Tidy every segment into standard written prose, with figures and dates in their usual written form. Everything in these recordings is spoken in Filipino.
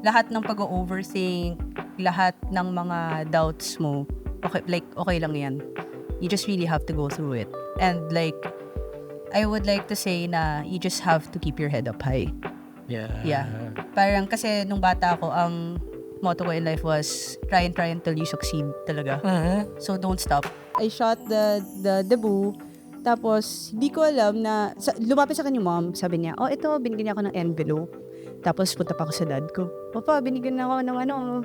lahat ng pag-overthink, lahat ng mga doubts mo, okay lang yan. You just really have to go through it. And like, I would like to say na you just have to keep your head up high. Yeah. Parang kasi nung bata ako, ang motto ko in life was try until you succeed talaga. So don't stop. I shot the debut. Tapos, hindi ko alam na, lumapit sa kanya mom, sabi niya, ito, binigyan niya ako ng envelope. Tapos, punta pa ako sa dad ko. Papa, binigyan ako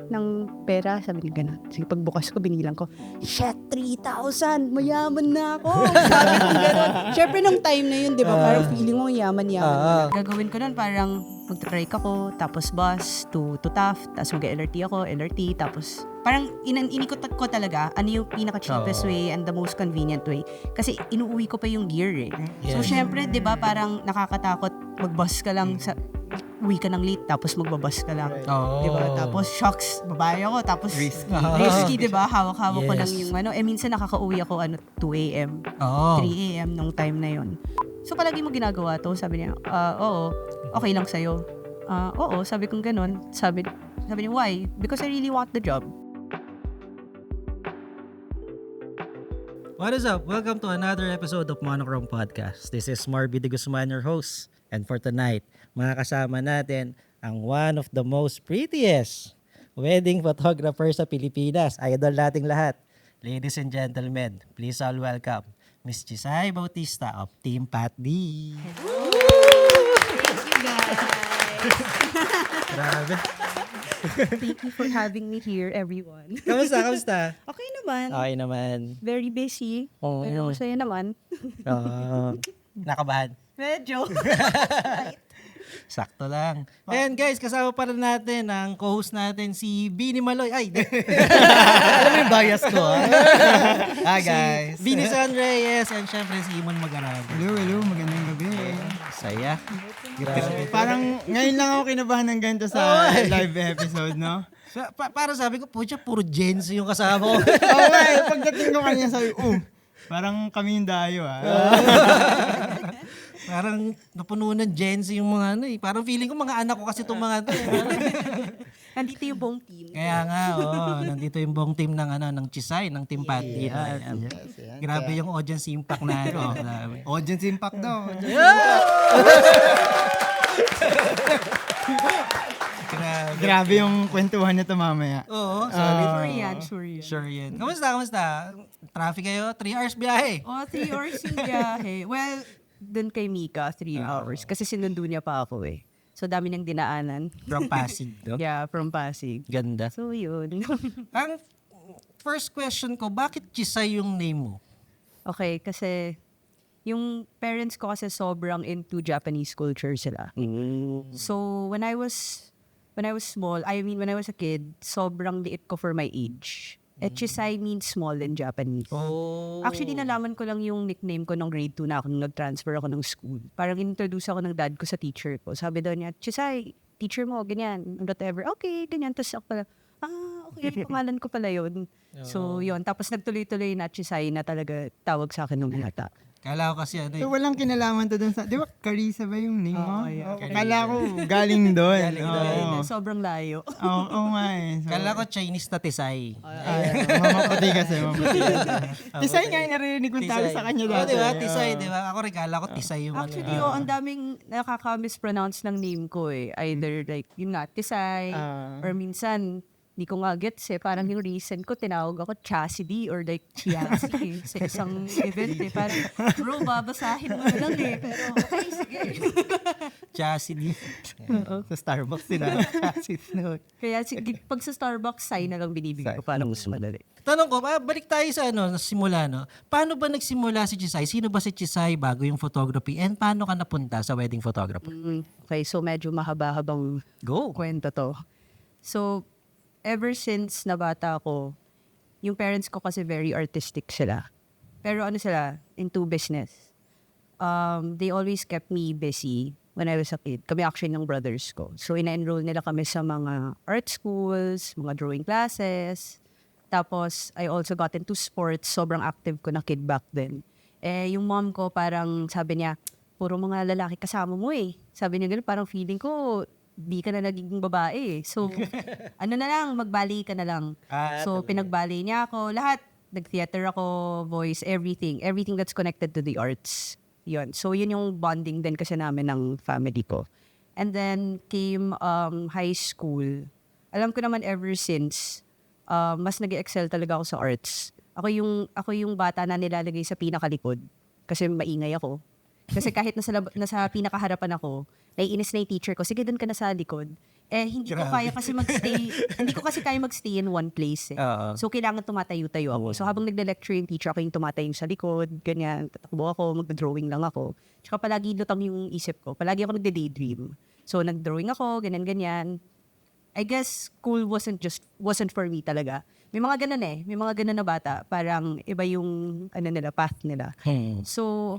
ng pera. Sabi niya gano'n. Sige, pagbukas ko, binilang ko, shit, 3,000! Mayaman na ako! Sabi ko gano'n. Siyempre, nung time na yun, di ba? Parang feeling mo, yaman-yaman. Gagawin ko nun, parang magta-trike ako, tapos bus to Taft, tapos mag-LRT ako, LRT, tapos parang inikot ko talaga ano yung pinaka-cheapest way and the most convenient way. Kasi inuuwi ko pa yung gear eh. Yes. So, syempre, di ba, parang nakakatakot mag-bus ka lang uwi ka ng late, tapos magbabas ka lang. Di ba? Tapos, shocks, babae ako, tapos risky, di ba? Hawak-hawak ko lang yung minsan nakaka-uwi ako 2 a.m., 3 a.m. nung time na yon. So, palagi mo ginagawa to? Sabi niya, oo, okay lang sa'yo. Oo, sabi kong ganun. Sabi niya, why? Because I really want the job. What is up? Welcome to another episode of Monochrome Podcast. This is Marby de Guzman, your host. And for tonight, makakasama natin ang one of the most prettiest wedding photographer sa Pilipinas. Idol nating lahat. Ladies and gentlemen, please all welcome Miss Chisay Bautista of Team Pat D. Thank you, guys. Grabe. Thank you for having me here, everyone. Kamusta? Okay naman. Okay naman. Very busy. Pero masaya naman. Nakabahan. Medyo. Sakto lang. And guys, kasama pa rin natin ang co-host natin si Bini Maloy. Ay, alam mo yung bias ko, ha? Hi guys. Si Bini San Reyes and syempre si Imon Magarado. Hello, magandang gabi. Saya. Grabe. Parang ngayon lang ako kinabahan ng ganito sa live episode, no? Para sabi ko, pucha, puro Gen Z yung kasama ko. Okay, pagdating ko kanina sabi, parang kami yung dayo, ha? Parang napuno ng Gen Z yung mga Parang feeling ko mga anak ko kasi itong mga to. Nandito yung buong team. Kaya nga, nandito yung buong team ng Chisay, ng Team Pandi. Grabe yung audience impact na grabe. Audience impact daw. Grabe yung kwentuhan nito mamaya. Oo, sorry. Sure yan. Kamusta? Traffic kayo? 3 hours biyahe. 3 hours yung biyahe. Well, dun kay Mika, 3 hours. Kasi sinundo niya pa ako eh. So, dami niyang dinaanan. From Pasig, no? Yeah, from Pasig. Ganda. So, yun. Ang first question ko, bakit Chisay yung name mo? Okay, kasi yung parents ko kasi sobrang into Japanese culture sila. So, when I was small, when I was a kid, sobrang liit ko for my age. At Chisay means small in Japanese. Oh. Actually, nalaman ko lang yung nickname ko nung grade 2 na ako nung nag-transfer ako ng school. Parang introduce ako ng dad ko sa teacher ko. Sabi daw niya, Chisay, teacher mo, ganyan, whatever. Okay, ganyan. Tapos ako pala, okay, pangalan ko pala yun. So, yun. Tapos nagtuloy-tuloy na Chisay na talaga tawag sa akin nung bata. Kala ko kasi So walang kinalaman to dun sa, di ba Carissa ba yung name mo? yeah. Kala ko galing doon. Sobrang layo. Oo nga eh. So, Kala ko Chinese na Tisay. mamaputi kasi. Tisay nga yung naririnig kong tawag sa kanya dati. Diba? Tisay, diba? Ako rin kala ko Tisay yung Actually, ang daming nakaka-mispronounce ng name ko eh. Either like, yun nga, Tisay, or minsan, di ko nga gets eh. Parang yung recent ko, tinawag ako Chastity or like Chiasi sa isang event eh. Parang, bro, babasahin mo na lang eh. Pero, okay, sige. Chastity. Sa Starbucks sila. Kaya pag sa Starbucks, sign na lang binibigay ko para mas madali. Tanong ko, balik tayo sa simula, no? Paano ba nagsimula si Chisay? Sino ba si Chisay bago yung photography? And paano ka napunta sa wedding photographer? Okay, so medyo mahaba-habang kwento to. So, ever since na bata ako, yung parents ko kasi very artistic sila. Pero sila, into business. They always kept me busy when I was a kid. Kami actually ng brothers ko. So, ina-enroll nila kami sa mga art schools, mga drawing classes. Tapos, I also got into sports. Sobrang active ko na kid back then. Yung mom ko parang sabi niya, puro mga lalaki kasama mo eh. Sabi niya gano'n, parang feeling ko, di ka na nagiging babae. So, ano na lang, magbali ka na lang. So, pinagbali niya ako. Lahat, nag-theater ako, voice, everything. Everything that's connected to the arts. Yun. So, yun yung bonding din kasi namin ng family ko. And then, came high school. Alam ko naman ever since, mas nag-excel talaga ako sa arts. Ako yung bata na nilalagay sa pinakalikod. Kasi maingay ako. Kasi kahit nasa pinakaharapan ako, naiinis na yung teacher ko, sige, doon ka na sa likod. Hindi ko kaya kasi magstay in one place. So, kailangan tumatayo-tayo ako. So, habang nagde-lecture yung teacher, ako yung tumatayo sa likod, ganyan, tatakbo ako, magda-drawing lang ako. Tsaka palagi lutang yung isip ko. Palagi ako nagde-daydream. So, nag-drawing ako, ganyan-ganyan. I guess school wasn't for me talaga. May mga ganun may mga ganun na bata. Parang iba yung path nila. So,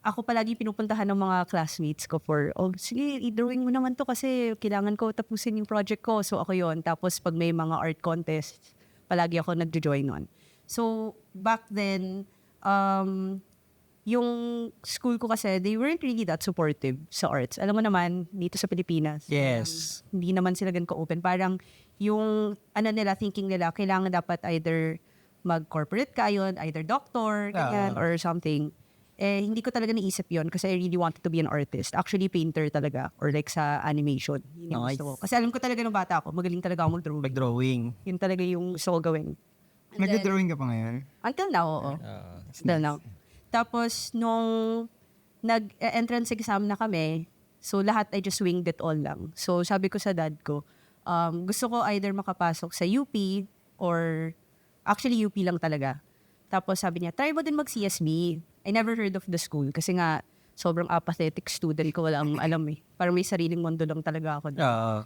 ako palagi pinupuntahan ng mga classmates ko for, sige, i-drawing mo naman to kasi kailangan ko tapusin yung project ko. So, ako yon. Tapos, pag may mga art contest, palagi ako nag-join on. So, back then, yung school ko kasi, they weren't really that supportive sa arts. Alam mo naman, dito sa Pilipinas. Yes. Hindi naman sila ganun ka-open. Parang, yung, thinking nila, kailangan dapat either mag-corporate ka yun, either doctor, ganyan, or something. Hindi ko talaga naisip yon kasi I really wanted to be an artist. Actually, painter talaga. Or like sa animation. Yun yung gusto ko. Kasi alam ko talaga nung bata ako, magaling talaga ako mag-drawing. Mag-drawing. Yun talaga yung gusto ko gawin. Nag-drawing ka pa ngayon? Until now, oo. Until now. Tapos, nung nag-entrance exam na kami, so lahat I just winged it all lang. So, sabi ko sa dad ko, gusto ko either makapasok sa UP or actually UP lang talaga. Tapos sabi niya, try mo din mag-CSB. I never heard of the school kasi nga sobrang apathetic student ko, wala akong alam Parang may sariling mundo lang talaga ako.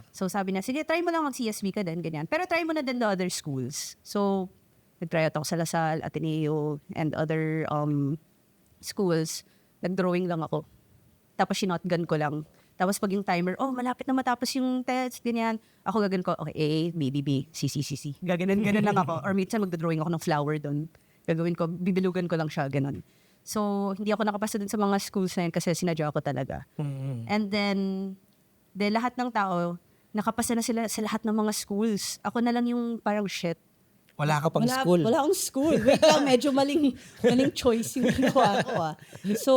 So sabi niya, sige, try mo lang mag-CSB ka din, ganyan. Pero try mo na din the other schools. So, nag-try out ako sa Lasal, Ateneo, and other schools. Nag-drawing lang ako. Tapos sinotgun ko lang. Tapos pag yung timer, malapit na matapos yung test, ganyan. Ako gaganon ko, okay, A, B, B, B, C, C, C, C. Gaganon lang ako. Or minsan magdodrawing ako ng flower doon. Gagawin ko, bibilugan ko lang siya, ganon. So, hindi ako nakapasa dun sa mga schools na yun kasi sinadya ako talaga. And then lahat ng tao, nakapasa na sila sa lahat ng mga schools. Ako na lang yung parang shit. Wala ka pang school. Wala akong school. Wait lang, medyo maling choice yung ginawa ko. So,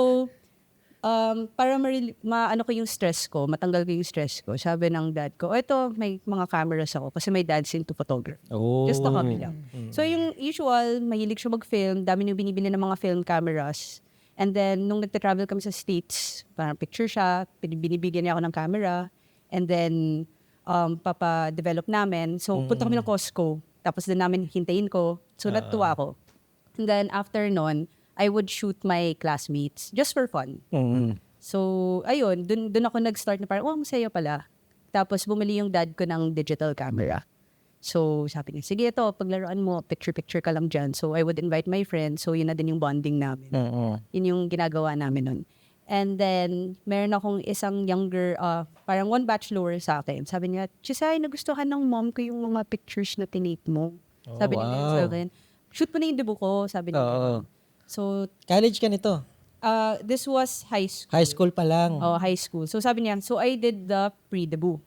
para maano ko yung stress ko, matanggal ko yung stress ko, sabi ng dad ko, ito, may mga cameras ako kasi my dad's into photography. Just na kami lang. So, yung usual, mahilig siya mag-film, dami nyung binibili ng mga film cameras. And then, nung nagta-travel kami sa States, parang picture siya, binibigyan niya ako ng camera, and then, papa-develop namin. So, punta kami ng Costco. Tapos din namin hintayin ko. So, natuwa ako. And then, after nun, I would shoot my classmates just for fun. So, ayun, dun ako nag-start na parang, masaya pala. Tapos, bumili yung dad ko ng digital camera. So, sabi niya, sige ito, paglaruan mo, picture-picture ka lang dyan. So, I would invite my friends. So, yun na din yung bonding namin. Yun yung ginagawa namin nun. And then, meron akong isang younger, parang one batch lower sa akin. Sabi niya, Chisay, nagustuhan ng mom ko yung mga pictures na tinake mo. Sabi niya sa akin, shoot mo na yung debut ko, sabi niya. So, college ka nito? This was high school. High school pa lang. High school. So, sabi niya, so I did the pre-debut.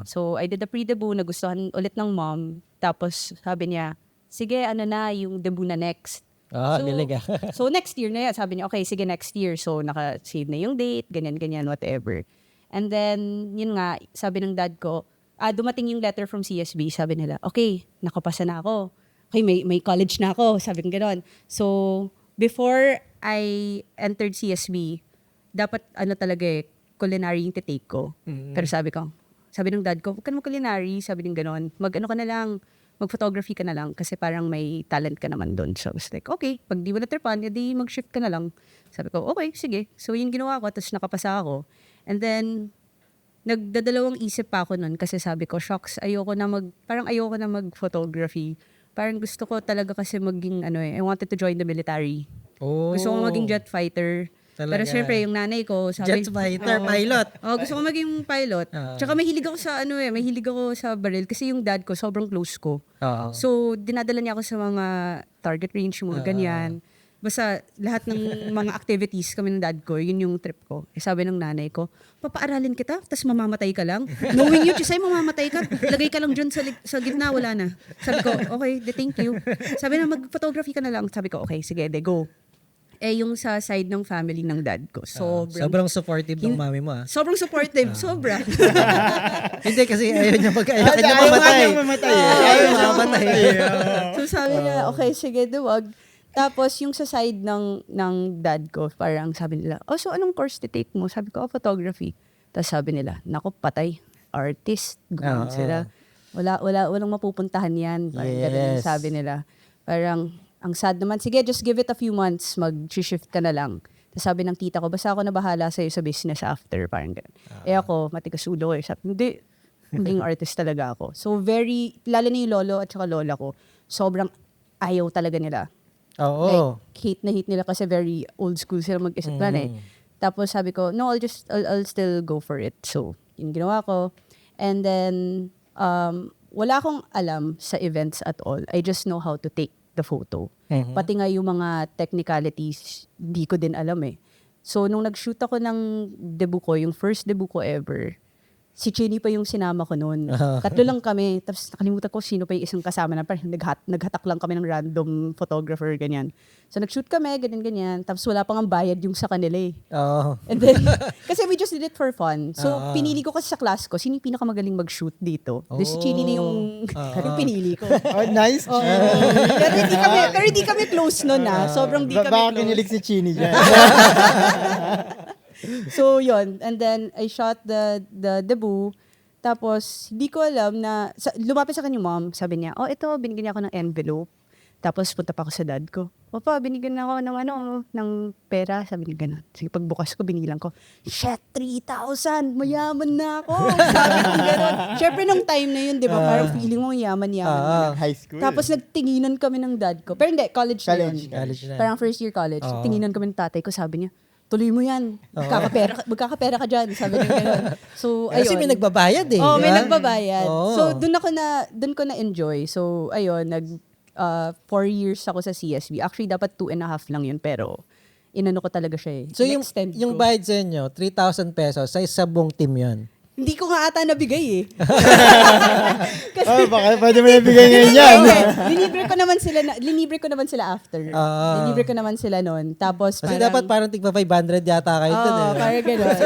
So, I did the pre-debut, nagustuhan ulit ng mom. Tapos, sabi niya, sige, yung debut na next. So, next year na yan. Sabi niya, okay, sige, next year. So, naka-save na yung date, ganyan, whatever. And then, yun nga, sabi ng dad ko, dumating yung letter from CSB, sabi nila, okay, nakapasa na ako. Okay, may college na ako, sabi ng gano'n. So, before I entered CSB, dapat talaga culinary yung titake ko. Pero sabi ng dad ko, huwag ka na mag-culinary, sabi ng gano'n. Mag-ano ka na lang, mag-photography ka na lang kasi parang may talent ka naman doon. So, I was like, okay, pag di mo natripan, edi mag-shift ka na lang. Sabi ko, okay, sige. So, yun ginawa ko, tapos nakapasa ako. And then, nagdadalawang isip pa ako nun kasi sabi ko, shocks, ayoko na mag-photography. Parang gusto ko talaga kasi maging, I wanted to join the military. Gusto ko maging jet fighter. Talaga. Pero syempre, yung nanay ko, sabi... Jet fighter, pilot. Gusto ko maging pilot. Tsaka mahilig ako sa baril kasi yung dad ko, sobrang close ko. So, dinadala niya ako sa mga target range mo, ganyan. Basta lahat ng mga activities kami ng dad ko, yun yung trip ko. Sabi ng nanay ko, papaaralin kita, tapos mamamatay ka lang. Knowing you, Chisay, mamamatay ka. Lagay ka lang dyan sa gitna, wala na. Sabi ko, okay, thank you. Sabi na, mag-photography ka na lang. Sabi ko, okay, sige, go. Yung sa side ng family ng dad ko, Sobrang supportive ng mami mo. sobrang supportive, sobra. Hindi kasi ayaw niya mamatay. Ayaw mamatay. Ayaw mamatay. So sabi niya, okay, sige, duwag. Tapos yung sa side ng dad ko, parang sabi nila, so anong course take mo? Sabi ko, photography. Tapos sabi nila, naku, patay, artist, gumawa sila. Walang mapupuntahan yan. Parang ganun yung sabi nila. Parang, ang sad naman, sige, just give it a few months, mag-shift ka na lang. Tapos sabi ng tita ko, basta ako na bahala sa'yo sa business after, parang ganun. Ako, matigas ulo eh. Sabi, hindi, maging artist talaga ako. So lalo na yung lolo at saka lola ko, sobrang ayaw talaga nila. Oo. Like, hate nila kasi very old school sila mag-isip plan eh. Tapos sabi ko, no, I'll still go for it. So, yung ginawa ko. And then, wala akong alam sa events at all. I just know how to take the photo. Pati nga yung mga technicalities, di ko din alam eh. So, nung nag-shoot ako ng debut ko, yung first debut ko ever, si Chini pa yung sinama ko noon. Tatlo lang kami. Tapos nakalimutan ko sino pa yung isang kasama na parang naghatak lang kami ng random photographer, ganyan. So nag-shoot kami, ganyan. Tapos wala pang ang bayad yung sa kanila eh. Oo. And then, kasi we just did it for fun. So pinili ko kasi sa class ko, sino yung pinakamagaling mag-shoot dito? Si Chini na yung pinili ko. Oh, nice. Pero hindi kami close noon na. Sobrang di kami Baka close. kinilig si Chini dyan. So, yun. And then, I shot the debut. Tapos, hindi ko alam na, lumapit sa kanya mom, sabi niya, ito, binigyan niya ako ng envelope. Tapos, punta pa ako sa dad ko. Papa, binigyan ako ng pera. Sabi niya gano'n. Sige, pagbukas ko, binilang ko, shit, 3,000! Mayaman na ako! Sabi niya gano'n. Siyempre, nung time na yun, di ba? Parang feeling mo, yaman na. High school. Tapos, nagtinginan kami ng dad ko. Pero hindi, college na yun. College na. Parang first year college. Tinginan kami ng tatay ko, sabi niya, tuloy mo yan. Magkakapera ka dyan. Sabi niya gano'n. So, ayun. Kasi may nagbabayad eh. Oh, di may ba? nagbabayad. Oo. So, doon ko na-enjoy. So, ayun, 4 years ako sa CSB. Actually, dapat 2.5 lang yun, pero inano ko talaga siya eh. So In-extend yung ko. bayad sa inyo, 3,000 pesos sa isa buong team yun. Hindi ko nga ata nabigay eh. Baka pwede mo nabigay ngayon yan. Linibre ko naman sila after. Linibre ko naman sila noon. Tapos Kasi dapat parang tigpa 500 yata kayo dun eh. parang gano'n.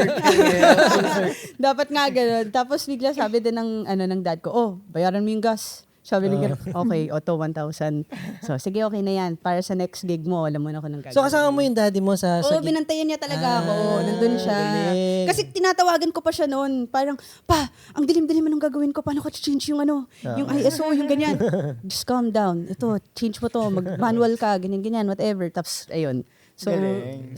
Dapat nga gano'n. Tapos bigla sabi din ng dad ko, bayaran mo yung gas. Sabi niya, okay, auto 1,000. So, sige, okay na yan. Para sa next gig mo, alam mo na ako ng gagawin. So kasama mo yung daddy mo sa Oo, binantayan niya talaga ako. Nandun siya. galing. Kasi tinatawagan ko pa siya noon. Parang, ang dilim-dilim anong gagawin ko? Paano ko change yung yung ISO, yung ganyan. Just calm down. Ito, change mo to. Mag-manual ka, ganyan, whatever. Tapos, ayun.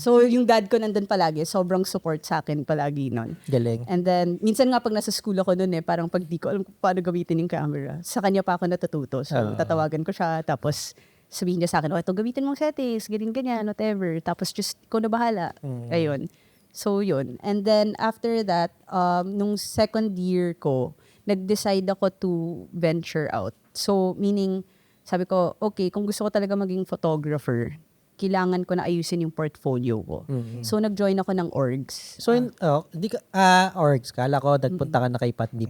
So yung dad ko nandun palagi. Sobrang support sa akin palagi noon. Galing. And then, minsan nga pag nasa school ako noon parang pag di ko alam kung paano gamitin yung camera, sa kanya pa ako natututo. So, tatawagan ko siya. Tapos, sabihin niya sa akin, ito gamitin mong settings, ganyan, whatever. Tapos, just ikaw na bahala. Ayun. So, yun. And then, after that, nung second year ko, nag-decide ako to venture out. So, meaning, sabi ko, okay, kung gusto ko talaga maging photographer, kailangan ko na ayusin yung portfolio ko. So, nag-join ako ng orgs. So, orgs. Kala ko, nagpunta ka na kay Pat. Hindi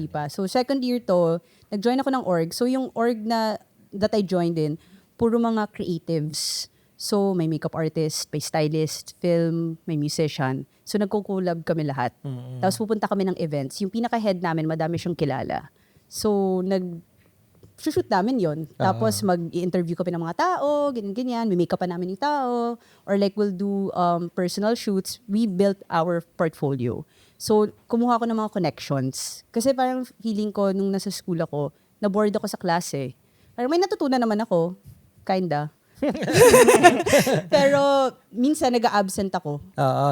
pa. So, second year to, nag-join ako ng org. So, yung org that I joined in, puro mga creatives. So, may makeup artist, may stylist, film, may musician. So, nagko-collab kami lahat. Tapos, pupunta kami ng events. Yung pinaka-head namin, madami siyang kilala. So, shoot namin yon. Tapos mag-interview kami ng mga tao, ganyan. May makeup pa namin yung tao. Or like we'll do personal shoots. We built our portfolio. So, kumuha ko ng mga connections. Kasi parang feeling ko nung nasa school ako, na-bored ako sa klase. Parang may natutunan naman ako. Kinda. Pero minsan nag-absent ako.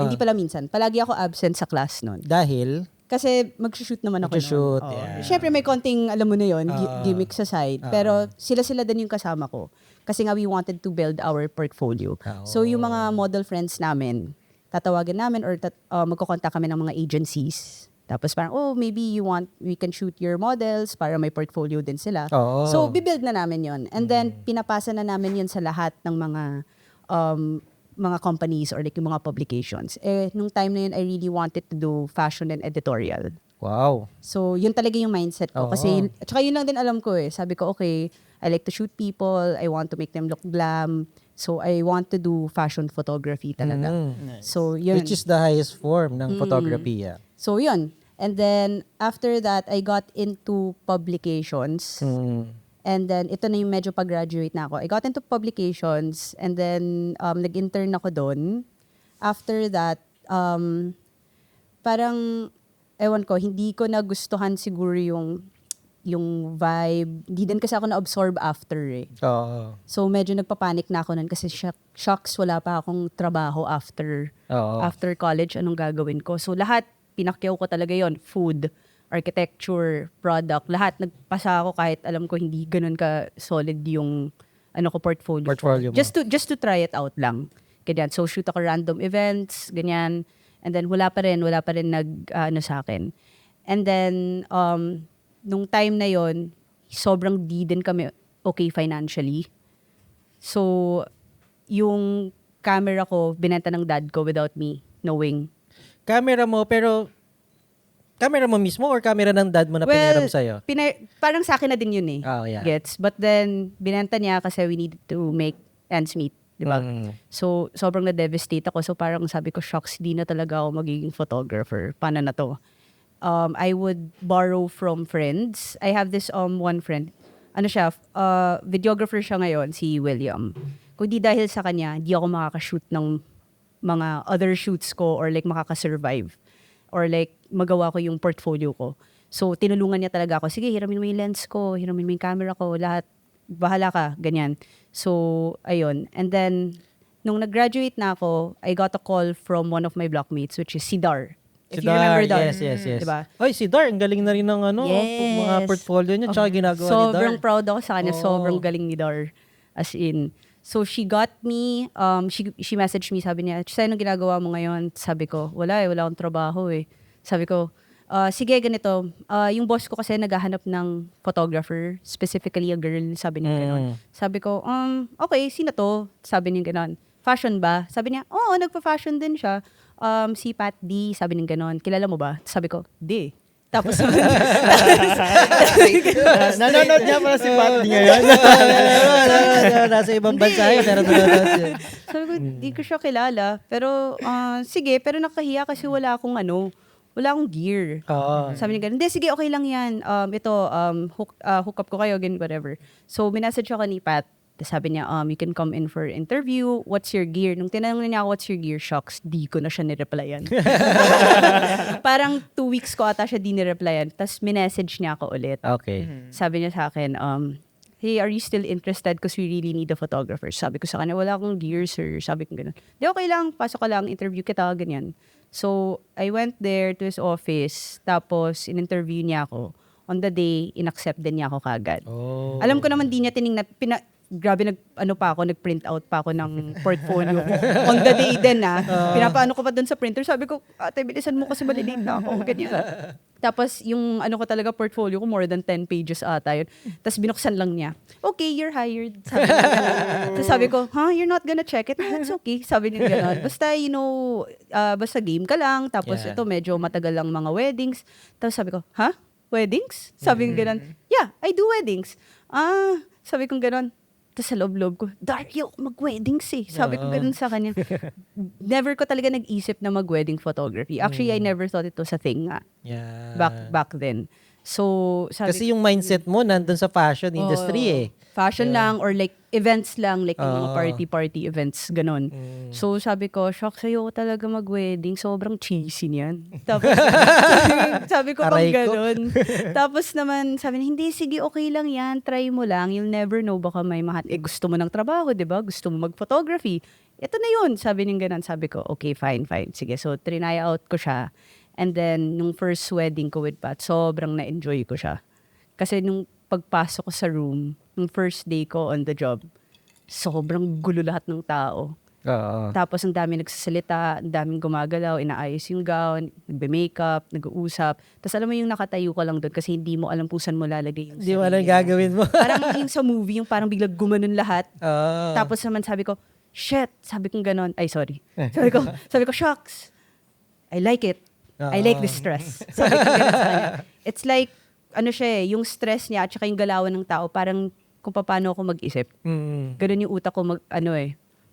Hindi pala minsan. Palagi ako absent sa class nun. Dahil? Kasi mag-shoot naman ako Mag-shoot, nun. yeah. Siyempre may konting, alam mo na yun, gimmick sa side. Pero sila din yung kasama ko. Kasi nga we wanted to build our portfolio. So yung mga model friends namin, tatawagan namin or magkukontak kami ng mga agencies. Tapos parang, maybe we can shoot your models para may portfolio din sila. So, bibuild na namin yon. And then, pinapasa na namin yun sa lahat ng mga mga companies or like yung mga publications. Nung time na yun, I really wanted to do fashion and editorial. Wow. So, yun talaga yung mindset ko. Oo. Kasi, tsaka yun lang din alam ko Sabi ko, okay, I like to shoot people. I want to make them look glam. So, I want to do fashion photography talaga. Nice. So, yun. Which is the highest form ng photography. Yeah. So, yun. And then, after that, I got into publications. And then, ito na yung medyo pag-graduate na ako. I got into publications. And then, nag-intern ako doon. After that, parang, ewan ko, hindi ko nagustuhan siguro yung vibe. Hindi din kasi ako na-absorb after Oo. So, medyo nagpapanik na ako nun kasi shocks, wala pa akong trabaho after Oo. after college. Anong gagawin ko? So, lahat, pinakyaw ko talaga yon, food, architecture, product, lahat. Nagpasa ako kahit alam ko hindi ganun ka solid yung portfolio. Portfolio mo. Just to try it out lang. Ganyan. So, shoot ako random events, ganyan. And then, wala pa rin sa akin. And then, nung time na yon, sobrang di din kami okay financially. So, yung camera ko, binenta ng dad ko without me knowing. Camera mo, pero camera mo mismo or camera ng dad mo na pinaram sa'yo? Parang sa akin na din yun Oh, yeah. Gets? But then, binenta niya kasi we needed to make ends meet. Diba? So, sobrang na-devastate ako. So, parang sabi ko, shocks, di na talaga ako magiging photographer. Paano na to? I would borrow from friends. I have this one friend. Ano siya? Videographer siya ngayon, si William. Kung di dahil sa kanya, di ako makakashoot ng mga other shoots ko or like makakasurvive. Or like magawa ko yung portfolio ko. So, tinulungan niya talaga ako. Sige, hiramin mo yung lens ko, hiramin mo yung camera ko, lahat. Bahala ka, ganyan. So, ayun. And then, nung nag-graduate na ako, I got a call from one of my blockmates, which is si Dar. If you remember Dar. Yes. Diba? Oy, si Dar, ang galing na rin ng Yes. mga portfolio niya, tsaka ginagawa ni Dar. Sobrang proud ako sa kanya. Oo. Sobrang galing ni Dar. As in. So, she got me, she messaged me, sabi niya, Chisay, anong ginagawa mo ngayon? Sabi ko, wala akong trabaho Sabi ko, sige, ganito. Yung boss ko kasi naghahanap ng photographer, specifically a girl, sabi niya gano'n. Sabi ko, okay, sino to? Sabi niya gano'n. Fashion ba? Sabi niya, oo, nagpa-fashion din siya. Si Pat D, sabi niya gano'n. Kilala mo ba? Sabi ko, di. Tapos, Nanonood niya pala si Pat ngayon. Nasa ibang bansa yun, pero nanonood yun. sabi ko, di ko siya kilala. Pero, sige, pero nakahiya kasi wala akong gear. Oo. Sabi niya ganun, hindi, sige, okay lang yan. Hook up ko kayo, ganun, whatever. So, minessage ako ni Pat. Tapos sabi niya, you can come in for interview. What's your gear? Nung tinanong niya ako, what's your gear? Shocks, di ko na siya nireplyan. Parang 2 weeks ko ata siya di nireplyan. Tapos minessage niya ako ulit. Okay. Sabi niya sa akin, hey, are you still interested? Because we really need a photographer. Sabi ko sa kanya, wala akong gear, sir. Sabi ko gano'n. Di, okay lang, pasok ka lang, interview kita, ganyan. So, I went there to his office. Tapos, in-interview niya ako. On the day, in-accept din niya ako kagad. Oh. Alam ko naman di niya tiningnan, grabe nag-print out pa ako ng portfolio ko. On the day din pinapaano ko pa dun sa printer. Sabi ko, ate, bilisan mo kasi malilate na ako. Ganyan. Tapos yung ko talaga portfolio ko, more than 10 pages ata yun. Tapos binuksan lang niya. Okay, you're hired. Sabi niya gano'n. Tapos sabi ko, you're not gonna check it? That's okay. Sabi niya gano'n. Basta, basta game ka lang. Tapos ito, medyo matagal lang mga weddings. Tapos sabi ko, weddings? Sabi niya gano'n, yeah, I do weddings. Sabi ko gano'n. Tapos sa loob-loob ko, Dario, mag-weddings Sabi ko ganun sa kanya. Never ko talaga nag-isip na mag-wedding photography. Actually, I never thought it was a thing Yeah. back then. So, sabi Kasi yung mindset mo nandun sa fashion industry fashion lang or like events lang, like yung mga party events, ganun. So, sabi ko, shock sa'yo ko talaga mag-wedding. Sobrang cheesy niyan. Tapos, sabi ko pang Aray ko. ganun. Tapos naman, sabi niya, hindi, sige, okay lang yan. Try mo lang. You'll never know, baka may gusto mo ng trabaho, di ba? Gusto mo mag-photography. Ito na yun. Sabi niya ganun. Sabi ko, okay, fine. Sige, so, trinay out ko siya. And then, nung first wedding ko with Pat, sobrang na-enjoy ko siya. Kasi nung pagpasok ko sa room, nung first day ko on the job, sobrang gulo lahat ng tao. Oo. Tapos ang dami nagsasalita, ang daming gumagalaw, inaayos yung gown, nagbe-makeup, nag-uusap. Tapos alam mo yung nakatayo ka lang doon kasi hindi mo alam kung saan mo lalagay yung Hindi mo alam gagawin mo. Parang yung sa movie, yung parang biglang gumanon lahat. Oo. Tapos naman sabi ko, shit, sabi kong ganon. Ay, sorry. Sabi ko, shucks, I like it. I like the stress. Sabi ko ganon sa kanya. It's like, ano siya yung stress niya at saka yung galawan ng tao, parang kung paano ako mag-isip. Ganon yung utak ko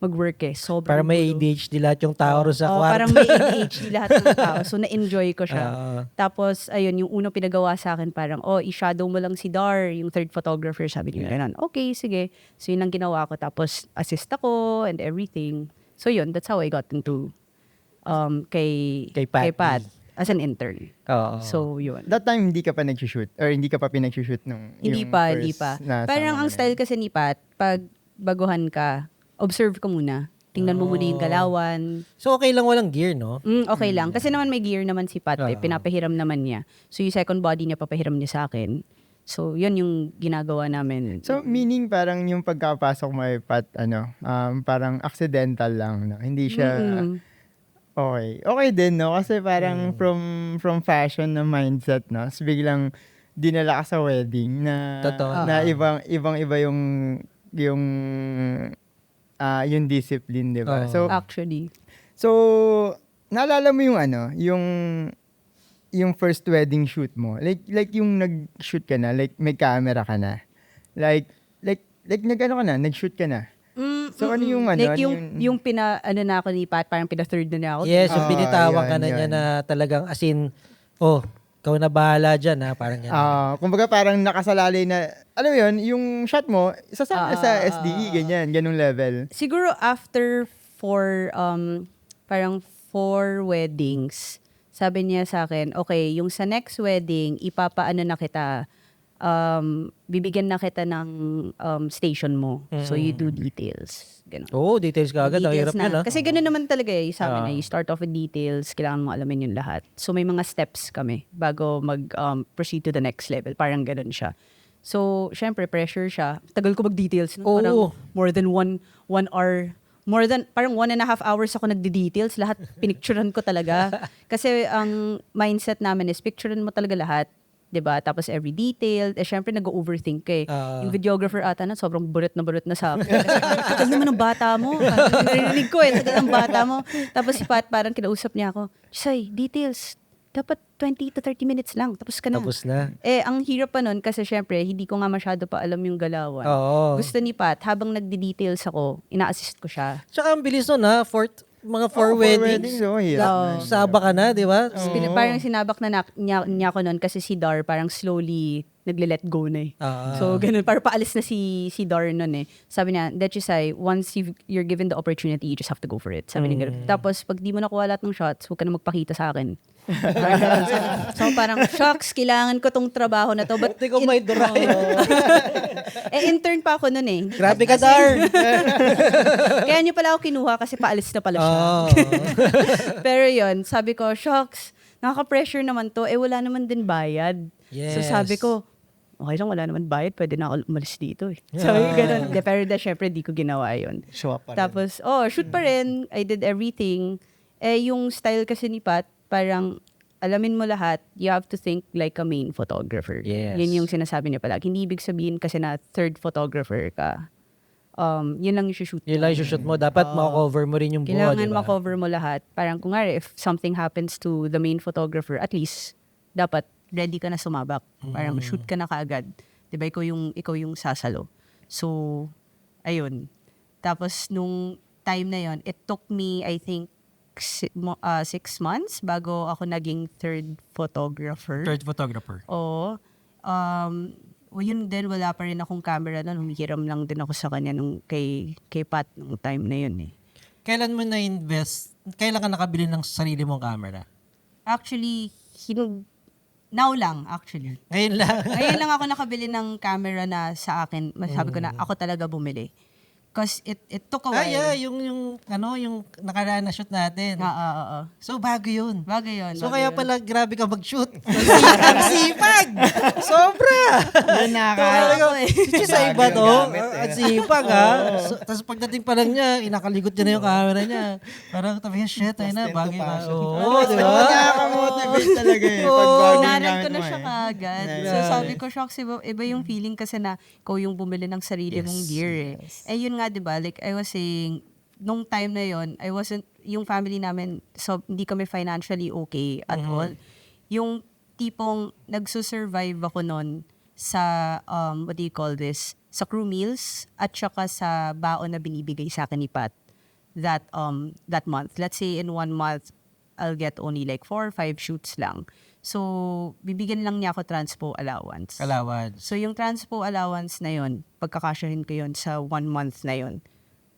mag-work Sobrang Para may gulo. ADHD lahat yung tao ron sa kwarto. Parang may ADHD lahat ng tao. So, na-enjoy ko siya. Tapos, ayun, yung unang pinagawa sa akin, parang, i-shadow mo lang si Dar, yung third photographer. Sabi niya, ganun. Okay, sige. So, yun ang ginawa ko. Tapos, assist ako and everything. So, yun, that's how I got into kay Pat as an intern. Oo. So, yun. That time, hindi ka pa nag-shoot? Or hindi ka pa pinag-shoot nung Hindi yung pa. first Parang ang na style kasi ni Pat, pag baguhan ka, observe ka muna. Tingnan mo muna yung galawan. So, okay lang walang gear, no? Okay lang. Kasi naman may gear naman si Pat. Pinapahiram naman niya. So, yung second body niya, papahiram niya sa akin. So, yun yung ginagawa namin. So, meaning parang yung pagkapasok mo ay parang accidental lang, no? Hindi siya, okay. Okay din, no? Kasi parang from fashion na mindset, no? So, biglang dinala ka sa wedding na, Totoo. na ibang-iba yung discipline, di ba? Oo. Actually. So, naalala mo yung first wedding shoot mo? Like yung nag-shoot ka na, like may camera ka na. Like nag-shoot ka na. So, ano yung Like yung na ako ni Pat, parang pina-third na niya ako. Yes, yung binitawan ka na yun. niya na talagang as in, ikaw na bahala dyan, ha? Parang yan. Kumbaga parang nakasalalay na, alam mo yun, yung shot mo, isasama na sa SDE, ganung level. Siguro after parang 4 weddings, sabi niya sa akin, okay, yung sa next wedding, ipapaano na kita, bibigyan na kita ng station mo. So, you do details. Ganun. Details ka agad. Ang hirap na. yan, ha? Kasi ganun naman talaga sa amin. You start off with details, kailangan mo alamin yung lahat. So, may mga steps kami bago mag-proceed to the next level. Parang ganun siya. So, syempre, pressure siya. Tagal ko mag-details. No? Parang more than one hour. Parang 1.5 hours ako nagdi-details. Lahat pinicturean ko talaga. Kasi ang mindset namin is picturean mo talaga lahat. 'Di ba? Tapos every detail, syempre nag-overthink ka yung videographer ata na sobrang burot na sa akin. Tagal naman ng bata mo. Narinig ko tagal ng bata mo. Tapos si Pat parang kinausap niya ako, "Say, details. Dapat 20 to 30 minutes lang. Tapos ka na." Tapos na. Ang hirap pa nun kasi syempre, hindi ko nga masyado pa alam yung galawan. Oo. Gusto ni Pat, habang nagdi-details ako, ina-assist ko siya. Tsaka ang bilis nun, ha? Mga four weddings. Hirap. Saba ka na, di ba? Parang sinabak na niya ako nun kasi si Dar parang slowly nagle-let go na So, ganun. Parang paalis na si Dar nun Sabi niya, Dechisay, once you're given the opportunity, you just have to go for it. Sabi niya ganun. Tapos, pag di mo nakuha lahat ng shots, huwag ka na magpakita sa akin. So, parang, shucks, kailangan ko tong trabaho na to. But Hindi ko may drive. intern pa ako nun Grabe ka, Dar. Kaya niyo pala ako kinuha kasi paalis na pala siya. Pero yun, sabi ko, shucks, nakaka-pressure naman to. Wala naman din bayad. Yes. So sabi ko, okay lang, wala naman bayad. Pwede na ako umalis dito Sabi ko ganun. Pero syempre, di ko ginawa yun. Show up pa rin. Tapos, shoot pa rin. I did everything. Yung style kasi ni Pat, parang alamin mo lahat, you have to think like a main photographer. Yes. Yun yung sinasabi niya palagi. Hindi ibig sabihin kasi na third photographer ka. Yun lang yung shoot. Yun lang yung shoot mo. Dapat ma-cover mo rin yung buo, Kailangan di ba? ma-cover mo lahat. Parang kung nga, if something happens to the main photographer, at least, dapat ready ka na sumabak. Parang shoot ka na kaagad. Diba? Ikaw yung sasalo. So, ayun. Tapos, nung time na yon, it took me, I think, 6 months bago ako naging third photographer. Third photographer. Oo. Yun din, wala pa rin akong camera nun. Humihiram lang din ako sa kanya nung kay Pat nung time na yun Kailan mo na-invest? Kailan ka nakabili ng sarili mong camera? Actually, now lang, actually. Ngayon lang. Ngayon lang ako nakabili ng camera na sa akin. Sabi ko na, ako talaga bumili. Because it took a while. Yung nakaraan na shoot natin. Oo. So, bago yun. Bago yun. So, kaya pala grabe ka mag-shoot. Ang sipag! Sobra! Yun Sa iba to, ang sipag ha. So, tapos pagdating pa lang niya, inakaligot niya na yung camera niya. Parang tabi, shit, ayun na, bagay pa. Oo, di ba? Nakaka-motivate talaga Pag bago yung Inaral gamit ko na mo siya kaagad. So sabi ko, shocks, iba yung feeling kasi na ikaw yung bumili ng sarili mong gear yun nga, di ba? Like I was saying, nung time na yon, yung family namin, so hindi kami financially okay at all. Yung tipong nagsusurvive ako nun sa, what do you call this, sa crew meals at saka sa baon na binibigay sa akin ni Pat that month. Let's say in 1 month, I'll get only like 4 or 5 shoots lang. So, bibigyan lang niya ako transpo allowance. So, yung transpo allowance na yon, pagkakasyahin ko yon sa 1 month na yon,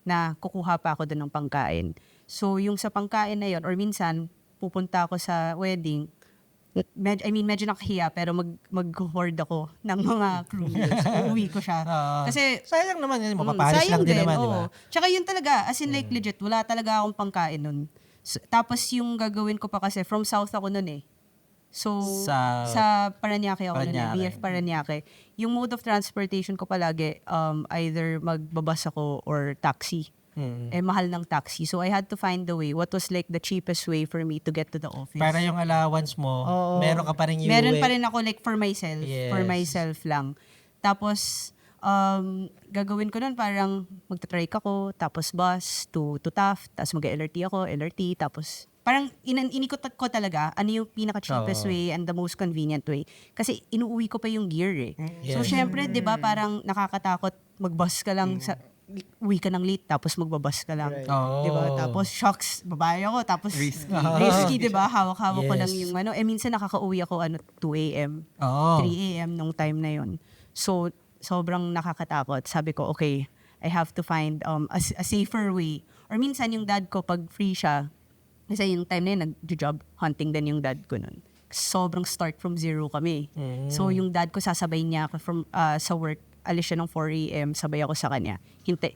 na kukuha pa ako doon ng pangkain. So, yung sa pangkain na yon, or minsan, pupunta ako sa wedding, medyo nakahiya, pero mag-hoard ako ng mga crew meals. Uuwi ko siya. Kasi, sayang naman yun, mapapalis lang din naman, di ba? Tsaka yun talaga, as in like legit, wala talaga akong pangkain nun. So, tapos yung gagawin ko pa kasi, from south ako nun eh. So, sa Parañaque ako nun eh, BF Parañaque. Yung mode of transportation ko palagi, either magbabas ako or taxi. Eh, mahal ng taxi. So, I had to find the way. What was like the cheapest way for me to get to the office. Para yung allowance mo, meron ka pa rin yung Meron pa rin ako like for myself. Yes. For myself lang. Tapos, gagawin ko nun parang magta-trike ako, tapos bus to Taft, tapos mag-LRT ako, LRT, tapos parang inikot ko talaga ano yung pinaka-cheapest way and the most convenient way. Kasi inuuwi ko pa yung gear eh. So, syempre, di ba, parang nakakatakot mag-bus ka lang sa uwi ka ng late, tapos magbabas ka lang. Di ba? Tapos, shocks, babae ako, tapos risky, di ba? Hawak-hawak ko lang yung ano. Minsan nakaka-uwi ako 2 a.m., 3 a.m. nung time na yon. So, sobrang nakakatakot. Sabi ko, okay, I have to find a safer way. Or minsan yung dad ko, pag free siya, kasi yung time na yun, nag-job hunting din yung dad ko nun. Sobrang start from zero kami. So yung dad ko, sasabay niya ako from, sa work, alis siya ng 4 a.m., sabay ako sa kanya.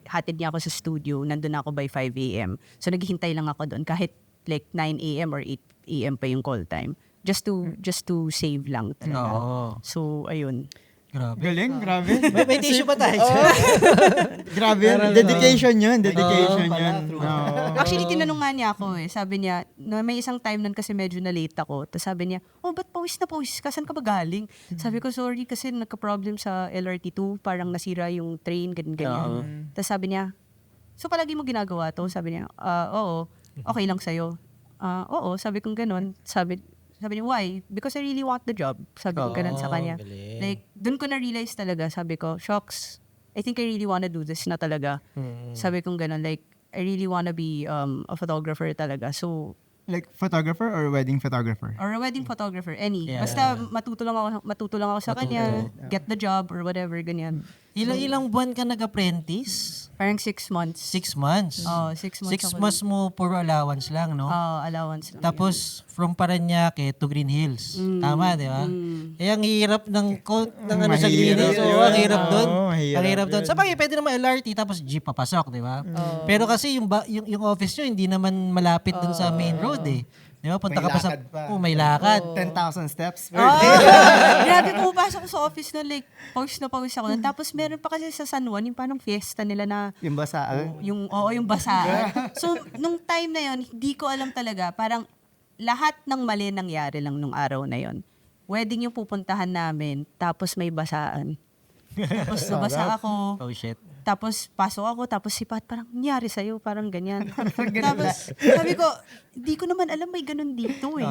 Hatid niya ako sa studio, nandun ako by 5 a.m. So naghihintay lang ako doon, kahit like 9 a.m. or 8 a.m. pa yung call time. Just to save lang talaga. So, ayun. Grabe. Galing, grabe. May tissue pa tayo. Grabe yun. Dedication yun. Dedication yun. Actually, tinanong nga niya ako eh. Sabi niya, may isang time nun kasi medyo na late ako. Tapos sabi niya, ba't pawis na pawis ka? Saan ka ba galing? Sabi ko, sorry kasi nagka-problem sa LRT2. Parang nasira yung train, ganyan. Tapos sabi niya, so palagi mo ginagawa to? Sabi niya, oo. Okay lang sa'yo. Oo, sabi kong ganun. Sabi niya, why? Because I really want the job. Sabi ko ganun sa kanya. Galing. Like, dun ko na-realize talaga. Sabi ko, shocks, I think I really wanna do this na talaga. Sabi kong ganun, like, I really wanna be a photographer talaga. So, Like photographer or wedding photographer? or a wedding photographer, any. Yeah. Basta matuto lang ako sa kanya, get the job or whatever, ganyan. Ilang buwan ka nag-apprentice? Parang 6 months. 6 months. 6 months. 6 months mo for allowance lang, no? Allowance lang. Tapos, from Parañaque to Green Hills. Tama, di ba? Ang hirap ng ano sa Green Hills. Oo, ang hirap doon. Ang hirap doon. Sa bagay, pwede naman LRT, tapos jeep papasok, di ba? Pero kasi yung office nyo, hindi naman malapit doon sa main road, eh. Di ba? Punta ka pa sa... may lakad. 10,000 steps. Grabe, pumapasok ko sa office na like, pawis na pawis ako. Tapos meron pa kasi sa San Juan, yung parang fiesta nila na... Yung basaan. Yung basaan. So, nung time na yon, hindi ko alam talaga. Parang lahat ng mali nangyari lang nung araw na yon. Wedding yung pupuntahan namin, tapos may basaan. Tapos nabasa ako. Oh, shit. Tapos pasok ako, tapos si Pat parang, nangyari sa'yo, parang ganyan. Tapos sabi ko, di ko naman alam may ganun dito eh.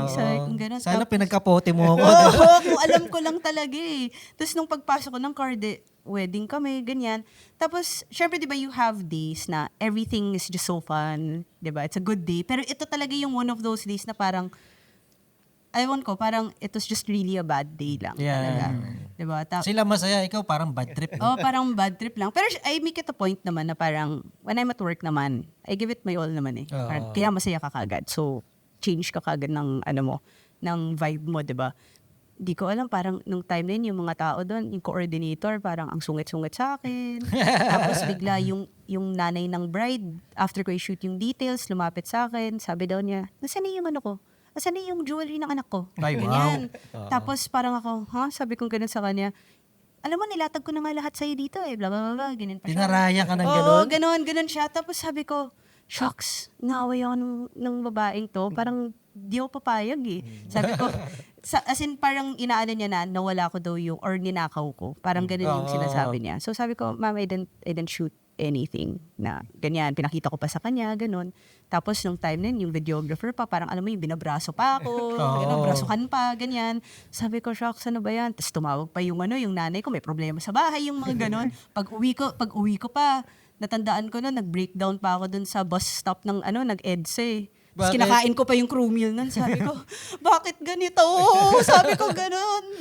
Ganun. Sana pinagkapote mo ako. Oo, kung alam ko lang talaga eh. Tapos nung pagpasok ko ng card, wedding kami, ganyan. Tapos, syempre, di ba, you have days na everything is just so fun. Di ba? It's a good day. Pero ito talaga yung one of those days na parang, ewan ko, parang it was just really a bad day lang. Yeah. Talaga. Diba? Sila masaya, ikaw parang bad trip. Parang bad trip lang. Pero I make it a point naman na parang, when I'm at work naman, I give it my all naman eh. Parang, kaya masaya ka kagad. So, change ka kagad ng, ng vibe mo, diba? Di ko alam, parang nung time na yun, yung mga tao doon, yung coordinator, parang ang sungit-sungit sa akin. Tapos bigla yung nanay ng bride, after ko i-shoot yung details, lumapit sa akin, sabi daw niya, nasaan na yung ano ko? Nasaan na yung jewelry ng anak ko? Ay, Ganyan. Tapos parang ako, sabi kong ganun sa kanya, alam mo, nilatag ko na nga lahat sa'yo dito eh, blah, blah, blah, ganyan pa siya. Tinaraya ka ng Oo, gano'n? ganun siya. Tapos sabi ko, shucks, naaway ako ng babaeng to. Parang di ako papayag eh. Sabi ko, as in parang inaano niya na nawala ko daw yung, or ninakaw ko. Parang ganun yung sinasabi niya. So sabi ko, ma'am, I didn't shoot anything na ganyan. Pinakita ko pa sa kanya, ganun. Tapos nung time na yun, yung videographer pa, parang alam mo yung binabraso pa ako, ganun, brasukan pa, ganyan. Sabi ko, shucks, ano ba yan? Tapos tumawag pa yung yung nanay ko, may problema sa bahay, yung mga ganun. Pag uwi ko pa, natandaan ko na, nag-breakdown pa ako dun sa bus stop ng nag-EDSA eh. Tapos Bakit? kinakain ko pa yung crew meal nun. Sabi ko, bakit ganito? Sabi ko, ganun.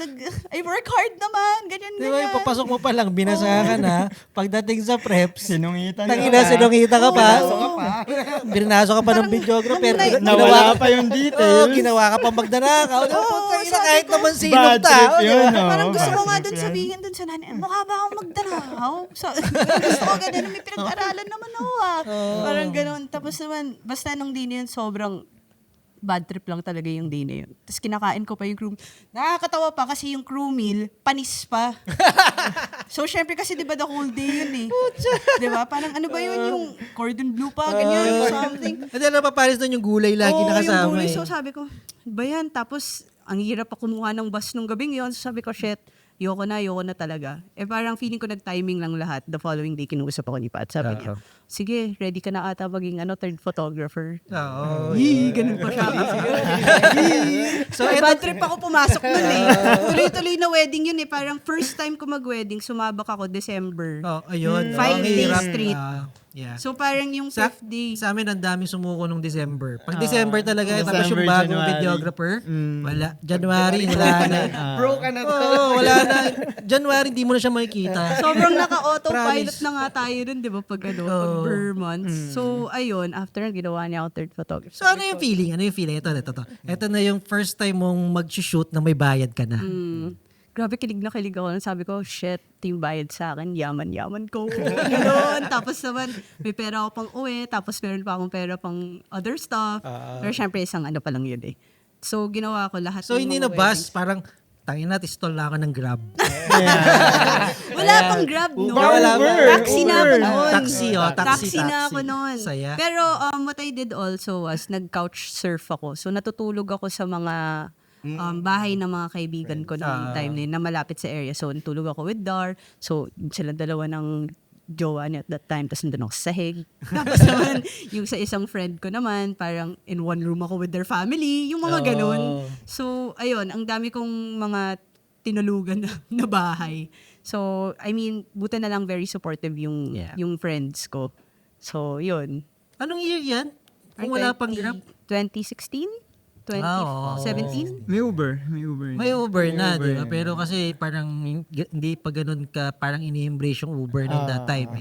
I work hard naman. Ganyan, Di ba, ganyan. papasok mo pa lang, binasa ka na. Pagdating sa preps, Sinungitan sinungita ka pa. Pinasok ka pa. Binaso ka pa ng videographer. Nawala pa yung details. Ginawa ka pa magdanakaw. Kahit ko, naman sinong Bad trip tao. yun, no? Parang gusto ko Bad nga trip dun yan. sabihin dun sa nanay, mukha ba akong magdaraw? Gusto ko ganun, may pinag-aralan naman ako Parang ganun. Tapos naman, basta nung di na yun, sobrang bad trip lang talaga yung day na yun. Tapos kinakain ko pa yung crew. Nakakatawa pa kasi yung crew meal, panis pa. So, syempre kasi di ba the whole day yun eh. Di ba? Parang ano ba yun, yung cordon bleu pa, ganyan, something. Hindi, napapalis doon yung gulay lagi Oo, nakasama. yung gulay. eh. So sabi ko, "Ano ba yan?" Tapos, ang hirap pa kumuha ng bus nung gabing yun. So sabi ko, shit, ayoko na talaga. Parang feeling ko nag-timing lang lahat. The following day, kinuusap ako ni Pat. Sabi niya, sige, ready ka na ata maging third photographer. Oo. Ganun pa siya kasi. So, Ay, bad trip ako pumasok nun eh. Tuloy-tuloy na wedding yun eh. Parang first time ko mag-wedding, sumabak ako December. ayun. 5 Ang days hirap. straight. Yeah. So parang yung Sa, 5th day. sa amin, ang daming sumuko nung December. Pag December talaga, tapos December, yung bagong January. videographer, wala. January, wala na. Bro ka na Oo, wala na. January, hindi mo na siya makikita. Sobrang naka-autopilot Promise. na nga tayo dun, di ba, pag pag per months. So, ayun, after na ginawa niya ako third photographer. So, ano yung feeling? Ito. Ito na yung first time mong mag-shoot na may bayad ka na. Grabe, kilig na kilig ako. Sabi ko, shit, yung bayad sa akin, yaman-yaman ko. Ganon. Tapos naman, may pera ako pang uwi. Tapos meron pa akong pera pang other stuff. Pero syempre, isang pa lang yun eh. So, ginawa ko lahat So, ng hindi mga na bus, parang, tangin na, stall na ako ng Grab. Wala pang Grab, no? Wala pa. Taxi na ako noon. Taxi na ako noon. Saya. Pero what I did also was nag-couch surf ako. So natutulog ako sa mga bahay ng mga kaibigan ko noong time na yun, na malapit sa area. So natulog ako with Dar. So sila dalawa ng jowa niya at that time. Tapos nandun ako sa sahig. Tapos naman, yung sa isang friend ko naman, parang in one room ako with their family. Yung mga ganun. So, ayun, ang dami kong mga tinulugan na bahay. So, I mean, buta na lang very supportive yung friends ko. So, yun. Anong year yan? Kung wala pang Grab? 2016? 2017? May Uber. May Uber na, di ba? Pero kasi parang hindi pa ganun ka, parang ini-embrace yung Uber nung that time.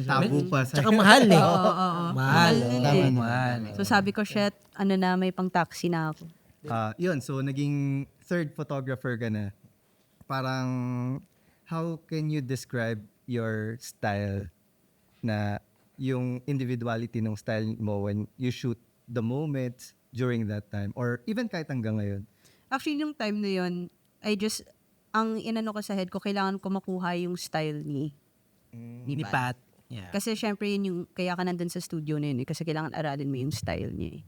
Tabu pa sa... Tsaka mahal eh. Oo. Mahal. Mahal. So, sabi ko, shit, may pang taxi na ako. Yun, so naging third photographer ka na. Parang, how can you describe your style na yung individuality ng style mo when you shoot the moments during that time or even kahit hanggang ngayon? Actually, yung time na yun, ang inano ko sa head ko, kailangan ko makuha yung style ni Pat. Yeah. Kasi syempre yun yung, kaya ka nandun sa studio na yun kasi kailangan aralin mo yung style niya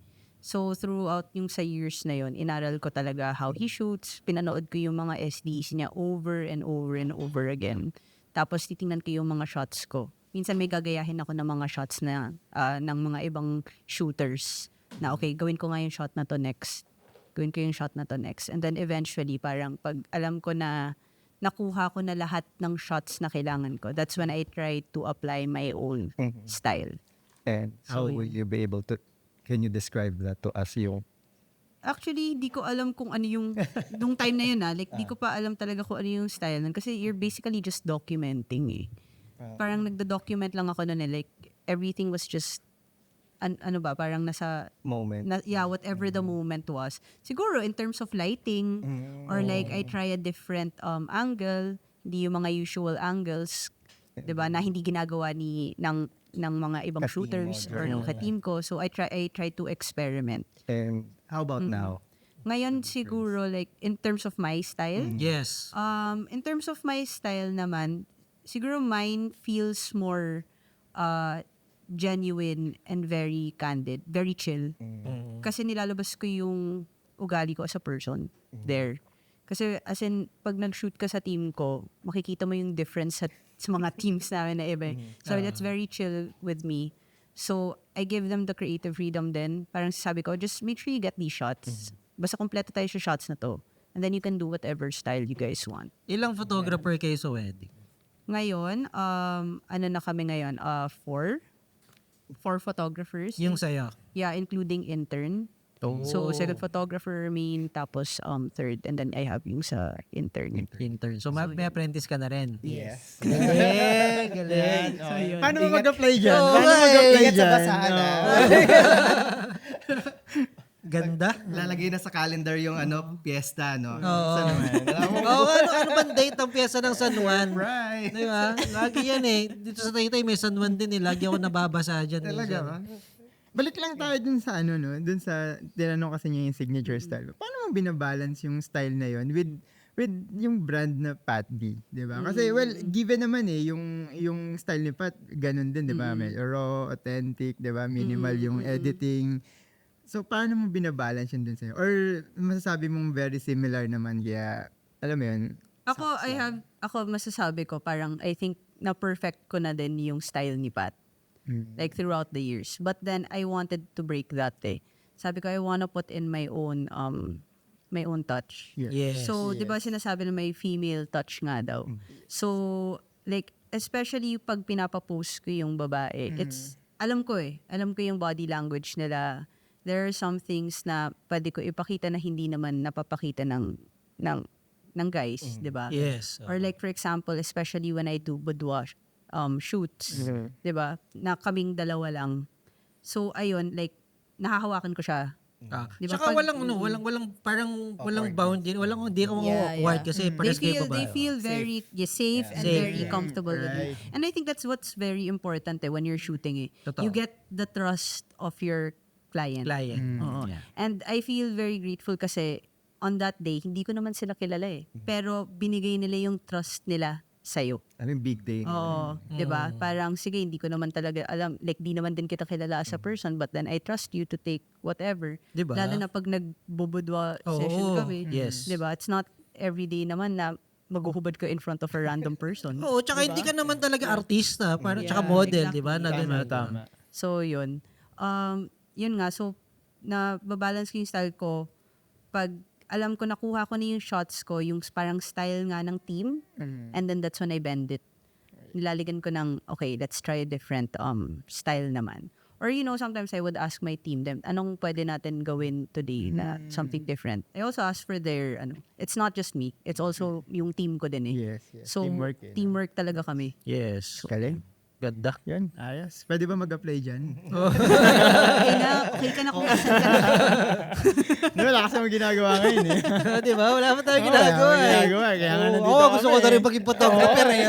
So throughout yung sa years na yun, inaral ko talaga how he shoots, pinanood ko yung mga SDs niya over and over and over again. Tapos titingnan ko yung mga shots ko. Minsan may gagayahin ako ng mga shots na ng mga ibang shooters na okay, gawin ko nga yung shot na to next. Gawin ko yung shot na to next. And then eventually, parang pag alam ko na nakuha ko na lahat ng shots na kailangan ko, that's when I try to apply my own style. And how will you be able to, can you describe that to us yung? Actually, di ko alam kung ano yung, nung time na yun like, di ko pa alam talaga kung ano yung style nun. Kasi you're basically just documenting Parang nagda-document lang ako nun like, everything was just parang nasa Moment. whatever the moment was. Siguro in terms of lighting or like I try a different angle, hindi yung mga usual angles, 'di ba, na hindi ginagawa ng mga ibang shooters or ng ka-team ko. So I try to experiment. And how about now? Ngayon siguro like in terms of my style, Yes. in terms of my style naman, siguro mine feels more genuine and very candid, very chill. Kasi nilalabas ko yung ugali ko as a person there. Kasi as in, pag nag-shoot ka sa team ko, makikita mo yung difference sa mga teams namin na iba. So that's very chill with me. So I give them the creative freedom din. Parang sabi ko, just make sure you get these shots. Basta kompleto tayo sa shots na to. And then you can do whatever style you guys want. Ilang photographer kayo sa wedding? Ngayon, ano na kami ngayon? 4 photographers. Yung sa'yo? Yeah, including intern. So, second photographer, main, tapos third. And then I have yung sa intern. Intern. So, may apprentice ka na rin? Yes. Galing, galing. Paano mo mag-apply dyan? Oo, Paano mo mag-apply Ingat sa dyan? basahan, Oo. Ganda. Lalagay na sa calendar yung piyesta, no? Oo. Ano bang date ang pyesa ng San Juan? Right. Di ba? Lagi yan eh. Dito sa Taytay may San Juan din eh. Lagi ako nababasa dyan. Talaga ba? Balik lang tayo dun sa dun sa tinanong kasi niya yung signature style. Paano mo binabalance yung style na yon with yung brand na Pat D, 'di ba? Kasi given naman yung style ni Pat ganun din, 'di ba? May raw, authentic, 'di ba? Minimal yung editing. So paano mo binabalance yun dun sa'yo? Or masasabi mong very similar naman kaya alam mo yun? Ako masasabi ko, parang I think na perfect ko na din yung style ni Pat. Like throughout the years. But then I wanted to break that eh. Sabi ko, I wanna put in my own touch. Yes. So, di ba sinasabi na may female touch nga daw. So, like, especially pag pinapapost ko yung babae, alam ko yung body language nila. There are some things na pwede ko ipakita na hindi naman napapakita ng guys, di ba? Yes. Or like, for example, especially when I do boudoir shoots, 'di ba? Na kaming dalawa lang. So ayun, like nakahawakan ko siya. Diba? Tsaka walang parang walang boundary, hindi ka awkward kasi pares kayo babae. They feel very safe and Safe, very comfortable with you. And I think that's what's very important when you're shooting eh. Totoo. You get the trust of your client. Oo. Yeah. And I feel very grateful kasi on that day, hindi ko naman sila kilala eh. Pero binigay nila yung trust nila sa'yo. Ano yung big day? Oo, 'di ba? Parang sige, hindi ko naman talaga alam, like di naman din kita kilala as a person, but then I trust you to take whatever. 'Di ba? Lalo na pag nagbubudwa session kami. Yes. 'Di ba? It's not everyday naman na maghuhubad ka in front of a random person. Oo, tsaka hindi ka naman talaga artista, parang tsaka model, exactly. 'di ba? Na ganun. So, yun. Yun nga, so nababalance ko yung style ko pag alam ko nakuha ko na yung shots ko, yung parang style nga ng team, and then that's when I bend it. Nilaligan ko ng, okay, let's try a different style naman. Or sometimes I would ask my team, anong pwede natin gawin today na something different. I also ask for their, it's not just me, it's also yung team ko din eh. Yes. So, teamwork talaga kami. Yes. Galing. Ganda. Yan, ayos. Pwede ba mag-apply dyan? Okay ka na kung asan ka na. Wala kasi mo ginagawa ngayon eh. Di ba? Wala pa tayo ginagawa eh. Kaya nga nandito Oo, kami. gusto ko na rin maging photographer eh.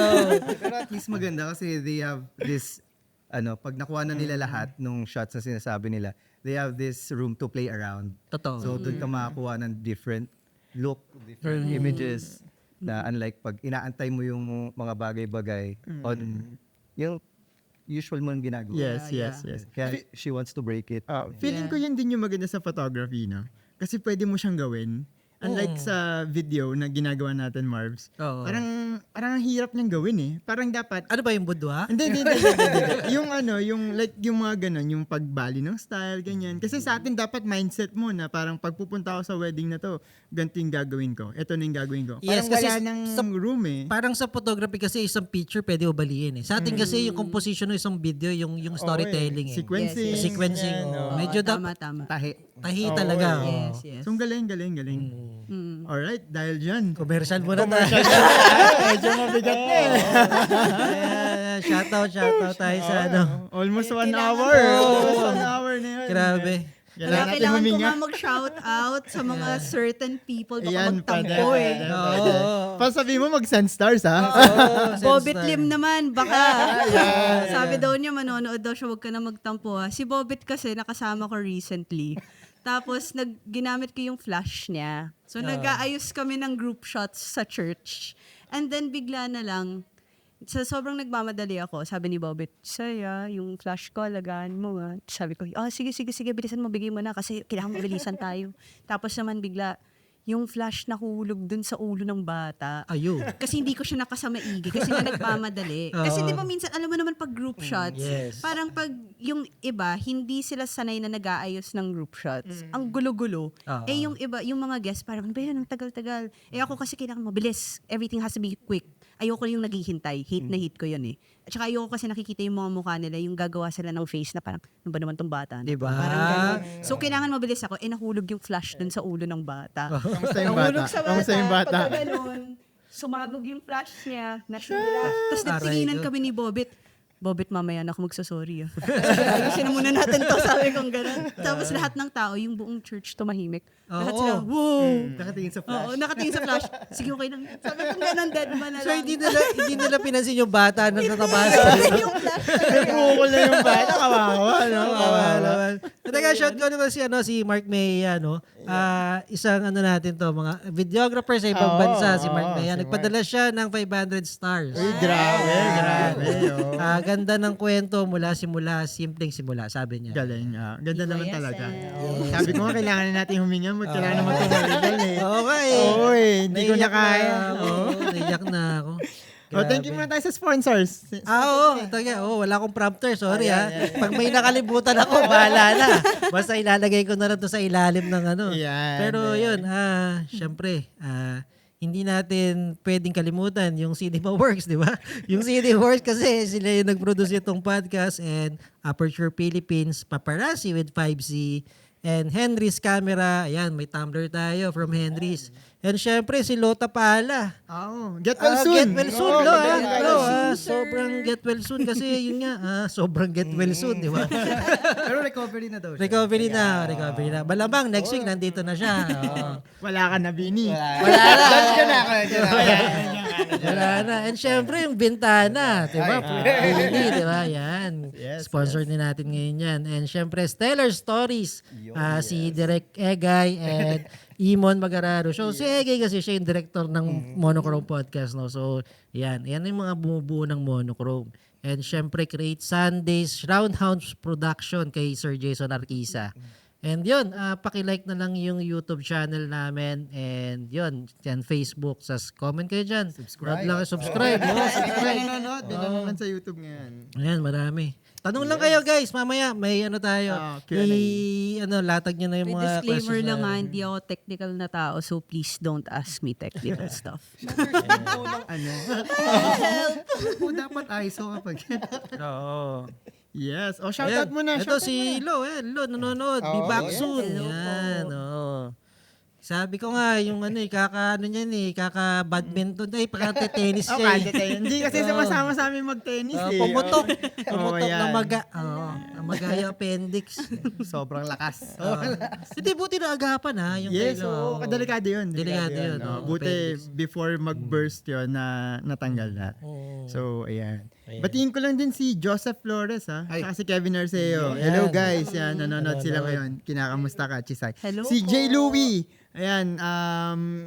Pero at least maganda kasi they have this, pag nakuha na nila lahat nung shots na sinasabi nila, they have this room to play around. Totoo. So doon ka makakuha ng different look, different images na unlike pag inaantay mo yung mga bagay-bagay on yung usual mo yung ginagawa. Yes. Kaya she wants to break it. Feeling ko yan din yung maganda sa photography, no? Kasi pwede mo siyang gawin. Unlike sa video na ginagawa natin, Marvs. Oo. Parang ang hirap niyang gawin eh. Parang dapat... Ano ba yung budwa? Hindi. Yung yung mga ganun, yung pagbali ng style, ganyan. Kasi sa atin dapat mindset mo na parang pagpupunta ako sa wedding na to, ganito yung gagawin ko. Ito na yung gagawin ko. Yes, Parang kasi wala ng room eh. Parang sa photography kasi isang picture pwede ubaliin eh. Sa atin kasi yung composition ng isang video, yung storytelling eh. Sequencing. Sequencing. Yan, Oh. oh. Medyo Tama. tahi talaga. Oh. Yes. So, ang galing. Alright, dahil dyan. Commercial muna tayo. Medyo mabigat na eh. Shoutout tayo sa Almost 1 hour. Almost 1 hour na yun. Grabe. Kailangan natin Kailangan ko huminga. nga mag-shout out sa mga certain people baka Ayan, magtampo eh. Pasabi mo mag-send stars ha? Bobit Lim naman, baka. Sabi daw niya, manonood daw siya, wag ka na magtampo ha. Si Bobit kasi, nakasama ko recently. Tapos, ginamit ko yung flash niya. So, nag-aayos kami ng group shots sa church. And then, bigla na lang, sobrang nagmamadali ako. Sabi ni Bobit, Saya, yung flash ko, alagaan mo nga. Sabi ko, sige, bilisan mo, bigay mo na kasi kailangan mabilisan tayo. Tapos naman bigla, yung flash nahulog dun sa ulo ng bata. Ayun. Kasi hindi ko siya nakasama maigi kasi nga nagmamadali. Kasi di ba minsan, alam mo naman pag group shots, Yes. parang pag yung iba, hindi sila sanay na nag-aayos ng group shots. Ang gulo-gulo. Oo. Eh yung iba, yung mga guests, parang, ano ba yan, ang tagal-tagal. Eh ako kasi kailangan mabilis. Everything has to be quick. Ayoko yung naghihintay. Hate na hate ko yun eh. At saka ayoko kasi nakikita yung mga mukha nila, yung gagawa sila ng face na parang, ano ba naman tong bata? na to?" Diba? Parang ganun. So kailangan mabilis ako. Eh nahulog yung flash dun sa ulo ng bata. Kamusta yung Nahulog bata? sa Kamusta yung bata? Pagka ganun, sumabog yung flash niya. Tapos nagtinginan Aray ko. kami ni Bobit. Bobit, mamaya na ako magsasorry. Ayusin na muna natin to, sabi kong gano'n. Tapos lahat ng tao, yung buong church tumahimik. Lahat Oo. sila, wow! Nakatingin sa flash. Oo, nakatingin sa flash. Sige, okay lang. Sabi kong gano'n, dead man na So lang. hindi nila pinansin yung bata na natabasa. yung flash. Bukol na yung bata. Kawawa, no? Kawawa. Teka, shout ko naman si Mark Mejia, no? Isang natin to, mga videographer sa ibang Oo, bansa, si Mark oo, Mejia. si Nagpadala siya ng 500 stars. Uy, grabe. Oh. Ganda ng kwento mula simula, simpleng simula, sabi niya. Galing. Ganda naman Yes, talaga. yes. Sabi ko nga, kailangan na natin huminga mo. Kailangan naman tumaligal eh. Oo nga eh. Oo hindi ko na Naiyak kaya. ako. Naiyak na ako. Thank you muna tayo sa sponsors. Oo. Wala akong prompter. Sorry Pag may nakalimutan ako, bahala na. Basta ilalagay ko na lang to sa ilalim ng ano. Yan. Pero yun, syempre, hindi natin pwedeng kalimutan yung Cinema Works, di ba? Yung Cinema Works kasi sila yung nag-produce itong podcast, and Aperture Philippines, Paparazzi with 5C, and Henry's Camera. Ayan, may tumbler tayo from Henry's. And syempre, si Lota Pala. Get well soon. Get well soon, Oo, lo. magaling tayo. Sobrang get well soon kasi yun nga, sobrang get well soon, di ba? Pero recovery na daw siya. Recovery na. Malamang next week nandito na siya. Oo. Wala ka na, Bini. Wala na. Wala Wala na. And syempre yung Bintana, di ba? Pili, di ba? Yan. Yes, Sponsor din natin ngayon yan. And syempre, Stellar Stories. Si Direk Egay and Imon Magararo. So, si Egay kasi siya yung director ng Monochrome Podcast. No? So, yan. Yan yung mga bumubuo ng Monochrome. And syempre, Create Sundays, Roundhouse Production kay Sir Jason Arquisa. And yun, paki-like na lang yung YouTube channel namin. And yun, yan, Facebook. Comment kayo dyan. Subscribe. Subscribe. Subscribe. Nanonood. Din naman sa YouTube ngayon. Ayan, marami. Tanong lang kayo guys, mamaya may tayo. Q&A. Latag nyo na yung May mga disclaimer questions lang na- hindi ako technical na tao, so please don't ask me technical stuff. Dapat ISO kapag Oo. Yes. Shoutout mo na. Ito si Lo, Lo, nanonood. Be back soon. Hello Yan, oo. Sabi ko nga, yung kaka-badminton, tennis siya. Hindi kasi sumasama sa amin mag-tennis eh. Pumutok. Oo, Pumutok na yan. maga yung appendix. sobrang lakas. Hindi, buti na agapan yung Yes, kay Lo. oo. Delikado yun. Delikado yun, oo. Buti Appendix. before mag-burst yun na natanggal na. Oo. So, ayan. Ayan. Batiin ko lang din si Joseph Flores, ha? Ay. Saka si Kevin Arceo. Ayan. Hello, guys. Yan, nanonood sila ngayon. Kinakamusta ka, Chisay. Hello Si po. J. Louie. Ayan,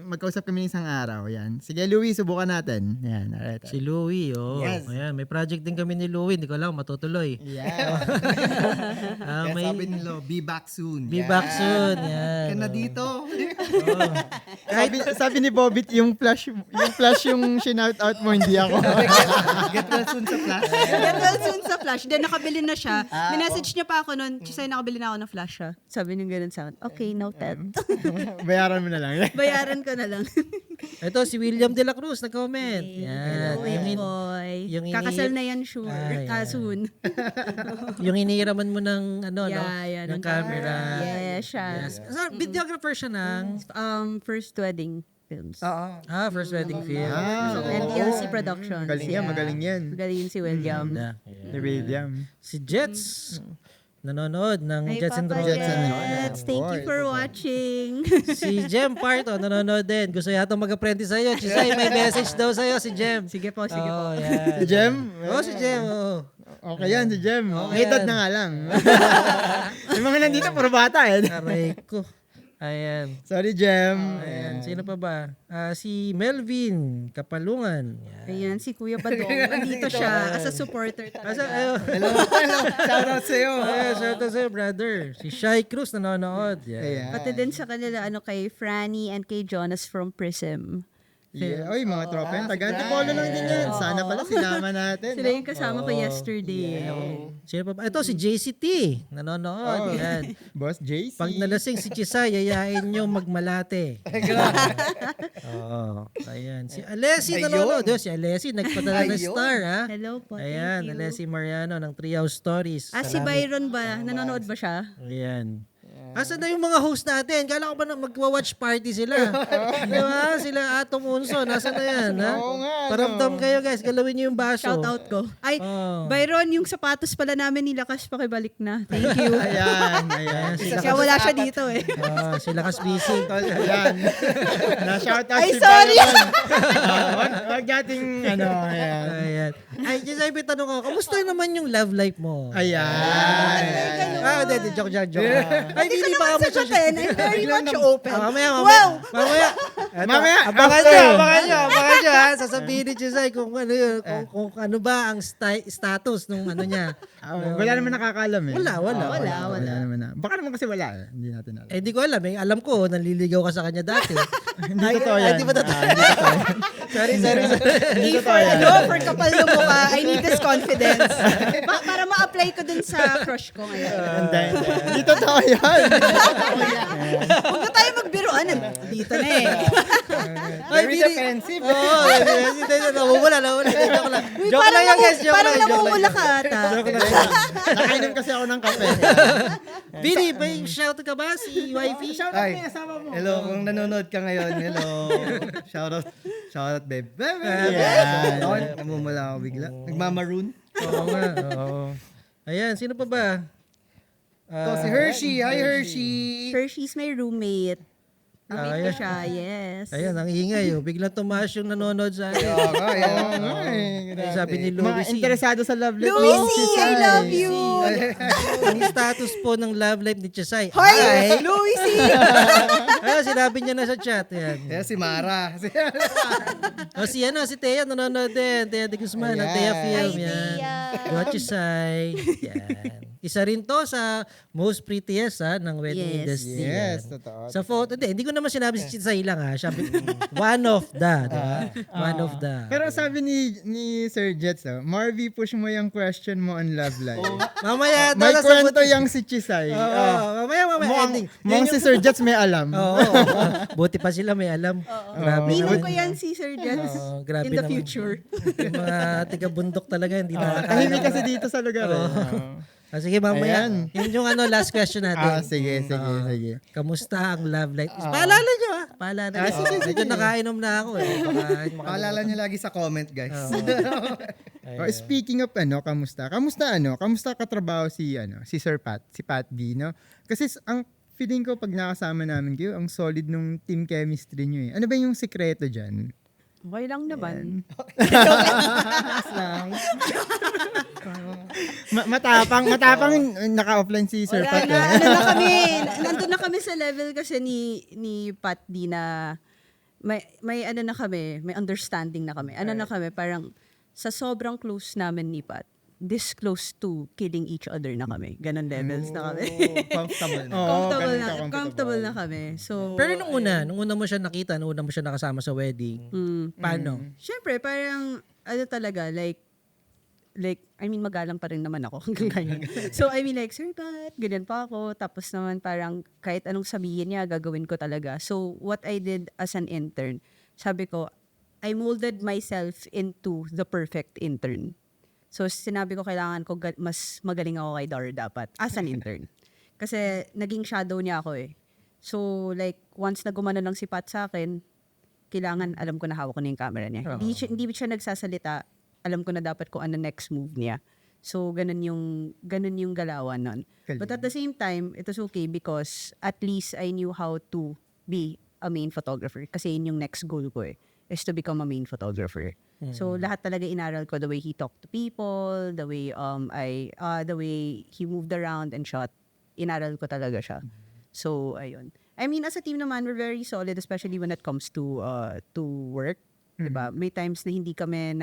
magkausap kami isang araw. Ayan. Sige, Louie, subukan natin. Ayan, alright. Si Louie, Yes. Ayan, may project din kami ni Louie. Hindi ko alam, matutuloy. Yeah. Kaya May sabi nila, be back soon. be back soon. Yan. Ka na dito. sabi ni Bobit, yung flash yung shinout out mo, hindi ako. Get well soon sa flash. Get well soon sa flash. Then nakabili na siya. Minessage niya pa ako nun, Chisay, nakabili na ako ng flash ha. Sabi niya ganun sa akin, okay, noted. Bayaran mo na lang. Bayaran ko na lang. Ito, si William De La Cruz, nag-comment. Yan. Boy. yung ini- Kakasal na yan, sure. Ay, Soon. Yung hinihiraman mo ng, Yeah, ng camera. Yes, siya. Yes. So, videographer siya ng, First wedding films. first wedding film. And TLC Productions. Magaling yan, magaling yan. Magaling si William. Yeah. Ni William. Si Jets, nanonood ng Hey, Jets and Papa Rollers. Jets, thank you for watching. Si Jem Parto, nanonood din. Gusto yata mag-apprentice sa'yo. Chisay, may message daw sa'yo si Jem. Sige po, sige po. Yan. Si Jem? Si Jem, oo. Okay yan, si Jem. Okay May edad yan. na nga lang. Yung mga nandito, puro bata eh. Aray ko. Ayan. Sorry, Jem. Ayan. Sino pa ba? Si Melvin Kapalungan. Yan. Ayan, si Kuya Badong. Andito siya as a supporter Asa, talaga. ayun. Shoutout sa'yo. Ayan, shout out sa'yo, brother. Si Shai Cruz nanonood. Yan. Ayan. Pati din sa kanila, kay Franny and kay Jonas from Prism. Yeah. Oy, mga tropa yan. Taga-Antipolo lang din yan. Sana pala sinama natin. Sila yung kasama ko yesterday. Sino pa ba? Ito, si JCT. Nanonood. Yan. Boss JC. Pag nalasing si Chisay, yayain nyo magmalate. Oo. Ayan. Si Alessi nanonood. Yun, si Alessi, nagpadala ng star, ha? Hello po, Ayan, thank you. Alessi Mariano ng Treehouse Stories. Si Byron ba? Nanonood ba siya? Ayan. Asan na yung mga host natin? Kala ko ba na magwa-watch party sila? Di ba? Sila Atom Unso. Nasaan na yan? Ha? Oo nga, no. Paramdam kayo guys. Galawin nyo yung baso. Shout out ko. Ay, Oh. Byron, yung sapatos pala namin nilakas pakibalik na. Thank you. Ayan. Kaya wala siya dito eh. Sila kas busy. Ayan. Na-shoutout Ay, si sorry. Byron. Wag nating, ayan. Ayan. Ay, just ay tanong ko, kamusta naman yung love life mo? Ayan. Hindi, joke. Ay, Hindi hindi ko ba naman kamo sagutin. I'm very much open. Mamaya. Wow! Mamaya, abangan nyo, ha. Sasabihin ni Chisay kung ano yun, kung ano ba ang status nung ano niya. Wala naman nakakalam eh. Wala. Wala naman na. Baka naman kasi wala eh. Hindi natin alam. Eh, di ko alam. Alam ko, naliligaw ka sa kanya dati. Hindi totoo yan. Hindi ba totoo? Sorry. For kapal na mukha, I need this confidence. Para ma-apply ko dun sa crush ko ngayon. Hindi totoo yan. Huwag na tayo magbiruan. Dito na eh. Very defensive. Oo, wala. Joke lang. Uy, Joke lang yan, guys. Joke parang lang. namumula ka ata. Nakainom kasi ako ng kape. Bini, may shout ka ba si wifey? Ay, hello, kung nanonood ka ngayon, hello. Shoutout, babe. Yan. Ako, namumula ako bigla. Nagmamaroon. Oo nga. Ayan, sino pa ba? Ito si Hershey. Hi, Hershey. Hershey's my roommate. Roommate ko ayan. siya, yes. Ayan, ang ingay. Biglang tumaas yung nanonood sa akin. Ay, sabi ni Mga Louie C. interesado sa love life. Louie C, I love you! Ang status po ng love life ni Chisay. Hoy! Louie C! Ayun, sinabi niya na sa chat. Yan. Kaya si Mara. Si Thea nanonood din. Thea de Guzman ng Thea Film. Hi, Yan. Thea. Go Chisay. Yan. Isa rin to sa most prettiest ng wedding Yes. industry. Yes, Yan. totoo. Sa photo, hindi ko naman sinabi si Chisay lang ha. Sabi, one of the. Diba? One of the. Pero sabi ni Sir Jets, Marvy, push mo yung question mo on love life. Mamaya, May sasagot- kwento yung si Chisay. Mamaya, ending. Mukhang si Sir Jets may alam. Oo. Buti pa sila may alam. Grabe Ninong naman. ko yan si Sir Jens Grabe in the naman. future. Yung mga tiga-bundok talaga, hindi Tahimik kasi dito sa lugar. Sige, mamaya. Ayan. Yun yung last question natin. Sige. Kamusta ang love life? Paalala nyo ha. Paalala nyo. Medyo nakainom na ako eh. Paalala niyo lagi sa comment, guys. Speaking of kamusta katrabaho si Sir Pat, si Pat D, no? Kasi ang feeling ko pag nakasama namin kayo, ang solid nung team chemistry nyo eh. Ano ba yung sikreto dyan? Okay lang naman. Matapang naka-offline si Sir Wala Pat. na, Eh. nandun na kami sa level kasi ni Pat D na may ano na kami, may understanding na kami. Ano na kami, parang sa sobrang close namin ni Pat, this close to killing each other na kami. Ganon levels na kami. Comfortable na. Comfortable na kami. So, Pero nung una mo siya nakita, nung una mo siya nakasama sa wedding, paano? syempre, parang, ano talaga, like, I mean, magalang pa rin naman ako hanggang ngayon. So, I mean, like, Sir Pat, ganyan pa ako. Tapos naman parang kahit anong sabihin niya, gagawin ko talaga. So, what I did as an intern, sabi ko, I molded myself into the perfect intern. So, sinabi ko, kailangan ko mas magaling ako kay Dara dapat as an intern. Kasi naging shadow niya ako eh. So, like, once na gumano lang si Pat sa akin, kailangan alam ko na hawak ko na yung camera niya. Hindi siya nagsasalita, alam ko na dapat kung ano next move niya. So, ganun yung galawan nun. But at the same time, it was okay because at least I knew how to be a main photographer. Kasi yun yung next goal ko eh, is to become a main photographer. So, lahat talaga inaral ko, the way he talked to people, the way the way he moved around and shot, inaral ko talaga siya. So, ayun. I mean, as a team naman, we're very solid, especially when it comes to work. Diba? May times na hindi kami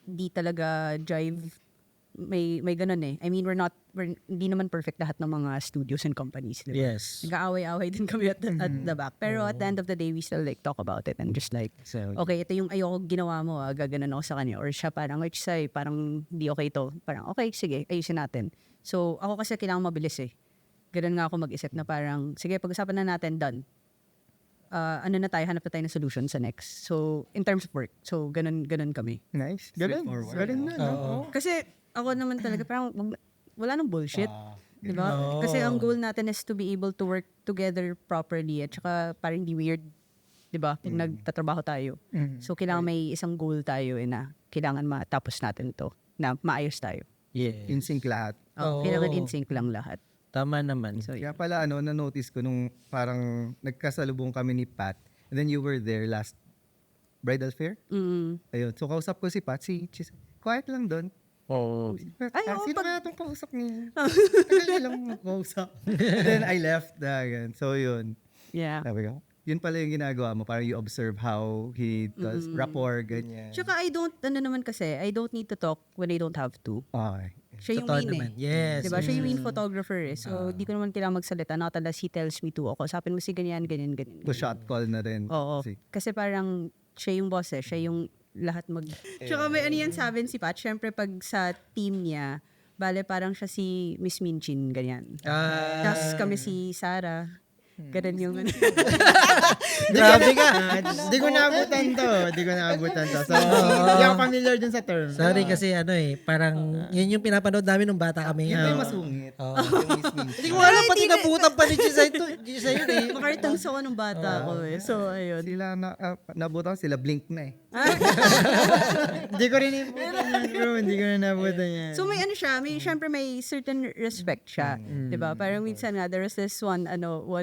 di talaga jive. May ganun eh. I mean, hindi naman perfect lahat ng mga studios and companies. Diba? Yes. Nag-aaway-aaway din kami at the back. Pero at the end of the day, we still like talk about it and just like, So, okay, ito yung ayoko ginawa mo, gaganon ako sa kanya. Or siya parang, which say, parang hindi okay to. Parang, okay, sige, ayusin natin. So, ako kasi kailangan mabilis eh. Ganun nga ako mag-isip na parang, sige, pag-usapan na natin, done. Ano na tayo, hanap na tayo ng solution sa next. So, in terms of work. So, ganun kami. Nice. Galing. Straightforward. Galing na, no? Oo. Kasi, ako naman talaga, parang wala nang bullshit. Diba? Oo. Kasi ang goal natin is to be able to work together properly at saka parang hindi weird. Diba? Pag nagtatrabaho tayo. So, kailangan may isang goal tayo na kailangan matapos natin to na maayos tayo. yeah. In sync lahat. Oo. Kailangan in sync lang lahat. Tama naman. So, Kaya pala, na-notice ko nung parang nagkasalubong kami ni Pat, and then you were there last bridal fair. Ayun. So, kausap ko si Pat, she's quiet lang doon. Oo. Ay, oo, sino kaya itong kausap niya? Tagal nilang mag-kausap. And then I left. Again. So, yun. yeah. Sabi ko, yun pala yung ginagawa mo. Parang you observe how he does rapport, ganyan. Tsaka I don't need to talk when I don't have to. Okay. Siya yung Totoo main naman. eh. Yes. Diba? Siya yung main photographer eh. So, di ko naman kailangan magsalita. Not unless he tells me to. Ako, sapin mo si ganyan. To shot call na rin. Oo. Kasi parang siya yung boss eh. Siya yung lahat Tsaka may ano yan sabi si Pat. Siyempre pag sa team niya, bale parang siya si Miss Minchin, ganyan. Tapos kami si Sarah. Ganun yung ano. Grabe ka. Di ko naabutan to. So, hindi ako familiar dun sa term. Sorry kasi parang yun yung pinapanood namin nung bata kami. Yun ba yung masungit? Yung Miss Minch. Hindi ko alam, pati nabutan pa ni Gisa yun eh. Makartons ako nung bata ko eh. So, ayun. Sila nabutan sila blink na eh. Hindi ko rin naabutan yan, bro. Hindi ko rin naabutan yan. So may ano siya, syempre may certain respect siya. 'Di ba? Parang minsan nga, there was this one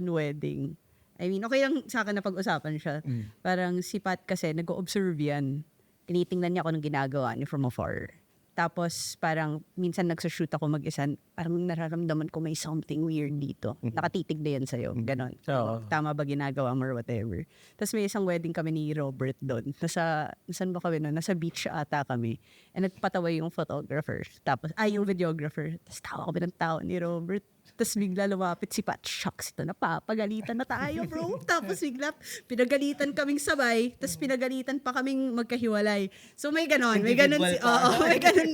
wedding. I mean, okay lang sa akin na pag-usapan siya. Parang si Pat kasi nag-o-observe yan. Tinitingnan niya ako ng ginagawa niya from afar. Tapos parang minsan nagsushoot ako mag-isa, parang nararamdaman ko may something weird dito. Nakatitig na yan sa'yo. Ganon. Oo. Tama ba ginagawa mo or whatever. Tapos may isang wedding kami ni Robert doon. Saan ba kami noon? Nasa beach ata kami. And nagpatawa yung photographer. Tapos, yung videographer. Tapos tawa kami ng tao ni Robert. Tapos bigla lumapit si Pat. Shucks, ito na pa. Pagalitan na tayo, bro. Tapos bigla, pinagalitan kaming sabay. Tapos pinagalitan pa kaming magkahiwalay. So may ganon. May ganon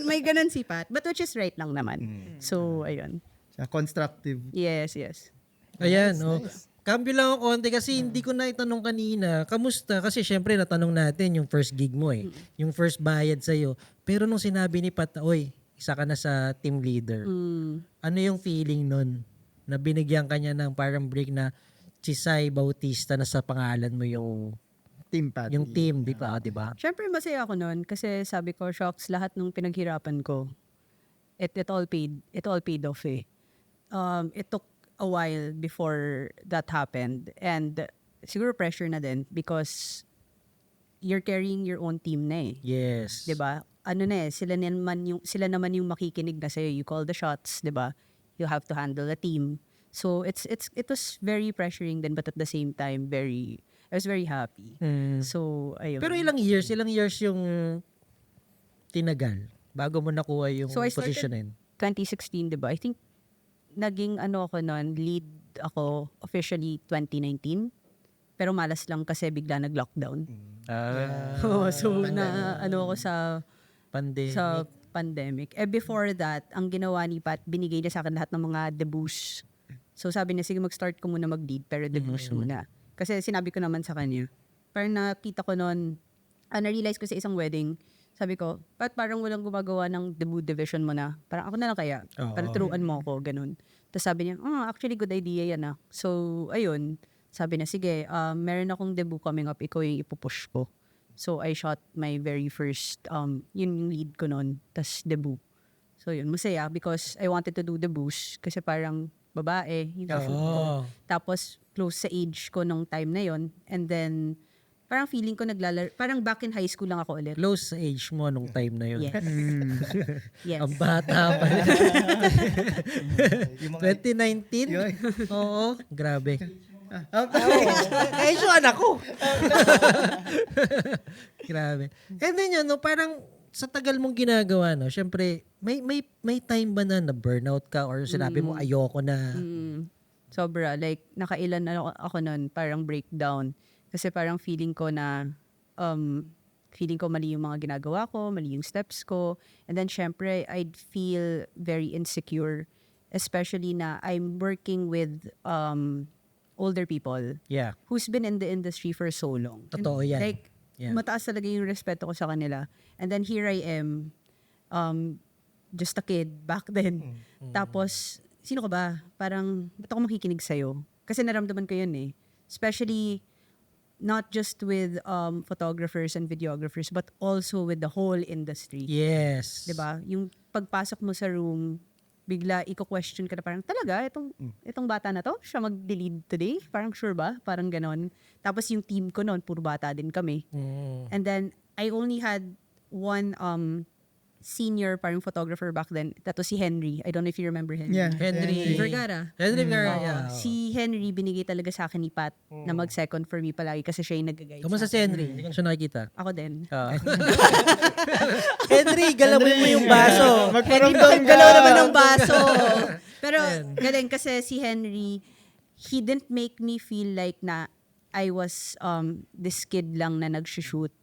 may ganon si Pat. But which is right lang naman. So, ayun. Constructive. Yes. Ayan, Cambio lang ako konti kasi hindi ko na itanong kanina, kamusta? Kasi syempre natanong natin yung first gig mo eh. Yung first bayad sa'yo. Pero nung sinabi ni Pat, oy, isa ka na sa team leader. Ano yung feeling nun? Na binigyan ka niya ng parang break na Chisay Bautista na sa pangalan mo yung Team Pat. yung team, di ba? Siyempre, masaya ako noon kasi sabi ko, shocks, lahat nung pinaghirapan ko, it all paid off eh. It took a while before that happened and siguro pressure na din because you're carrying your own team na eh. Yes. 'Di ba? Ano na eh, sila naman yung makikinig na sa'yo. You call the shots, 'di ba? You have to handle a team. So it was very pressuring then, but at the same time I was very happy. So ayun. Pero ilang years yung tinagal bago mo nakuha yung So I started position na yun? 2016, 'di ba? I think naging ako noon, lead ako officially 2019. Pero malas lang kasi bigla nag-lockdown. So ako sa pandemic. Before that, ang ginawa ni Pat, binigay niya sa akin lahat ng mga debuts. So sabi niya, sige mag-start ko muna mag-lead, pero debuts muna. Kasi sinabi ko naman sa kanya, parang nakita ko noon, na-realize ko sa isang wedding, sabi ko, Pat, parang walang gumagawa ng debut division mo na. Parang ako na lang kaya. Para turuan mo ako, ganun. Tapos sabi niya, actually good idea yan ah. So, ayun. Sabi niya, sige, meron akong debut coming up, ikaw yung ipupush ko. So, I shot my very first, yun yung lead ko noon, tas debut. So, yun, masaya because I wanted to do debuts kasi parang babae, yung shoot ko. Tapos, close sa age ko nung time na yon. And then, parang feeling ko parang back in high school lang ako ulit. Close sa age mo nung time na yun. Yes. Yes. Ang bata pa. Yung mga 2019? Yun. Oo, grabe. Kaya yung anak ko. Grabe. And then yun, no, parang sa tagal mong ginagawa, no, syempre, may time ba na burnout ka or sinabi mo ayoko na? Sobra. Like, nakailan na ako nun, parang breakdown. Kasi parang feeling ko mali yung mga ginagawa ko, mali yung steps ko. And then, syempre, I'd feel very insecure. Especially na I'm working with older people Yeah. who's been in the industry for so long. Totoo yan. Like, Yeah. mataas talaga yung respeto ko sa kanila. And then here I am, just a kid back then. Tapos, sino ka ba? Parang, ba't ako makikinig sa'yo? Kasi naramdaman ko yun eh. Especially, not just with photographers and videographers, but also with the whole industry. Yes. 'Di ba? Yung pagpasok mo sa room, bigla iko-question ka na parang, talaga, itong bata na to, siya mag-lead today? Parang sure ba? Parang ganon. Tapos yung team ko noon, puro bata din kami. And then, I only had one senior parang photographer back then. That was si Henry. I don't know if you remember him. Yeah. Henry. Vergara. Henry Vergara. Si Henry, binigay talaga sa akin ni Pat na mag-second for me palagi kasi siya yung nag-guide Kamusta sa si Henry? Hindi ko siya nakikita. Ako din. Henry, galawin mo yung baso. Magparamdam ka. Galaw naman ng baso. Pero galing kasi si Henry, he didn't make me feel like na I was this kid lang na nag-shoot.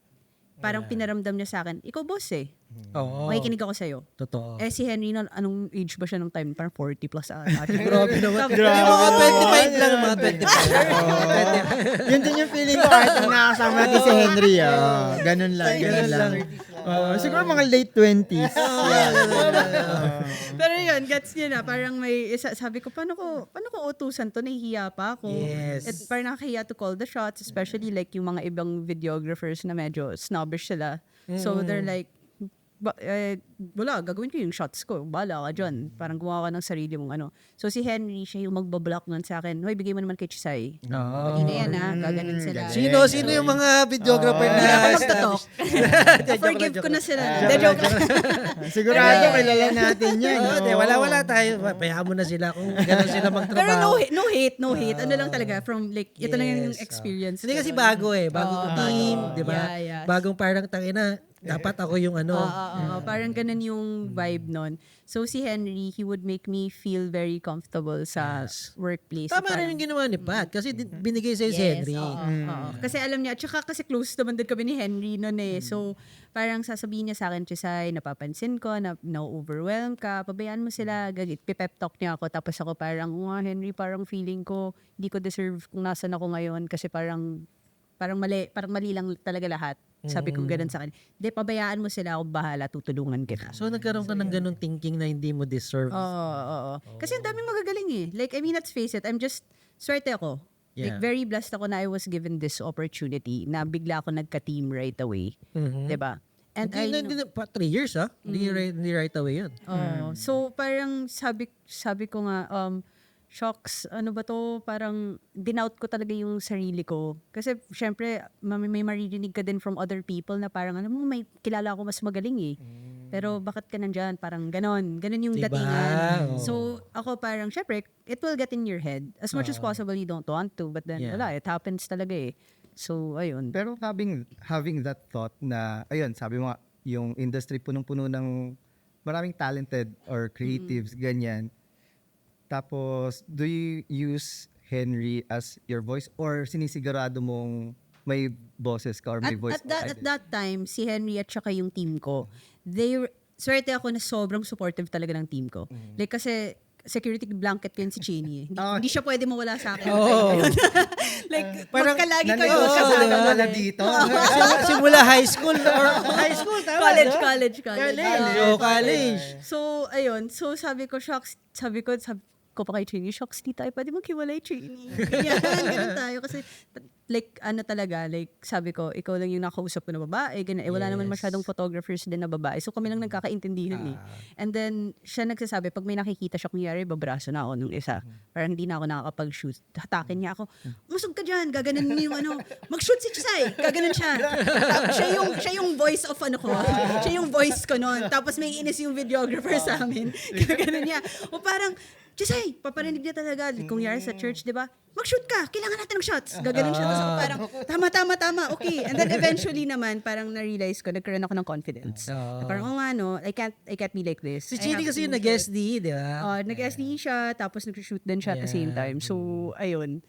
Parang pinaramdam niya sa akin, ikaw boss eh. Oo. Makikinig ako sa'yo. Totoo. Eh si Henry, anong age ba siya nung time? Parang 40 plus ata. Grabe naman. Grabe. Yung mga 25 lang, mga 25. Yun din yung feeling ko kahit nung nakasama natin si Henry. Ganun lang. Siguro mga late 20s. Pero yun, gets niya na. Parang may sabi ko, paano ko utusan to? Nahihiya pa ako. Yes. At parang nakahiya to call the shots, especially like yung mga ibang videographers na medyo snobbish sila. So they're like, wala, gagawin ko yung shots ko. Bala ka dyan. Parang gumawa ka ng sarili mong ano. So si Henry, siya yung magbablock nun sa akin. Hoy, bigay mo naman kay Chisay. Oo. Hindi na yan ha, gaganin sila. Sino yung mga videographer na? Hindi na ako magtatok. Forgive ko na sila. Hindi, joke lang. Sigurado kilala natin yan. Wala tayo. Payahan mo na sila kung gano'n sila Pero magtrabaho. no hate. Ano lang talaga, from like, ito lang yung experience. Hindi ko kasi nun. bago eh. Bagong team, di ba? Yeah. Bagong parang tangina. Dapat ako yung ano. Parang ganun yung vibe nun. So si Henry, he would make me feel very comfortable sa workplace. Tama Parang- rin yung ginawa ni Pat kasi binigay sa'yo si Henry. Oo. Kasi alam niya, tsaka kasi close naman din kami ni Henry noon eh. So, parang sasabihin niya sa akin, Chisay, napapansin ko, na-overwhelm ka, pabayaan mo sila, pipep talk niya ako. Tapos ako parang, Henry, parang feeling ko, hindi ko deserve kung nasan ako ngayon kasi parang mali lang talaga lahat. Sabi ko ganun sa akin. Hindi, pabayaan mo sila, ako bahala, tutulungan kita. So nagkaroon ka ng ganung thinking na hindi mo deserve. Oo. Kasi ang daming magagaling eh. Like, I mean, let's face it, swerte ako. Yeah. Like, very blessed ako na I was given this opportunity na bigla ako nagka-team right away. Diba? And Hindi 3 years Hindi right away yun. So, parang sabi ko nga, shocks, ano ba to? Parang dinout ko talaga yung sarili ko. Kasi, syempre, may maririnig ka din from other people na parang, may kilala ako mas magaling eh. Pero bakit ka nandyan? Parang ganon. Ganon yung Diba? datingan. So, ako parang, syempre, it will get in your head. As much as possible, you don't want to. But then, wala, it happens talaga eh. So, ayun. Pero having that thought na, ayun, sabi mo nga, yung industry punong-puno ng maraming talented or creatives, ganyan. Tapos, do you use Henry as your voice or sinisigurado mong may boses ka or may voice? At that time, si Henry at saka yung team ko, swerte ako na sobrang supportive talaga ng team ko. Like kasi, security blanket ko yun si Cheney. Hindi siya pwede mawala sa akin. Like, parang lagi kayo kasama. Wala dito. Simula high school tama. College. College. So, ayun. So, sabi ko pa kay Cheney, shocks, di tayo pwede maghiwalay, Cheney. Ganun tayo. Kasi, like, ano talaga, like, sabi ko, ikaw lang yung nakausap ko na babae, ganyan. Wala naman Yes. masyadong photographers din na babae. So, kami lang nagkakaintindihan eh. And then, siya nagsasabi, pag may nakikita siya, kunyari, babraso na ako nung isa. Parang hindi na ako nakakapag-shoot. Hatakin niya ako, musog ka dyan, gaganan mo yung ano, mag-shoot si Chisay, gaganan siya. Tapos, siya yung voice of ano ko, siya yung voice ko noon. Tapos, may inis yung videographer sa amin. Gaganan niya. O parang, Chisay, paparinig niya talaga. Kunyari sa church, di ba? Mag-shoot ka, kailangan natin ng shots. Gaganon siya. Tapos ako parang, tama, okay. And then eventually naman, parang na-realize ko, nagkaroon ako ng confidence. Na parang, oh nga no, I can't be like this. Si I Chidi have kasi to yung nag-SDE, di ba? nag-SDE siya, tapos nag-shoot din siya at the same time. So, ayun.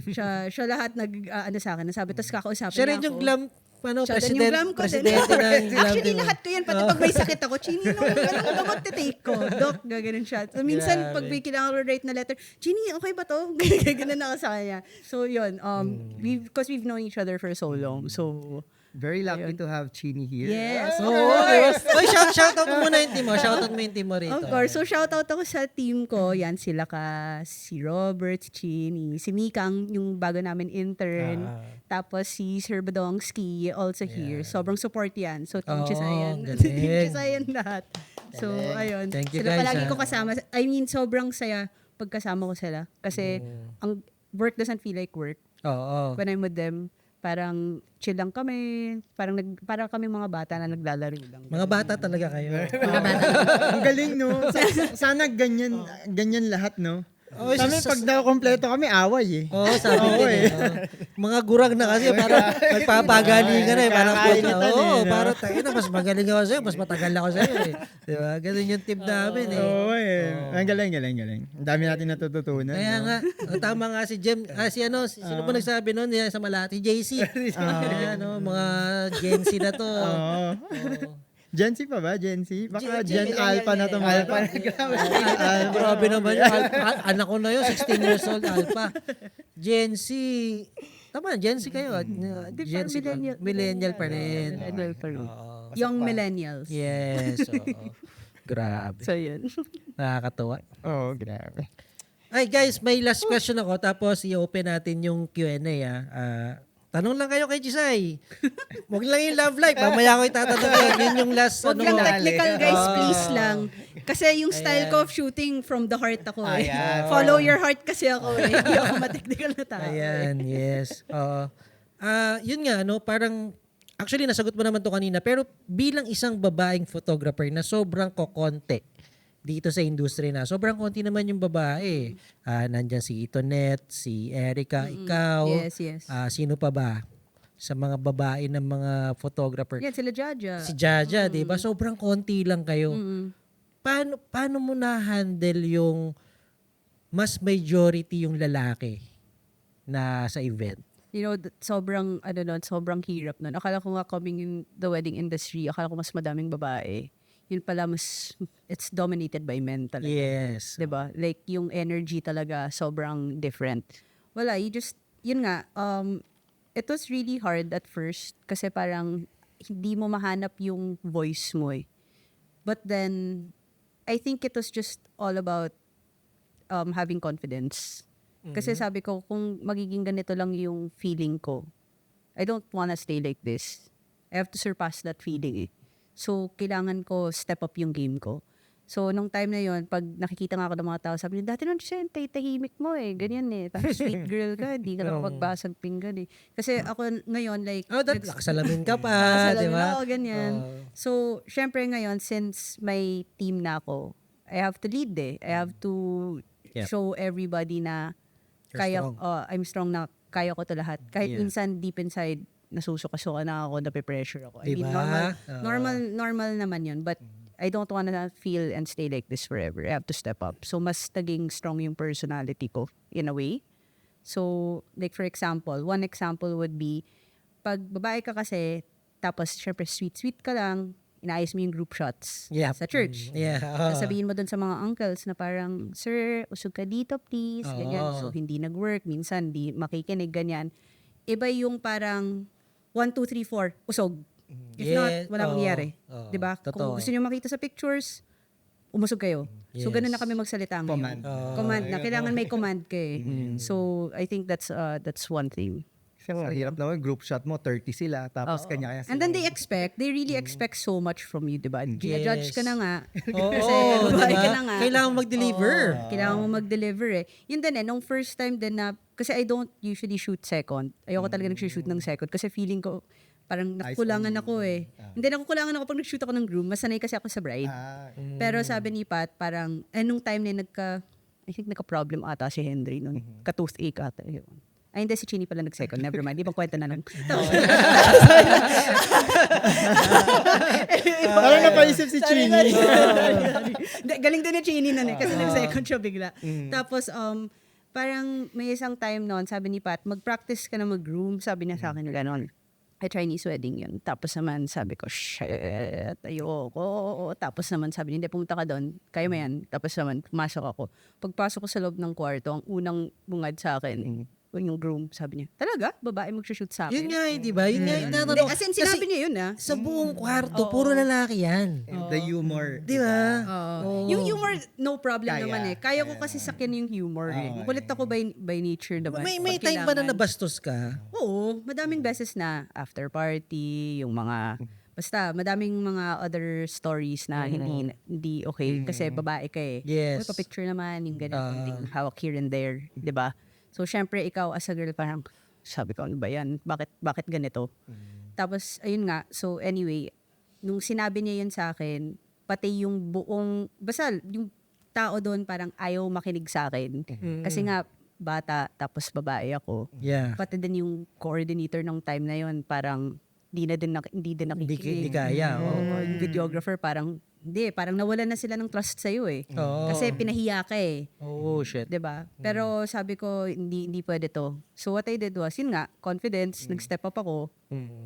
Siya lahat ano sa akin, nasabi. Tapos kakausapin Siya niya rin yung ako. glam, Siya din yung glam ko din. presidente ng glam. Actually, team. lahat ko yan. Pati pag may sakit ako, Chini, anong gamot take ko? Doc, gaganon siya. So, minsan, pag may kailangan ko write na letter, Chini, okay ba to? Gaganon ako sa kanya. So, yun. Because we've known each other for so long. So, Very lucky to have Chini here. yes. Oo, di ba? Oy, shoutout mo muna yung team mo. Shoutout mo yung team mo rito. Of course. So, shoutout ako sa team ko. Yan, sila si Robert, si Chini, si Mikang, yung bago namin intern. Tapos si Sir Badongski, also here. Sobrang support yan. So, team Chisayan. galing. Team Chisayan lahat. So, ayun. Thank you, sila guys, palagi ah. ko kasama. I mean, sobrang saya pagkasama ko sila. Kasi, ang work doesn't feel like work. Oo. When I'm with them, parang chill lang kami. Parang kami mga bata na naglalaro lang. Mga bata talaga kayo. Ang galing, no? Sana ganyan lahat, no? Oh, Kami, pag nakompleto kami, away eh. Oo, sabi ko din. Mga gurang na kasi, parang nagpapagalingan na eh. Parang Kakainitan puta, eh, oo, no? parang tayo na, mas magaling ako sa'yo, mas matagal ako sa'yo eh. Diba? Ganun yung team namin eh. Oo eh. Ang galing. Ang dami natin natututunan. Kaya no? nga, tama nga si Jem, sino ba nagsabi nun? Yan, sa Malati, JC. Ayan, mga Gen Z na to. Oo. Gen Z pa ba? Gen Z? Baka Gen Alpha na to. Alpha. Grabe naman yun. Anak ko na yun, 16 years old, Alpha. Gen Z. Tama, Gen Z kayo. Gen Z. Millennial pa rin. Millennial pa rin. Oo. Young millennials. Yes. Oo. Grabe. So, yun. Nakakatuwa. Oo, grabe. Ay guys, may last question ako tapos i-open natin yung Q&A. Tanong lang kayo kay Chisay. Huwag lang yung love life. Mamaya ko itatanong. Yun yung last. Huwag lang technical guys, please lang. Kasi yung style ko of shooting from the heart ako eh. Follow your heart kasi ako eh. Hindi ako ma-technical na tao. Ayan, yes. Oo. Yun nga, no, parang, actually, nasagot mo naman to kanina, pero bilang isang babaeng photographer na sobrang kokonte dito sa industry na, sobrang konti naman yung babae. Nandyan si Itonet, si Erica, ikaw. Yes. Sino pa ba? Sa mga babae ng mga photographer. Yan, sila Jaja. Si Jaja, di ba? Sobrang konti lang kayo. Paano mo na-handle yung mas majority yung lalaki na sa event? You know, sobrang hirap nun. Akala ko nga coming in the wedding industry, akala ko mas madaming babae. Yun pala, it's dominated by men talaga. Yes. Diba? Like, yung energy talaga, sobrang different. Wala, yun nga, it was really hard at first kasi parang hindi mo mahanap yung voice mo eh. But then, I think it was just all about having confidence. Kasi sabi ko, kung magiging ganito lang yung feeling ko, I don't wanna stay like this. I have to surpass that feeling eh. So, kailangan ko step up yung game ko. So, nung time na yon, pag nakikita nga ako ng mga tao, sabi nila, dati nung siya, tahimik mo eh, ganyan eh. Tapos sweet girl ka, di ka nakapagbasag pinggan eh. Kasi ako ngayon, like... Nakasalamin ka pa, di Salamin ba? ako, ganyan. So, syempre ngayon, since may team na ako, I have to lead eh. I have to show everybody na I'm strong na kaya ko to lahat. Kahit minsan deep inside, nasusuka-suka na ako, nape-pressure ako. I mean, normal naman yun. But I don't wanna feel and stay like this forever. I have to step up. So, mas naging strong yung personality ko in a way. So, like for example, one example would be, pag babae ka kasi, tapos syempre sweet ka lang, inaayos mo yung group shots sa church. Sasabihin mo dun sa mga uncles na parang, sir, usog ka dito please. Ganyan. So, hindi nag-work. Minsan, di makikinig, ganyan. Iba yung parang, 1, 2, 3, 4, usog. If not, wala mangyayari. Diba? Kung gusto nyo makita sa pictures, umusog kayo. So, ganun na kami magsalita ngayon. Command na. Kailangan may command ka eh. So, I think that's one thing. Kasi ang hirap naman, group shot mo, 30 sila, tapos Oo. kanya-kanya And then they really expect so much from you, diba? Judge ka na nga. Oo, Kasi diba? babae ka na nga. Kailangan mag-deliver. Kailangan mo mag-deliver eh. Yun din nung first time din na, kasi I don't usually shoot second. Ayoko talaga nag-shoot ng second kasi feeling ko, parang nakukulangan ako eh. Hindi, nakukulangan ako pag nag-shoot ako ng groom. Masanay kasi ako sa bride. Pero sabi ni Pat, parang, nung time na I think nagka-problem ata si Henry nun. Ka-toothache ata. Yun. Ay, hindi, si Chini pala nag-second. Never mind. Ibang kwenta na lang. Parang napaisip si Chini. Galing din ni Chini nun eh. Kasi nag-second siya bigla. Tapos, parang may isang time noon, sabi ni Pat, mag-practice ka na mag-groom. Sabi niya sa akin gano'n. Ay, Chinese wedding yun. Tapos naman sabi ko, shit, ayoko. Tapos naman sabi niya, hindi, pumunta ka doon. Kaya mo yan. Tapos naman, pumasok ako. Pagpasok ko sa loob ng kwarto, ang unang bungad sa akin, yung groom, sabi niya, talaga? Babae mag-shoot sa akin? Yun nga, di ba? Yun nga yung Hindi, tatanong. as in, sinabi Kasi niya yun sa buong kwarto, puro lalaki yan. The humor. Di ba? Yung humor, no problem Kaya. naman eh. Kaya ko kasi sakyan yung humor eh. Makulit ako by nature naman. May Pag time ba na kailangan. nabastos ka? Oo, madaming beses na after party, yung mga basta madaming mga other stories na hindi okay kasi babae ka eh. Yes. Uy, pa-picture naman yung ganyan, hawak here and there, 'di ba? So syempre ikaw as a girl parang sabi ko ano ba 'yan? Bakit ganito? Tapos ayun nga, so anyway, nung sinabi niya yun sa akin, pati yung buong basta yung tao doon parang ayaw makinig sa akin. Kasi nga bata tapos babae ako. Yeah. Pati din yung coordinator ng time na yon parang hindi din nakikinig. Hindi kaya. Oo, yung videographer parang parang nawalan na sila ng trust sa iyo eh. Oo. Kasi pinahiya ka eh. Oh, shit. 'Di ba? Pero sabi ko hindi pwede to. So what I did was yun nga, confidence, nag-step up ako.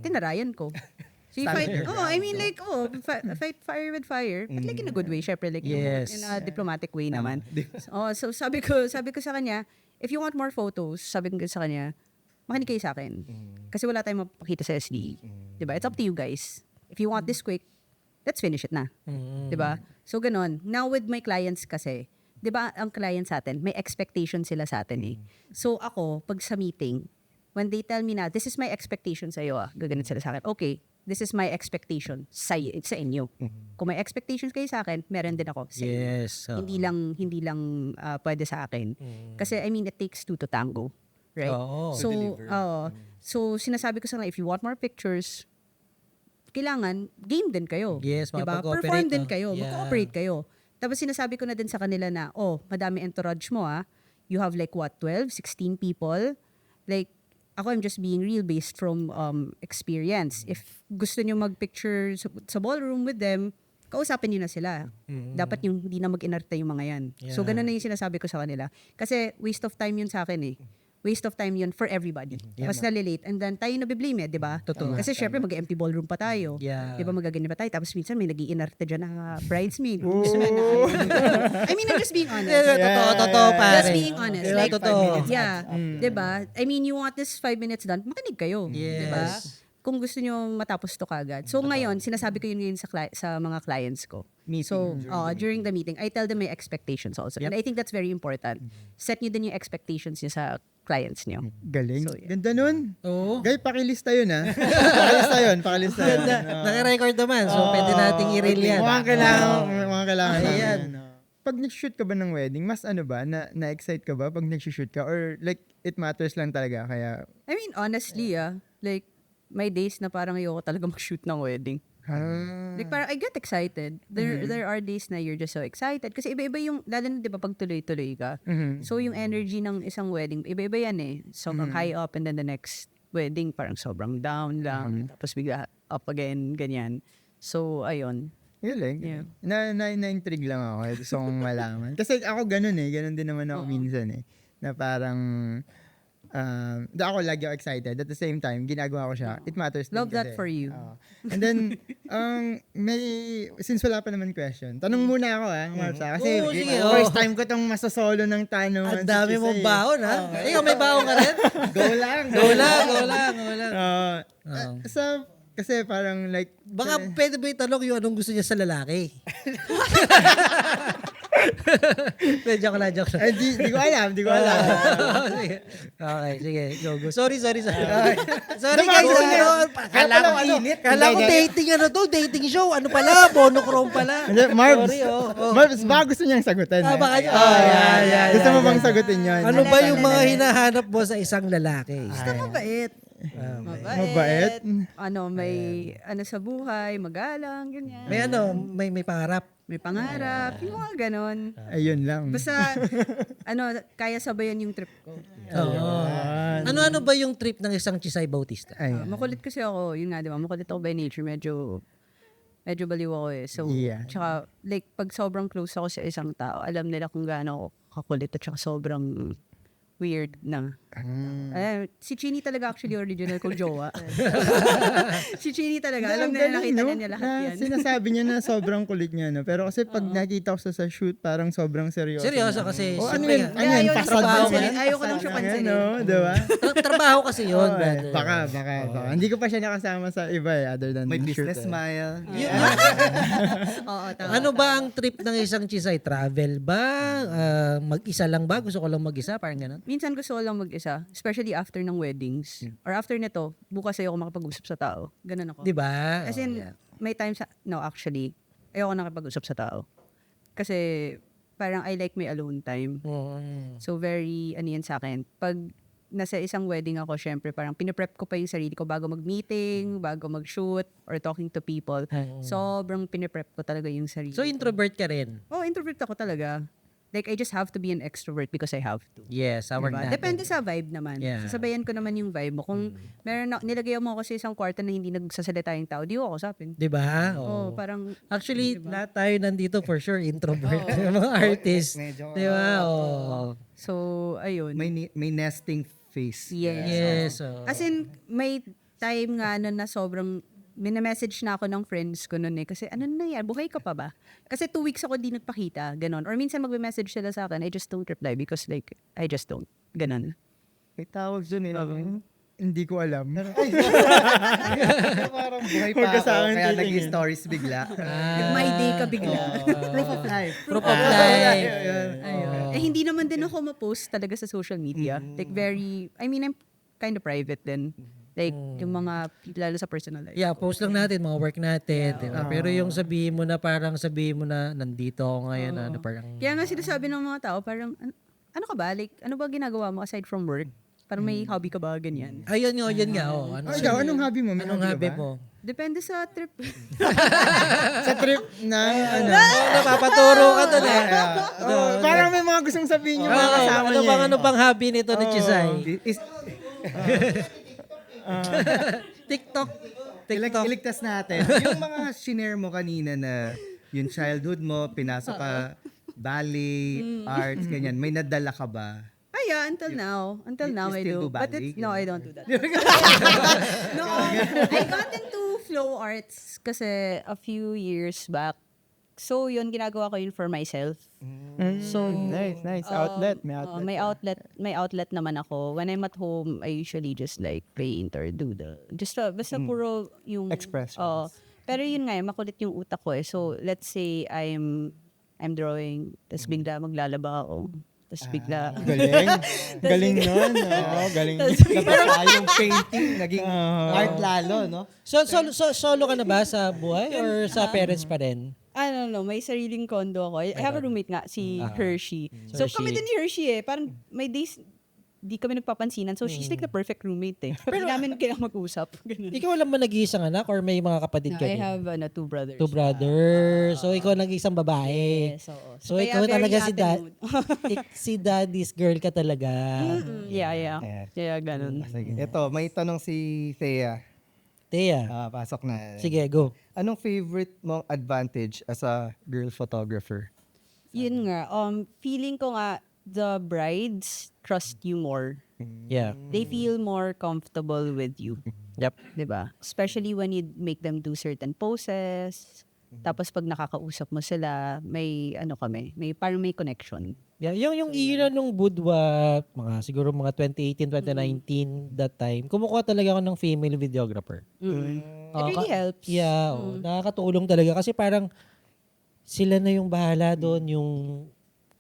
Tinarayan ko. So you fight, I mean like, fight fire with fire. But like in a good way, syempre like Yes. in a diplomatic way naman. So sabi ko sa kanya, if you want more photos, sabi ko sa kanya, makinig kayo sa akin. Kasi wala tayong mapakita sa SDE. Diba? It's up to you guys. If you want this quick, let's finish it na. Diba? So ganon. Now with my clients kasi, diba ang client sa atin, may expectation sila sa atin eh. So ako, pag sa meeting, when they tell me na, this is my expectation sa'yo gaganit sila sa akin. Okay, this is my expectation sa inyo. Kung may expectations kayo sa akin, meron din ako sa inyo. Yes. Hindi lang pwede sa akin. Kasi I mean, it takes two to tango. Right? Oo. So sinasabi ko sa kanila, if you want more pictures, kailangan game din kayo. Yes, diba? makapag-cooperate, Perform din no? kayo, Yeah. mag-cooperate kayo. Tapos sinasabi ko na din sa kanila na, madami entourage mo You have like what, 12, 16 people? Like, ako I'm just being real based from experience. If gusto nyo mag-picture sa ballroom with them, kausapin nyo na sila. Dapat yung hindi na mag-inarte yung mga yan. So, ganun na yung sinasabi ko sa kanila. Kasi waste of time yun sa akin eh. Waste of time yun for everybody. Mas nalilate. And then, tayo nabiblame di ba? Totoo. Kasi syempre, mag-empty ballroom pa tayo. Yeah. Di ba, magaganyan pa tayo. Tapos minsan, may nag-iinarte dyan na bridesmaid. I mean, I'm just being honest. Totoo, pare. Just being honest. Diba, Like, totoo. yeah. Diba? I mean, you want this 5 minutes done, makinig kayo. Yes. Diba? Kung gusto nyo matapos to kagad. So ngayon, sinasabi ko yun sa mga clients ko. So, during the meeting, I tell them my expectations also. And I think that's very important. Set nyo din yung expectations nyo sa clients nyo. Galing. So, yeah. Ganda nun. Oo. Guy, pakilista yun pakilista yun. Naka-record naman, so pwede nating i-reel yan. Mukhang kailangan. Ayan. Pag nag-shoot ka ba ng wedding, mas na-excite ka ba pag nag-shoot ka? Or like, it matters lang talaga, kaya... I mean, honestly, like, may days na parang ayoko talaga mag-shoot ng wedding. Like, parang I get excited. There are days na you're just so excited. Kasi iba-iba yung, lalo na di ba pag tuloy-tuloy ka. So, yung energy ng isang wedding, iba-iba yan eh. Sobrang high up and then the next wedding, parang sobrang down lang. Tapos bigla up again, ganyan. So, ayun. Galing. Yeah. Na-intrigue lang ako. Gusto kong malaman. Kasi ako ganun ganun din naman ako minsan na parang... ako lagi ako excited. At the same time, ginagawa ko siya. It matters din Love that kasi. for you. And then, since wala pa naman question, tanong muna ako Marsa. Kasi Oo, sige, first time ko tong masasolo ng tanong. Ang dami mong baon, ha? Ikaw, may baon ka rin? Go lang. Go lang. Kasi parang like... Baka pwede ba itanong yung anong gusto niya sa lalaki? Joke lang, joke lang. Di ko alam, di ko alam. Sige. Okay, sige. Go. Sorry. Sorry Ano ba, guys. gusto niya? Kala ko Kala ko dating dating show. Ano pala? Monochrome pala. Hindi, Marbs. Sorry, oh. Marbs, baka gusto niyang sagutin. Baka Gusto mo bang sagutin yun? Ano ba yung mga hinahanap mo sa isang lalaki? Basta mabait. Mabait? May sa buhay, magalang, ganyan. May pangarap. May pangarap, yung mga ganon. Ayun lang. Basta, kaya sabayan yung trip ko. Oo. Ano ba yung trip ng isang Chisay Bautista? Ayun. Makulit kasi ako, yun nga, di ba? Makulit ako by nature, medyo baliw ako eh. So, Yeah. tsaka, like, pag sobrang close ako sa isang tao, alam nila kung gaano ako kakulit at tsaka sobrang weird na. Si Chini talaga actually original kong jowa. Si Chini talaga. Alam nila, nakita niya lahat yan. Sinasabi niya na sobrang kulit niya, no? Pero kasi pag nakita ko sa shoot, parang sobrang seryoso. Seryoso kasi. O ano siyempre yun? nga, Ano yun? Ayaw Pasad ko ba pansinin. yan? Ayaw ko lang siya Pasad pansinin. no? Diba? trabaho kasi yun, Oo, brother. Baka. Hindi ko pa siya nakasama sa iba other than May shoot, business smile. Oo, tama. Ano ba ang trip ng isang Chisay? Travel ba? Mag-isa lang ba? Gusto ko lang mag-isa? Parang gano'n? Minsan gusto ko lang mag-isa, especially after ng weddings. Or after nito, bukas ayoko makapag-usap sa tao. Ganun ako. Di ba? As in, may times, actually, ayoko nakipag-usap sa tao. Kasi, parang I like my alone time. So, very, yan sa akin. Pag nasa isang wedding ako, syempre, parang piniprep ko pa yung sarili ko bago mag-meeting, bago mag-shoot, or talking to people. Sobrang piniprep ko talaga yung sarili So, ko. introvert ka rin? Oh, introvert ako talaga. Like, I just have to be an extrovert because I have to. Yes, our Diba? natin. Depende sa vibe naman. Yeah. Sasabayan ko naman yung vibe mo. Kung nilagay mo ako sa isang kwarto na hindi nagsasalita yung tao, di ko kausapin. Di ba? Oh, parang, Actually, lahat tayo nandito for sure introvert. Mga artist. Medyo, Di ba? Oh. so, ayun. may nesting face. Yes. Yes. Oh. As in, may time nga na sobrang, minamessage na ako ng friends ko noon eh. Kasi ano na yan, buhay ka pa ba? Kasi 2 weeks ako di nagpakita, ganon. Or minsan magme-message sila sa akin, I just don't reply because like, I just don't. Ganon. May tawag dun eh. Hindi ko alam. Parang buhay Huwag pa ka ako, sa akin kaya titingin. naging stories bigla. My day ka bigla. Proof of life. Proof of life. Ayun. Eh, hindi naman din ako ma-post talaga sa social media. Like, I'm kind of private din. Like, yung mga, lalo sa personal life. Yeah, post lang natin, mga work natin. Diba? Pero yung sabihin mo na nandito ako ngayon. Ano, parang, Kaya nga sinasabi ng mga tao, parang, ano ka ba? Like, ano ba ginagawa mo aside from work? Parang may hobby ka ba? Ganyan. ayun nga. Oh. Ano, Ikaw, anong hobby mo? May anong hobby ka ba? mo? Depende sa trip. Sa trip na, ano? Napapaturo ka doon eh. Parang may mga gustong sabihin yung mga kasama niya. Ano bang hobby nito ni Chisay? TikTok. Iligtas natin. Yung mga shinare mo kanina na yung childhood mo, pinasok ka, ballet, arts, ganyan. May nadala ka ba? Yeah, until now. Until You now, I still do. do But ballet? no, I don't do that. No, I got into flow arts kasi a few years back. So, yun, ginagawa ko yun for myself. So, Nice. Outlet. May outlet. may outlet naman ako. When I'm at home, I usually just like paint or do basta puro yung Expressions. Pero yun nga, makulit yung utak ko eh. So, let's say I'm drawing, tapos bigla maglalaba ako. Tapos bigla, Galing nun. Oo, galing. Nabasa yung painting, naging art lalo, no? So, solo ka na ba sa buhay or sa parents pa rin? I don't know, may sariling condo ako. I have a roommate nga, si Hershey. So, Hershey. kami din ni Hershey eh. Parang may days, di kami nagpapansinan. So, she's like the perfect roommate eh. Pero namin kailangan mag-usap. Ganun. Ikaw lang ba nag-iisang anak or may mga kapatid ka I din? have 2 brothers. 2 brothers. So, ikaw nag-iisang babae. Yes, oo. So, Kaya ikaw very talaga si ate mood. si daddy's girl ka talaga. Yeah. Kaya ganun. Sige. Ito, may tanong si Thea. Thea. Pasok na. Sige, go. Anong favorite mong advantage as a girl photographer? Yun nga, feeling ko nga, the brides trust you more. Yeah. They feel more comfortable with you. Yep. 'Di ba? Especially when you make them do certain poses. Tapos pag nakakausap mo sila, may parang may connection. Yeah, yung era nung Budwa, siguro mga 2018, 2019, that time, kumukuha talaga ako ng female videographer. It really helps. Yeah, nakakatulong talaga kasi parang sila na yung bahala doon, yung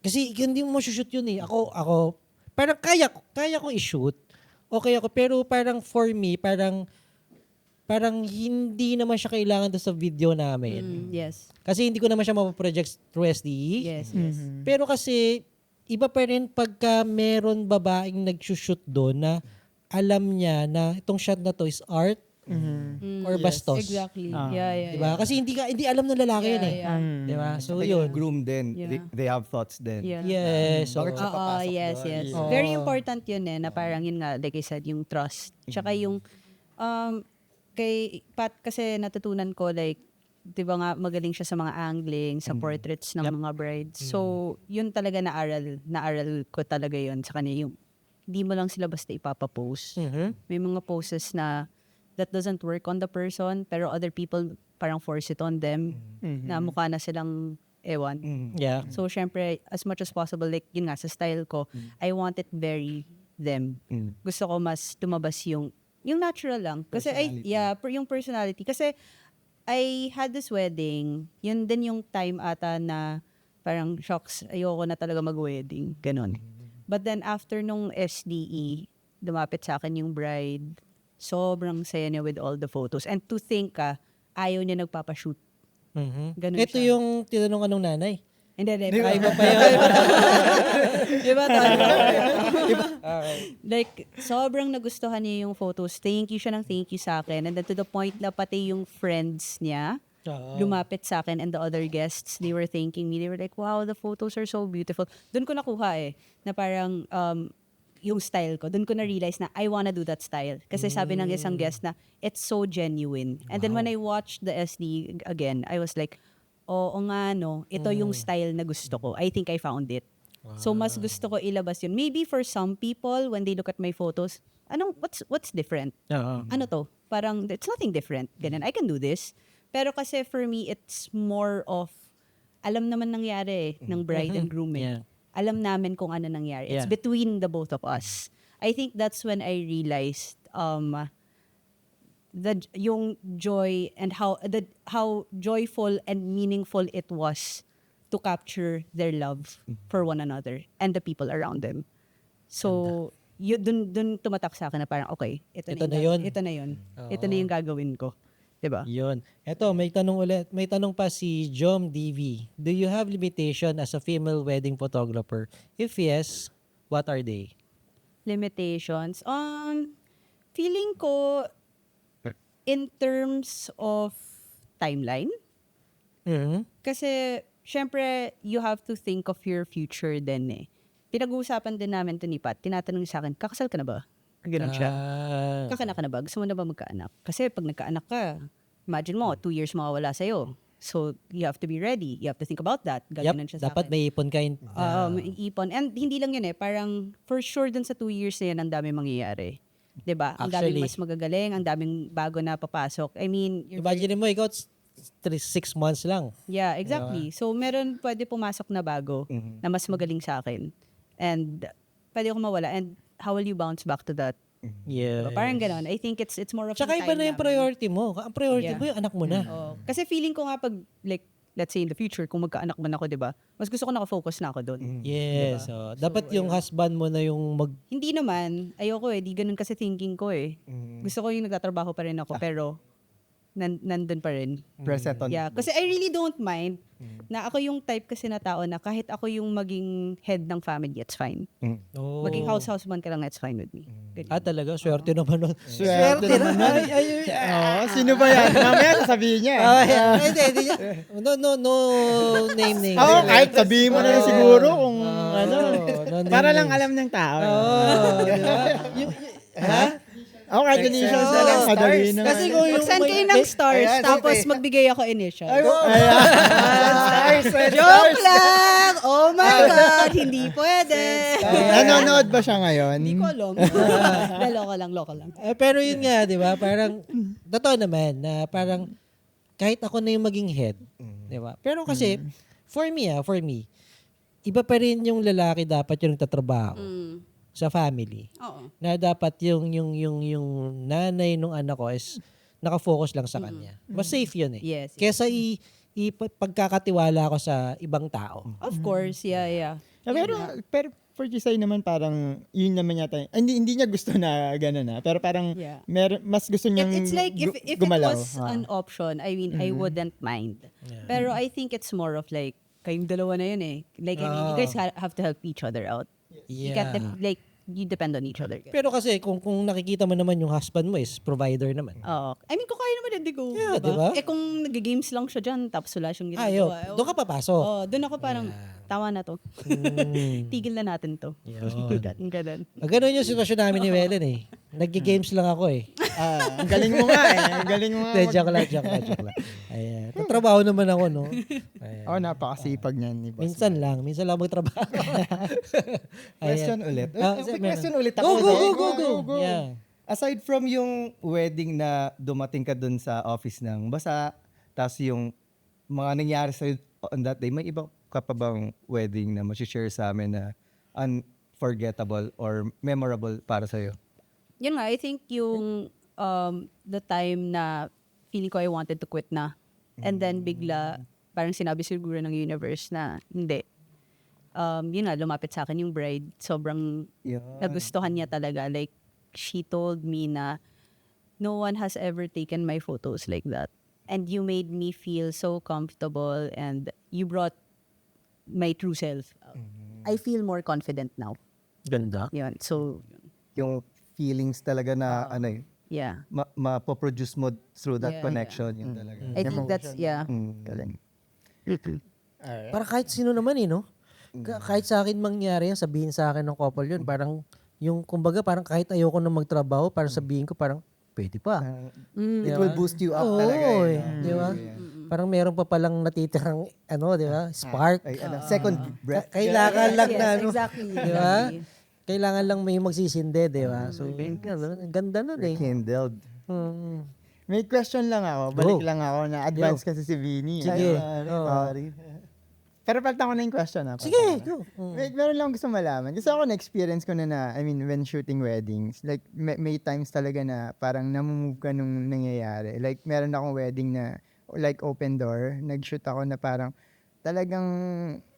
kasi hindi mo shoot yun eh. Ako parang kaya kong i-shoot. Okay ako, pero parang for me, parang hindi naman siya kailangan doon sa video namin. Yes. Kasi hindi ko naman siya mapaproject through SDE. Yes, yes. Pero kasi, iba pa rin pagka meron babaeng nag-shoot doon na alam niya na itong shot na to is art or bastos. Exactly. Ah. Yeah. Diba? Kasi hindi alam ng lalaki yun eh. Yeah. Diba? So Like, yun. groom din. Yeah. They have thoughts din. Yeah. Yes. So, Bakit siya papasok Yes, doon? yes. Yeah. Very important yun na parang yun nga, like I said, yung trust. Tsaka yung, kay Pat kasi natutunan ko like, di ba nga magaling siya sa mga angling, sa portraits ng mga brides. So, yun talaga naaral ko talaga yun sa kanya. Yung, di mo lang sila basta ipapapost. May mga poses na that doesn't work on the person, pero other people parang force it on them, na mukha na silang ewan. yeah. So, syempre, as much as possible, like, yun nga, sa style ko, I want it very them. Gusto ko mas tumabas yung natural lang. Kasi, yung personality. Kasi, I had this wedding, yun din yung time ata na parang shocks, ayoko na talaga mag-wedding. Ganon. But then, after nung SDE, dumapit sa akin yung bride, sobrang saya niya with all the photos. And to think ayaw niya nagpapashoot. Ganun Ito siya. yung tinanong anong nanay. Hindi. Iba pa yun. Diba? Like, sobrang nagustuhan niya yung photos. Thank you sa akin. And then to the point na pati yung friends niya, lumapit sa akin and the other guests, they were thanking me. They were like, wow, the photos are so beautiful. Doon ko nakuha na parang yung style ko. Doon ko na-realize na I wanna do that style. Kasi sabi ng isang guest na, it's so genuine. And then when I watched the SD again, I was like, oo nga no, ito yung style na gusto ko. I think I found it. So mas gusto ko ilabas yun. Maybe for some people, when they look at my photos, what's different? Ano to? Parang, it's nothing different. Ganun, I can do this. Pero kasi for me, it's more of, alam naman nangyari ng bride and groom eh. Yeah. Alam namin kung ano nangyari. It's Yeah. between the both of us. I think that's when I realized yung joy and how joyful and meaningful it was to capture their love for one another and the people around them. So, dun tumatak sa akin na parang, okay, ito na yun. Ito na yung gagawin ko. Diba? Yun. Eto, may tanong ulit. May tanong pa si Jom DV. Do you have limitation as a female wedding photographer? If yes, what are they? Limitations. Feeling ko, in terms of timeline, kasi, syempre, you have to think of your future din eh. Pinag-uusapan din namin ito ni Pat. Tinatanong sa akin, kakasal ka na ba? Ganun siya. Kakanak ka na ba? Gusto mo na ba magkaanak? Kasi pag nagkaanak ka, imagine mo, 2 years mawawala sa'yo. So, you have to be ready. You have to think about that. Gaganon siya sa Dapat akin. may ipon ka. May ipon. And hindi lang yun eh. Parang, for sure dun sa 2 years na yan, ang daming mangyayari. 'Di ba? Ang daming Actually, mas magagaling, ang daming bago na papasok. I mean, imagine mo, ikaw, 6 months lang. yeah, exactly. So, meron pwede pumasok na bago na mas magaling sa akin. And, pwede ako mawala. And, how will you bounce back to that? Yeah. Parang ganon. I think it's more of Tsaka yung iba time na yung namin. priority mo. Ang priority Yeah. mo yung anak mo na. Oo. Kasi feeling ko nga pag, like, let's say in the future, kung magkaanak man ako, di ba? Mas gusto ko nakafocus na ako doon. Yes. So, dapat yung husband mo na yung Hindi naman. Ayoko eh. Di ganun kasi thinking ko eh. Gusto ko yung nagtatrabaho pa rin ako, pero nandun pa rin. Present on. Yeah. Kasi I really don't mind na ako yung type kasi na tao na kahit ako yung maging head ng family, it's fine. Oh. Maging house man ka lang, it's fine with me. Ganyan. Talaga, swerte naman nun. Swerte naman. Oo, sino ba yan? Mamaya sasabihin niya. Hindi. No name. Oo, kahit sabihin mo na lang siguro kung ano. no Para name lang names. alam ng tao. Di ba? Ha? Oo, kahit initials na lang. Madali na. Kasi kung yung Mag-send kayo ng stars, Ayan, tapos sige. magbigay ako initial. Stars. Joke lang! Oh my God! Hindi pwede! Nanonood ba siya ngayon? Hindi ko alam. Loko lang. Pero yun nga, di ba? Parang, totoo naman, na parang, kahit ako na yung maging head, di ba? Pero kasi, for me, iba pa rin yung lalaki dapat yung nagtatrabaho sa family. Oo. Na dapat yung nanay nung anak ko is nakafocus lang sa kanya. Mas safe yun eh. Yes. Kesa pagkakatiwala ko sa ibang tao. Of course, yeah. Pero for Jisay naman parang yun naman yata. Hindi niya gusto na gano'n na. Pero parang Yeah. mas gusto niyang It's like if it gumalaw. was an option, I mean, I wouldn't mind. Pero I think it's more of like, kayong dalawa na yun eh. Like, I mean, you guys have to help each other out. You can't, you depend on each other. Pero kasi kung nakikita mo naman yung husband mo is provider naman. Oo. I mean, kung kaya naman, hindi ko. Yeah, diba? Eh, kung nag-games lang siya dyan, tapos wala siyang Ayo, ginagawa. doon ka papasok. Doon ako parang, tawa na to. Tigil na natin to. Yun. Ganun. Ganun yung sitwasyon namin ni Welen eh. Nag-games lang ako eh. Ang galing mo nga eh. Ang galing mo nga. Joke lang. Ayan. Tatrabaho naman ako, no? Ayan. Napakasipag niyan ni boss. Minsan lang magtrabaho. Question ulit. May question ulit Go, ako. go. Yeah. Aside from yung wedding na dumating ka dun sa office ng basa, tapos yung mga nangyari sa'yo on that day, may iba ka pa bang wedding na share sa amin na unforgettable or memorable para sa'yo? Yun nga, I think yung the time na feeling ko I wanted to quit na. And then bigla, parang sinabi siguro ng universe na hindi. Yun nga, lumapit sa akin yung bride. Sobrang nagustuhan niya talaga. Like, she told me na no one has ever taken my photos like that. And you made me feel so comfortable and you brought my true self out. I feel more confident now. Ganda. Yun. So, Yung feelings talaga na yeah. mapoproduce mo through that Yeah, connection. Yun talaga. I think that's, yeah. Galing. Para kahit sino naman eh, no? Kahit sa akin mangyari yan, sabihin sa akin ng couple yun, parang yung kumbaga parang kahit ayoko na magtrabaho, parang sabihin ko parang pwede pa. It will boost you up Oo, talaga. eh. Di ba? Parang meron pa palang natitirang di ba? Spark. Second breath. Kailangan lang Yes, na exactly. Di ba? Kailangan lang may magsisinde, di ba? So, ang ganda nun eh. Kindled. May question lang ako. Balik lang ako na advance kasi si Vinny. Sige. Sorry. Pero palitan ko na yung question. Sige, go. Meron lang gusto malaman. Kasi ako na-experience ko na I mean, when shooting weddings, like, may times talaga na parang namumove ka nung nangyayari. Like, meron akong wedding na, like, open door. Nag-shoot ako na parang, talagang,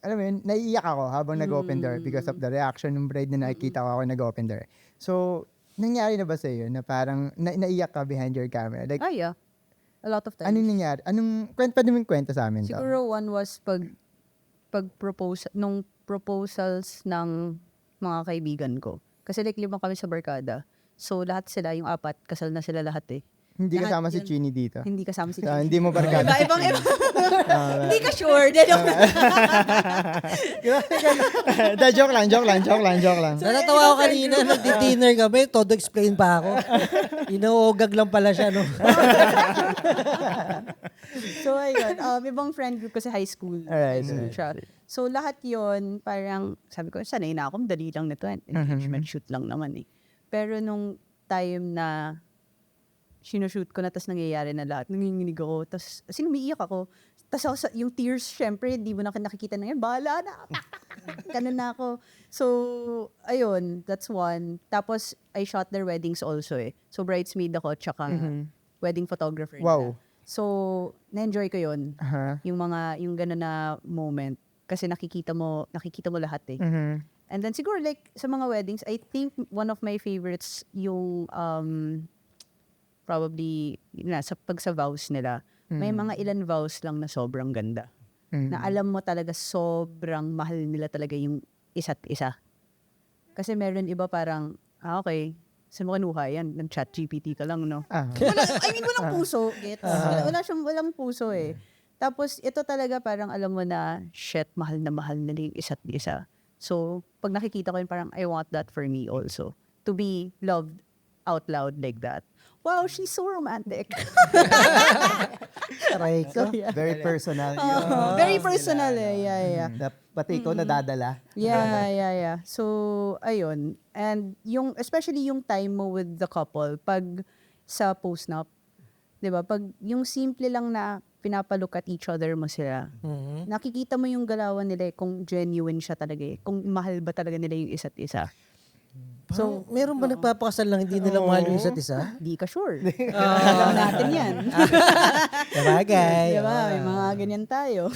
alam mo yun, naiiyak ako habang nag-open door because of the reaction ng bride na nakikita ko ako nag-open door. So, nangyari na ba sa iyo na parang naiiyak ka behind your camera? Like, Yeah. A lot of times. anong nangyari? Pwede mo yung kwento sa amin to? Siguro one was pag-propose, nung proposals ng mga kaibigan ko. Kasi like 5 kami sa barkada. So lahat sila, yung 4, kasal na sila lahat eh. Hindi lahat kasama si yun. Chini dito. Hindi kasama si Hindi mo barkada. Ibang. Hindi ka sure. Joke lang. Natatawa ko kanina, nagdi-dinner kami, todo explain pa ako. Inuugag lang pala siya, no? So ayun, ibang friend group kasi high school. Alright. Siya. So lahat yon parang, sabi ko, sanay na ako, dali lang na to. Engagement shoot lang naman eh. Pero nung time na sinushoot ko na, tapos nangyayari na lahat, nanginginig ako, tapos umiiyak ako. Tapos yung tears, syempre, hindi mo na nakikita na yan, bahala na, ganun na ako. So, ayun, that's one. Tapos, I shot their weddings also eh. So, bridesmaid ako, tsaka wedding photographer. Wow. nila. So, na-enjoy ko yun. Aha. Yung gano'n na moment. Kasi nakikita mo lahat eh. And then siguro like sa mga weddings, I think one of my favorites yung probably sa vows nila. May mga ilan vows lang na sobrang ganda. Na alam mo talaga sobrang mahal nila talaga yung isa't isa. Kasi meron iba parang, okay, saan mo kinuha yan? Nag-chat GPT ka lang, no? Walang puso. Gets? Walang puso eh. Tapos, ito talaga parang alam mo na, shit, mahal na nila yung isa't isa. So, pag nakikita ko yun, parang, I want that for me also. To be loved out loud like that. Wow, she's so romantic. Aray ko. Very personal. Very personal eh. Yeah. Pati ikaw nadadala. Yeah. So, ayun. And especially yung time mo with the couple, pag sa post-nup, di ba? Pag yung simple lang na pinapalook at each other mo sila, nakikita mo yung galawan nila kung genuine siya talaga eh. Kung mahal ba talaga nila yung isa't isa. So, meron ba nagpapakasal lang hindi nila mahal yung isa't isa? Di ka sure. Alam natin yan. Sabagay. Diba? May mga ganyan tayo.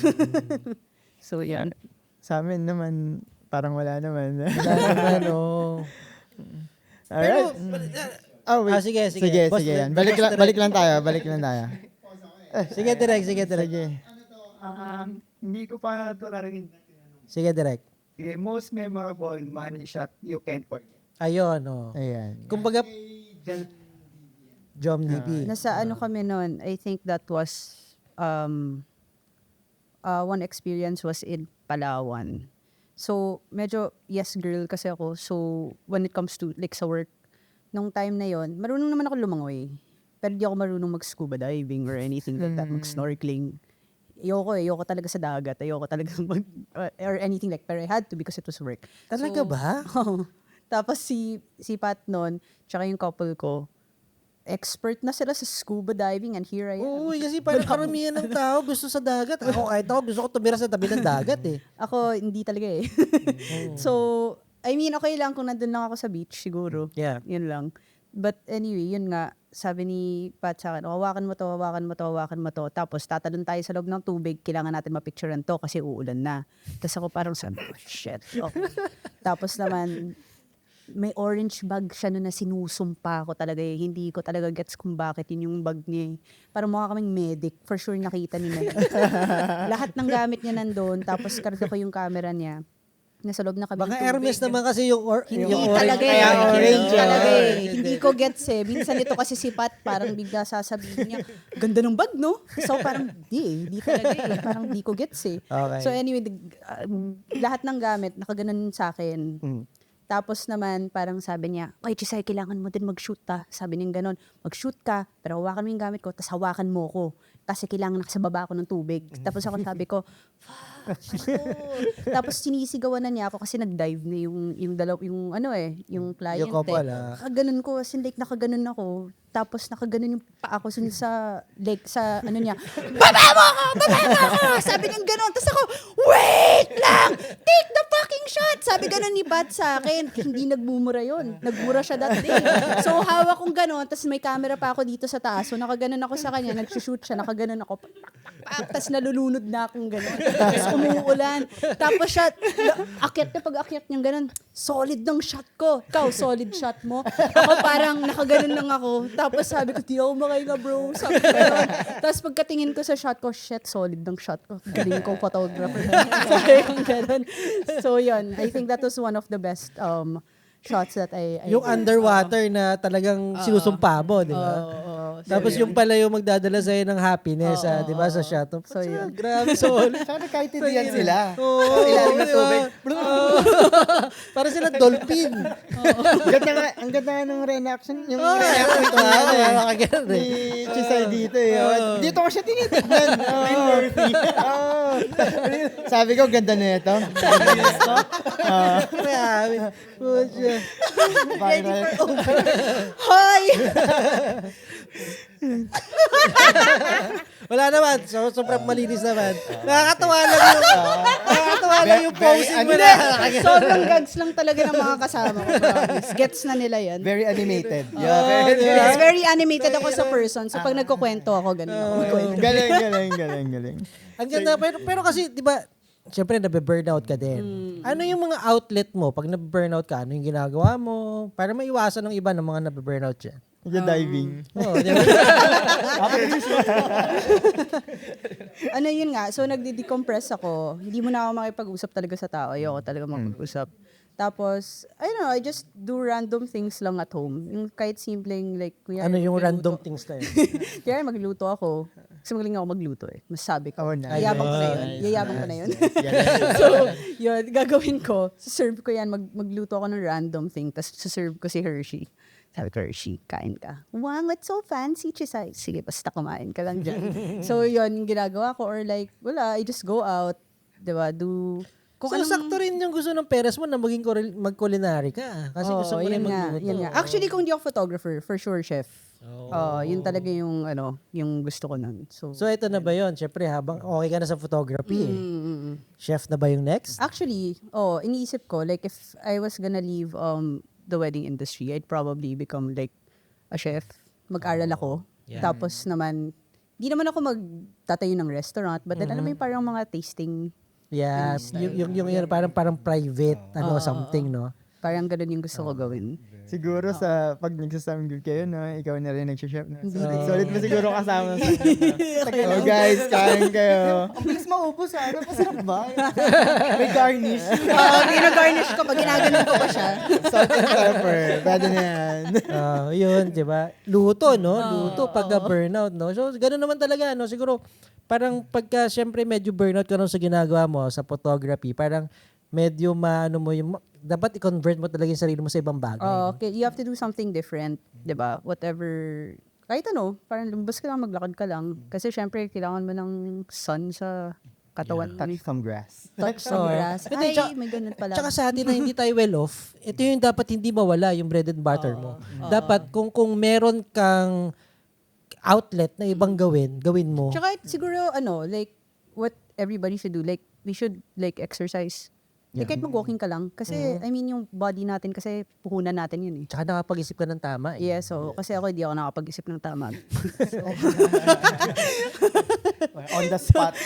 So, yan. Sa amin naman, parang wala naman. Wala naman, oh. Alright. Oh, wait. sige. Sige, Boss, yan. boss, Balik lang tayo. Sige, direct. Sige. Hindi ko pa ito narinig. Sige, direct. The most memorable money shot you can forget. Ayun, oh. Ayan. Kumbaga, Jom DP. Nasa ano kami noon, I think that was, one experience was in Palawan. So, medyo yes girl kasi ako. So, when it comes to like sa work, nung time na yon, marunong naman ako lumangoy. Pero di ako marunong mag-scuba diving or anything like that, mag-snorkeling. Ayoko talaga sa dagat. Ayoko talaga or anything like, pero I had to because it was work. Talaga ba? Tapos si Pat noon, tsaka yung couple ko, expert na sila sa scuba diving and here I am. Oo, kasi parang karamihan ng tao gusto sa dagat. Kahit ako gusto ko tumira sa tabi ng dagat eh. Ako, hindi talaga eh. So, I mean, okay lang kung nandun lang ako sa beach, siguro. Yeah. Yun lang. But anyway, yun nga, sabi ni Pat sa akin, hawakan mo to. Tapos, tatalon tayo sa loob ng tubig, kailangan natin mapicturean to kasi uulan na. Tapos ako parang sabi, oh, shit. Okay. Tapos naman, may orange bag siya na sinusumpa ko talaga eh. Hindi ko talaga gets kung bakit yun yung bag niya eh. Parang mukha kaming medic. For sure nakita nila. Lahat ng gamit niya nandun. Tapos karga ko yung camera niya. Nasa loob na kami Baka ng tubig. Hermes naman kasi yung, Hindi yung talaga orange. eh. Kaya orange, Hindi talaga eh. Hindi. Hindi ko gets eh. Minsan ito kasi si Pat, parang bigla sasabihin niya, ganda ng bag, no? So parang, hindi talaga eh. Parang di ko gets eh. Okay. So anyway, lahat ng gamit, nakaganon sa akin. Tapos naman, parang sabi niya, ay, Chisay, kailangan mo din mag-shoot ta. Sabi niya ganon, mag-shoot ka, pero hawakan mo yung gamit ko, tapos hawakan mo ko. Kasi kailangan nakasa baba ako ng tubig. Tapos ako sabi ko, fuck. Tapos sinisigawan na niya ako kasi nag-dive na yung client. Yung couple, ah. Nakaganon ko, as in like nakaganon ako. Tapos nakaganon yung paa ko sa like sa ano niya. Baba mo ako! Sabi niya ganon. Tapos ako, wait lang! Take the fucking shot! Sabi ganon ni Pat sa akin. Hindi nagmumura yun. Nagmura siya that day. So hawak kong ganon. Tapos may camera pa ako dito sa taas. So nakaganon ako sa kanya. Nagsushoot siya. Nakaganon ako. Tapos nalulunod na akong ganon. Tapos umuulan. Tapos siya, pag-akyat niyang ganon, solid ng shot ko. Ikaw, solid shot mo. Ako parang nakaganon lang ako. Tapos sabi ko, di ako makahinga bro. Sabi ko ganon. Tapos pagkatingin ko sa shot ko, shit, solid ng shot ko. Galing kong photographer. Sabi ko ganon. So yun, I think that was one of the best shots that I Yung underwater na talagang sinusumpa mo, di ba? Tapos yung pala yung magdadala sa'yo ng happiness, di ba, sa shot. So, yun. Grabe, solid. Sana kahit hindi yan sila. Oo, Ilalim ng tubig. Para sila dolphin. Ang ganda nga ng reenaction. Yung Oo, reenaction ito nga. ni Chisay dito eh. Dito ko siya tinitignan. Sabi ko, ganda na ito. Grabe. Pucha. Hoy! Wala naman. So, sobrang malinis naman. Nakakatawa lang yung posing mo na. Sobrang gags lang talaga ng mga kasama ko. Promise. Gets na nila yan. Very animated. Yes, very animated ako sa person. So pag nagkukwento ako, ganun ako magkwento. Galing. Ang ganda. Pero kasi, di ba, siyempre, nabe-burnout ka din. Ano yung mga outlet mo? Pag nabe-burnout ka, ano yung ginagawa mo? Para maiwasan ng iba ng mga nabe-burnout dyan. Diving. Oo, di ba? Ano yun nga, so nagdi-decompress ako. Hindi mo na ako makipag-usap talaga sa tao. Ayoko talaga makipag-usap. Tapos, I don't know, I just do random things lang at home. Yung kahit simpleng like, Ano yung random things na yun? Kaya magluto ako. Kasi magaling ako magluto eh. Masabi ko. Oh, nice. Yayabang ko na yun. Nice. Yayabang ko na yun. Galing. So, yun, gagawin ko. Serve ko yan. Magluto ako ng random thing. Tapos serve ko si Hershey. Sabi ko, Hershey, kain ka. Wow, what's so fancy, Chisay? Sige, basta kumain ka lang dyan. So, yun, yung ginagawa ko. Or like, wala, I just go out. Diba? So, sakto rin yung gusto ng parents mo na maging mag-culinary ka. Kasi gusto mo rin magluto. Yun nga. Actually, kung di ako photographer, for sure, chef. Yun talaga yung, yung gusto ko nun. So ito na ba yun? Siyempre, habang okay ka na sa photography Chef na ba yung next? actually, iniisip ko, like if I was gonna leave the wedding industry, I'd probably become like a chef. Mag-aral ako. Yeah. Tapos naman, di naman ako magtatayo ng restaurant, but then alam mo yung parang mga tasting, Yeah, yung parang private, something, no? parang ganun yung gusto ko gawin. Siguro sa pag nagsasamgib kayo, no, ikaw na rin nag-chef. No? Solid mo siguro kasama sa oh guys, kain kayo. Ang bilis maubos ah. Ano, masarap ba? May garnish. Oo, gina-garnish ko pag ginaganon ko pa siya. Salt and pepper. Pwede na yan. Yun, di ba? Luto, no? Luto pagka burnout, no? So, gano'n naman talaga, no? Siguro, parang pagka, syempre, medyo burnout ka rin sa ginagawa mo, sa photography, parang medyo dapat i-convert mo talaga yung sarili mo sa ibang bagay. Okay, you have to do something different, 'di ba? Whatever, kahit parang lumabas ka lang, maglakad ka lang. Kasi syempre, kailangan mo ng sun sa katawan. Touch some grass. Touch some grass. Hindi, Ay, may ganun pala. Tsaka sa atin na hindi tayo well off, ito yung dapat hindi mawala, yung bread and butter mo. Dapat kung meron kang outlet na ibang gawin mo. Tsaka siguro, like, what everybody should do, like, we should, like, exercise. Like, kahit mag-walking ka lang. Kasi, I mean, yung body natin, kasi puhunan natin yun eh. Tsaka nakapag-isip ka ng tama. Yeah, so, kasi ako, hindi ako nakapag-isip ng tama. On the spot.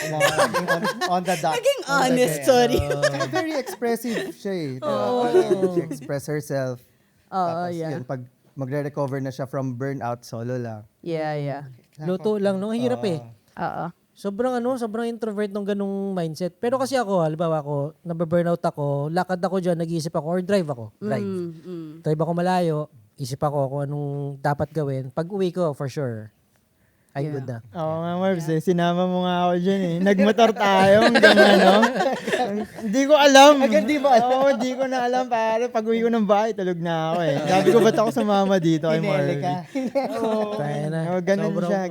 On the dot. Naging honest, sorry. Saka very expressive siya eh. She express herself. Tapos yun, pag magre-recover na siya from burnout, solo lang. Yeah. Luto lang, no? Ang hirap eh. Oo. Sobrang introvert ng ganung mindset. Pero kasi ako, halimbawa ako, nababurnout ako, lakad ako dyan, nag-iisip ako, or drive ako. Drive ako malayo, isip ako kung anong dapat gawin. Pag uwi ko, for sure, ay good na. Oo nga, Marbs, sinama mo nga ako dyan eh. Nagmotor tayo hanggang ano. Hindi ko alam. Hindi mo alam? Oo, hindi ko na alam. Pare, pag uwi ko ng bahay, tulog na ako eh. Sabi ko, ba't ako sumama dito kay Marvin? Kaya na. Ganun siya.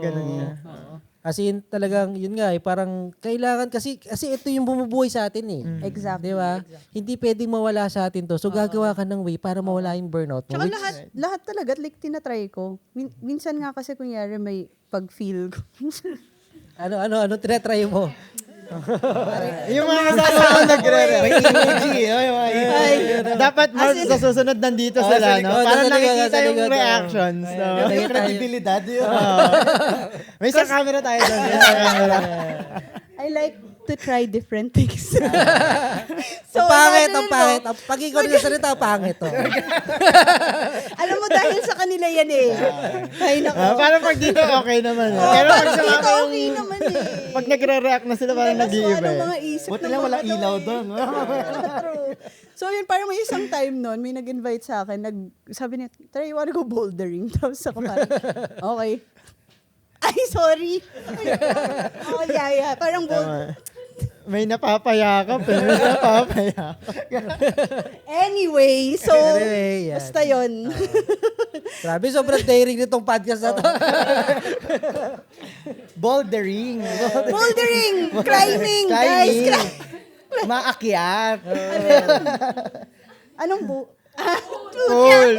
As in, talagang, yun nga parang kailangan, kasi ito yung bumubuhay sa atin eh. Exactly. Di ba? Hindi pwedeng mawala sa atin to. So, gagawa ka ng way para mawala yung burnout mo. Tsaka lahat talaga, like, tinatry ko. Minsan nga kasi, kunyari, may pag-feel ko. Ano tinatry mo? Yung mga kasama ko nagre-react. May emoji. Dapat Marbs sa susunod nandito sila, no? Para nakikita yung reactions. Yung credibilidad yun. May isang camera tayo doon. I like to try different things. So, ang pangit. Pag ikaw rin sa salita, pangit to. Alam mo, dahil sa kanila yan eh. Ay, nako. Parang pag dito, okay naman. Pero pag sa Dito mga okay naman eh. pag nagre-react na sila, parang nag-iiba Ano eh. mga isip Buti ng lang mga wala to ilaw eh. doon. True. So yun, parang may isang time noon, may nag-invite sa akin, sabi niya, try, you wanna go bouldering? Tapos ako parang, okay. Ay, sorry. Oh, yeah. Parang May napapayakap eh. May napapayakap. Anyway, so, Anyway, yan. basta yun. Grabe, sobrang daring nitong podcast na to. Bouldering. Bouldering! Climbing! Guys! Maakyat. Anong Cool.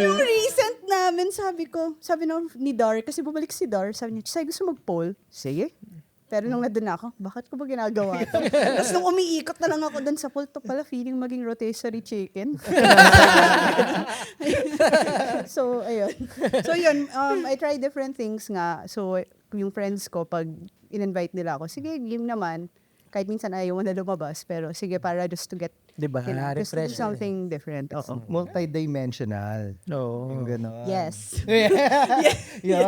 Yung recent namin, sabi ni Dar, kasi bumalik si Dar, sabi niya, Chisay, gusto mag-pole? Sige. Pero nung nandun na ako, bakit ko ba ginagawa ito? Tapos nung umiikot na lang ako dun sa pole, to pala feeling maging rotisserie chicken. So, ayun. So, yun, I try different things nga. So, yung friends ko, pag in-invite nila ako, sige, game naman. Kahit minsan ayaw mo na lumabas, pero sige, para just to get, Diba? just to do Refresh. something different. Oo. Multidimensional. No. Yung gano'n. Yes. Yun.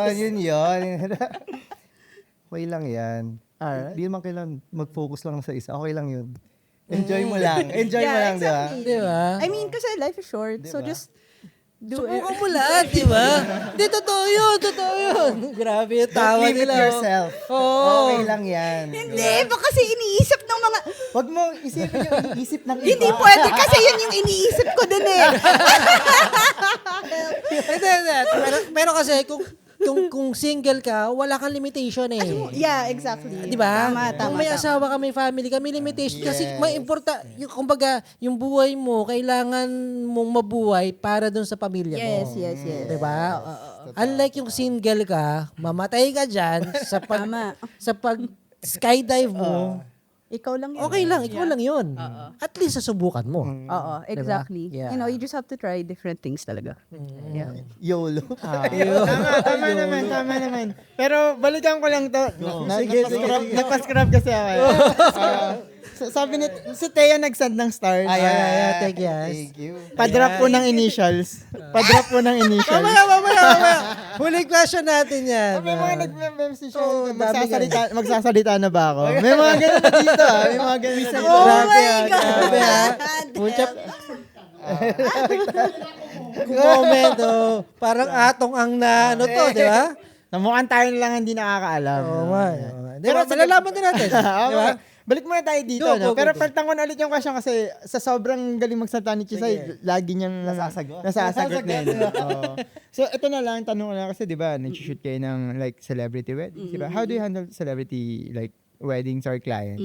Okay lang yan. Di naman kailangan mag-focus lang sa isa. Okay lang yun. Enjoy mo lang. Enjoy mo lang, di ba? exactly. Diba? I mean, kasi life is short, so just do it. Subukan mo lahat, di ba? Hindi, totoo yun. Grabe yung tawa Don't limit nila. yourself. Oo. Okay lang yan. Hindi, ba kasi iniisip ng mga... Huwag mo isipin yung iniisip ng iba. Hindi pwede kasi yun yung iniisip ko din eh. Hindi. Pero kasi, kung single ka, wala kang limitation eh. Yeah, exactly. Di ba? Tama. Kung may asawa ka, may family ka, may limitation. Kasi may kumbaga, yung buhay mo, kailangan mong mabuhay para dun sa pamilya mo. Yes. Di ba? Unlike yung single ka, mamatay ka dyan sa pag skydive mo, ikaw lang yun. Okay lang, ikaw lang yun. Oo. At least sasubukan mo. Oo, exactly. Yeah. You know, you just have to try different things talaga. Yeah. YOLO. Tama naman. Pero balikan ko lang to. Sige. Napascrub kasi ako. Sabi ni si Thea nagsend ng stars. Thank you. Thank you. Pa-drop po ng initials. Mamaya. Huling question natin yan. May mga nag-message Oo, dami magsasalita na ba ako? May mga ganun na dito May mga ganun dito. Grabe ha. Pucha. Comment, parang atong ang na, ano to, di ba? Mukhang tayo na lang hindi nakakaalam. Oo nga. Pero malalaman din natin. Di ba? Balik muna tayo dito, Go. Pero palitan ko na ulit yung question kasi sa sobrang galing magsalita ni Chisay, lagi niyang nasasagot na yun. Oo. So, ito na lang, tanong ko lang kasi, di ba, nag-shoot kayo ng like celebrity weddings, di ba? How do you handle celebrity like weddings or clients?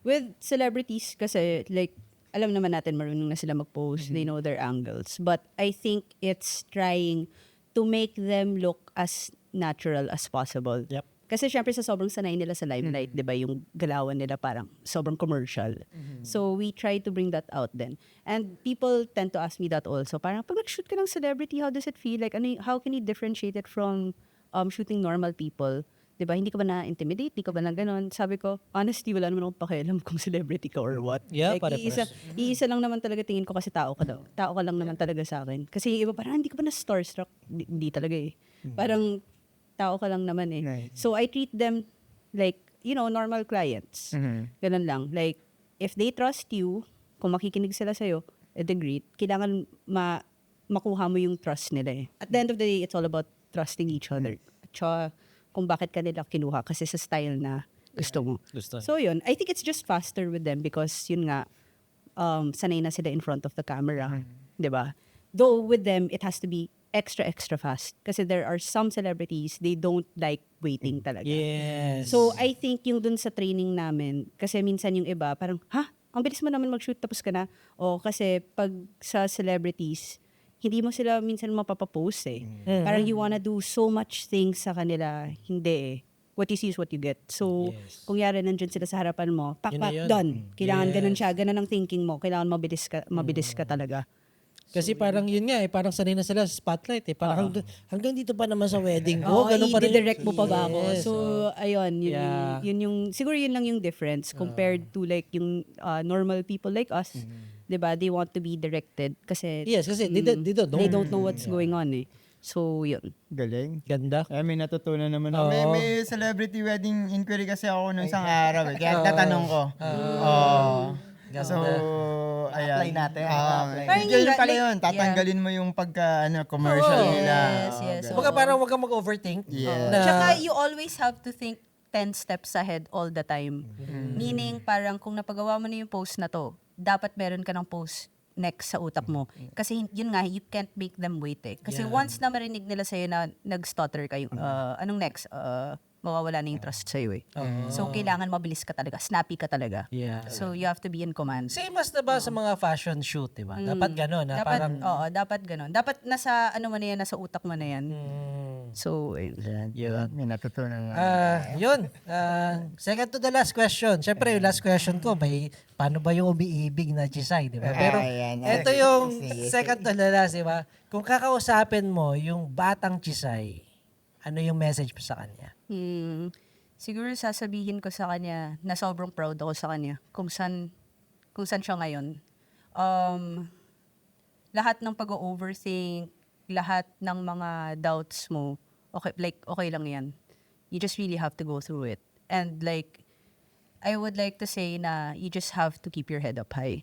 With celebrities kasi like alam naman natin marunong na sila mag-post, they know their angles. But I think it's trying to make them look as natural as possible. Yep. Kasi syempre sa sobrang sanay nila sa limelight, 'di ba, yung galawan nila parang sobrang commercial. So we try to bring that out then. And people tend to ask me that also. Parang pag nag-shoot ka ng celebrity, how does it feel? Like how can you differentiate it from shooting normal people? 'Di ba? Hindi ka ba na-intimidate? Hindi ka ba na ganon? Sabi ko, honestly, wala naman akong pakialam kung celebrity ka or what. Yeah, like, iisa lang naman talaga tingin ko kasi tao ka daw. Tao ka lang naman talaga sa akin. Kasi yung iba parang, hindi ka ba na starstruck? Hindi talaga eh. Parang, tao ka lang naman eh. Right. So, I treat them like, normal clients. Ganun lang. Like, if they trust you, kung makikinig sila sa'yo, great. Kailangan makuha mo yung trust nila eh. At the end of the day, it's all about trusting each other. Tsaka, kung bakit ka nila kinuha kasi sa style na gusto mo. So yun, I think it's just faster with them because yun nga, sanay na sila in front of the camera. 'Di ba? Though with them, it has to be extra fast. Kasi there are some celebrities, they don't like waiting talaga. Yes. So I think yung dun sa training namin, kasi minsan yung iba, parang, ang bilis mo naman mag-shoot tapos ka na. O kasi pag sa celebrities, hindi mo sila minsan mapapapost eh. Parang you wanna do so much things sa kanila. Hindi eh. What you see is what you get. So, kung yari nandyan sila sa harapan mo, Yun na yun. done. Kailangan ganun siya. Ganun ang thinking mo. Kailangan mabilis ka talaga. Kasi parang yun nga parang sanay na sila sa spotlight Parang hanggang dito pa naman sa wedding ko. Ganun pa rin. I-direct mo pa ba ako? Yes, So, ayun. Yeah. Siguro yun lang yung difference compared to like yung normal people like us. 'Di ba? They want to be directed kasi Yes, kasi they don't know what's going on eh. So, yun. Galing. Ganda. May natutunan naman ako. Oo. May celebrity wedding inquiry kasi ako nung isang araw. Kaya tatanong ko. So, ayan. Apply natin. Parang Yun yung pala like- yun. Tatanggalin mo yung pagka commercial nila. Yes. Kumbaga parang wag kang mag-overthink. Yeah. Na, Tsaka you always have to think 10 steps ahead all the time. Meaning, parang kung napagawa mo na yung post na to, dapat meron ka ng post next sa utak mo. Kasi yun nga, you can't make them wait eh. Kasi once na marinig nila sa'yo na nag-stutter kayo, anong next? Mawawala na yung trust sa'yo eh. So, kailangan mabilis ka talaga. Snappy ka talaga. Yeah. So, you have to be in command. Same as na ba sa mga fashion shoot, diba? Dapat gano'n. Dapat ganun. Dapat nasa, nasa utak mo na yan. So, ayun. May natutunan nga. Yun. Second to the last question. Siyempre, yung last question ko, paano ba yung umiibig na Chisay, di ba? Pero, Ayan. ito yung second to the last, di ba? Kung kakausapin mo yung batang Chisay, ano yung message mo sa kanya? Siguro sasabihin ko sa kanya na sobrang proud ako sa kanya kung saan siya ngayon. Lahat ng pag-overthink, lahat ng mga doubts mo, okay lang yan. You just really have to go through it. And like, I would like to say na you just have to keep your head up high.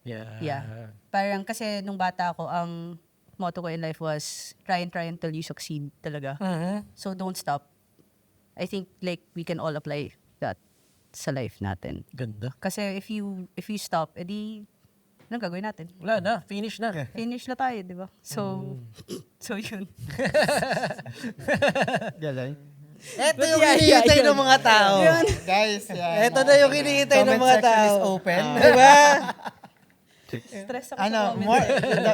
Yeah. Parang kasi nung bata ako, ang motto ko in life was try until you succeed talaga. So don't stop. I think like we can all apply that sa life natin. Ganda. Kasi if you stop, edi anong gagawin natin? Wala na. Finish na. Finish na tayo, di ba? So, so yun. Galing. Ito yung hinihintay ng mga tao. Guys, yan. Ito na yung hinihintay ng Comment mga section tao. is open. Diba? Stress ako sa comment.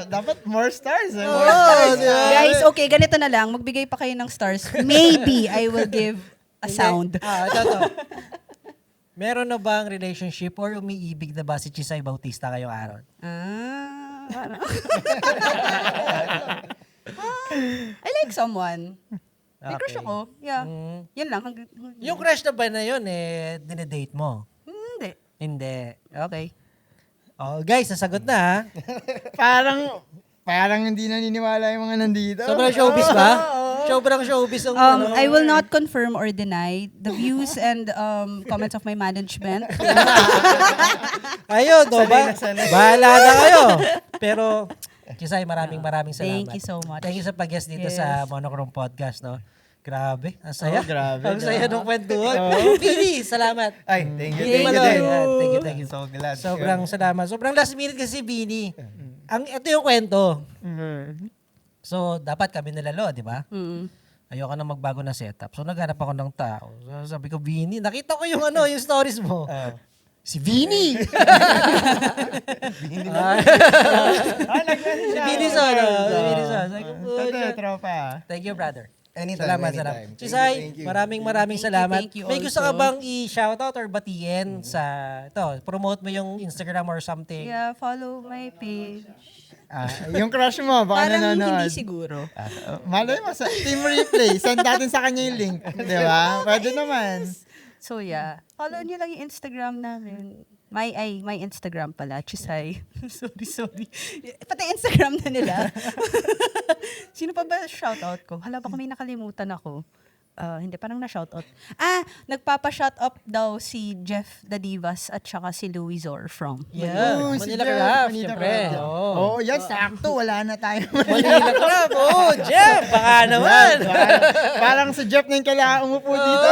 Dapat more stars. Guys, okay, ganito na lang. Magbigay pa kayo ng stars. Maybe I will give a sound. Ito. Meron na bang relationship or umiibig na ba si Chisay Bautista ngayong araw? I like someone. May crush Okay. ako. Yeah. Yan lang. Yung crush na ba na yun, dinedate mo? Hindi. Hindi. Okay. Oh, guys, nasagot na ha. Parang hindi naniniwala yung mga nandito. Sobrang showbiz ba? Sobrang showbiz ang I will not confirm or deny the views and comments of my management. Ayun, no ba? Bahala na kayo. Pero, Chisay, maraming salamat. Thank you so much. Thank you sa pag-guest dito Yes. sa Monochrome Podcast, no? Grabe, ang saya. grabe, Ang saya nung kwentuhan. Billy, salamat. Ay, thank you. Thank Thank you you. din. Thank you, thank you. So glad. Sobrang salamat. Sobrang last minute kasi, Billy. Ito yung kwento. So, dapat kami nilalo, di ba? Ayoko na magbago na setup. So, naghanap ako ng tao. So, sabi ko, Vini, nakita ko yung yung stories mo. Si Vini! Si Vini Sono. Si Vini Sono. Sabi ko, Totoo, tropa. thank you, brother. Anytime, Salamat. anytime. Chisay, Thank you. maraming salamat. thank you May gusto ka also. bang i-shoutout or batiin sa, promote mo yung Instagram or something? Yeah, follow my page. Yung crush mo, baka Parang nanonood. hindi siguro. Malay mo sa Team Replay. Send natin sa kanya yung link. Di ba? Pwede naman. So yeah, follow niyo lang yung Instagram namin. My Instagram pala, Chisay. sorry. Pati Instagram na nila. Sino pa ba shoutout ko? Hala, baka may nakalimutan ako. Hindi, parang na-shoutout. Nagpapa-shoutout daw si Jeff the Divas at saka si Louis Zor from. Yeah, Oo, si Manila Jeff, Craft, Manila syempre. Craft. Oo. Oo, yan, sakto. Wala na tayo. Manila Craft, Jeff, baka naman. Parang si Jeff na yung kailangan umupo dito.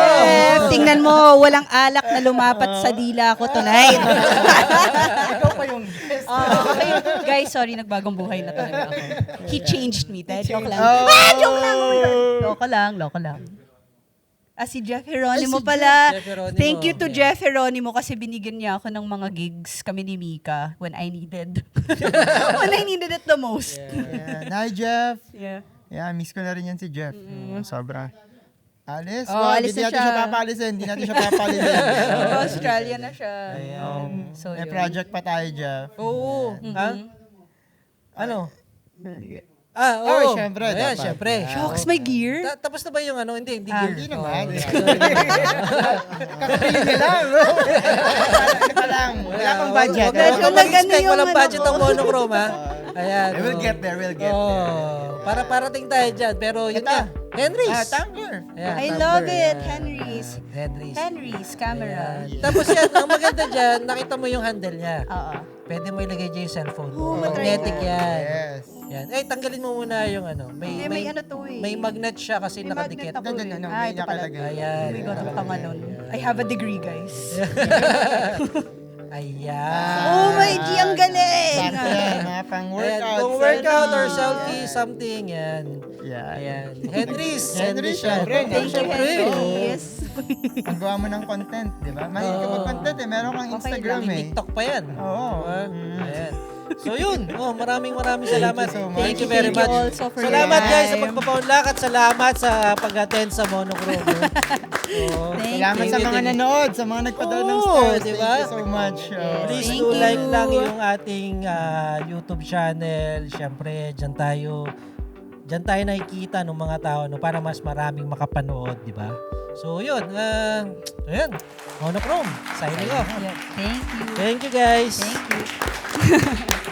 Tingnan mo, walang alak na lumapat sa dila ko tonight. Ikaw pa yung Okay. Guys, sorry, nagbagong buhay na talaga ako. He changed me. Joke lang. Oh. Joke lang. Oh my God. Loko lang. Si Jeff Geronimo pala. Jeff Geronimo. Thank you to Jeff Geronimo kasi binigyan niya ako ng mga gigs kami ni Mika when I needed. When I needed it the most. Yeah. Hi, Jeff. Yeah. Yeah, miss ko na rin yan si Jeff. Sobra. Alis? Oh, alis Hindi na natin siya. siya papalisin. Hindi natin siya papalisin. Australia na siya. So, May yun. project pa tayo, Jeff. Oo. Ha? Ano? Oh, syempre, Ayan, dapat. syempre. Shocks, my gear. Tapos na ba yung Hindi gear. Hindi naman. Oh. Kakapili niya lang. Ito lang. Wala pang budget. Huwag na Medyo huwag mag-expect, nag-ano yung walang ano budget ko. ang monochrome, ha? Ayan. I will get there, we'll get there. Oh, para parating tayo dyan. Pero yun Ito. nga. Henry's. Tumbler. Ayan, I Tumblr. love it. Ayan. Henry's. Henry's. Camera. Ayan. Tapos yan, ang maganda dyan, nakita mo yung handle niya. Oo. Pwede mo ilagay dyan yung cellphone. matry Magnetic yan. Yes. Yan. Ay, tanggalin mo muna yung May ano to eh. May magnet siya kasi May nakadikit. magnet ako Doon, eh. ano, Ah, may ito pala. nakalagay. Ayan. Oh my God, ang tanga nun. I have a degree, guys. Ayan. Oh my G, ang galing! Sakto yan, mga pang-workout. Ayan, kung workout or selfie, something, yan. Yeah. Ayan. Henry's. Henry's, siya. syempre. Thank you, Syempre. Henry's. Ang gawa mo ng content, di ba? Mahilig ka mag-content eh. Meron kang Instagram May eh. TikTok pa yan. Oo. Diba? Ayan. So yun, maraming salamat. Thank you so much. Thank you very Thank you much. also for Salamat your guys sa time. pagpapaunlak at salamat sa pag-attend sa Monochrome. Thank Salamat you. sa mga nanood, sa mga nagpadala ng Oo, stars. di Thank ba? you so much. Please Thank do like you. lang yung ating YouTube channel. Siyempre, dyan tayo nakikita ng mga tao para mas maraming makapanood, di ba? So yun, ayan, Monochrome, signing off. Yeah, thank you. Thank you guys. Thank you.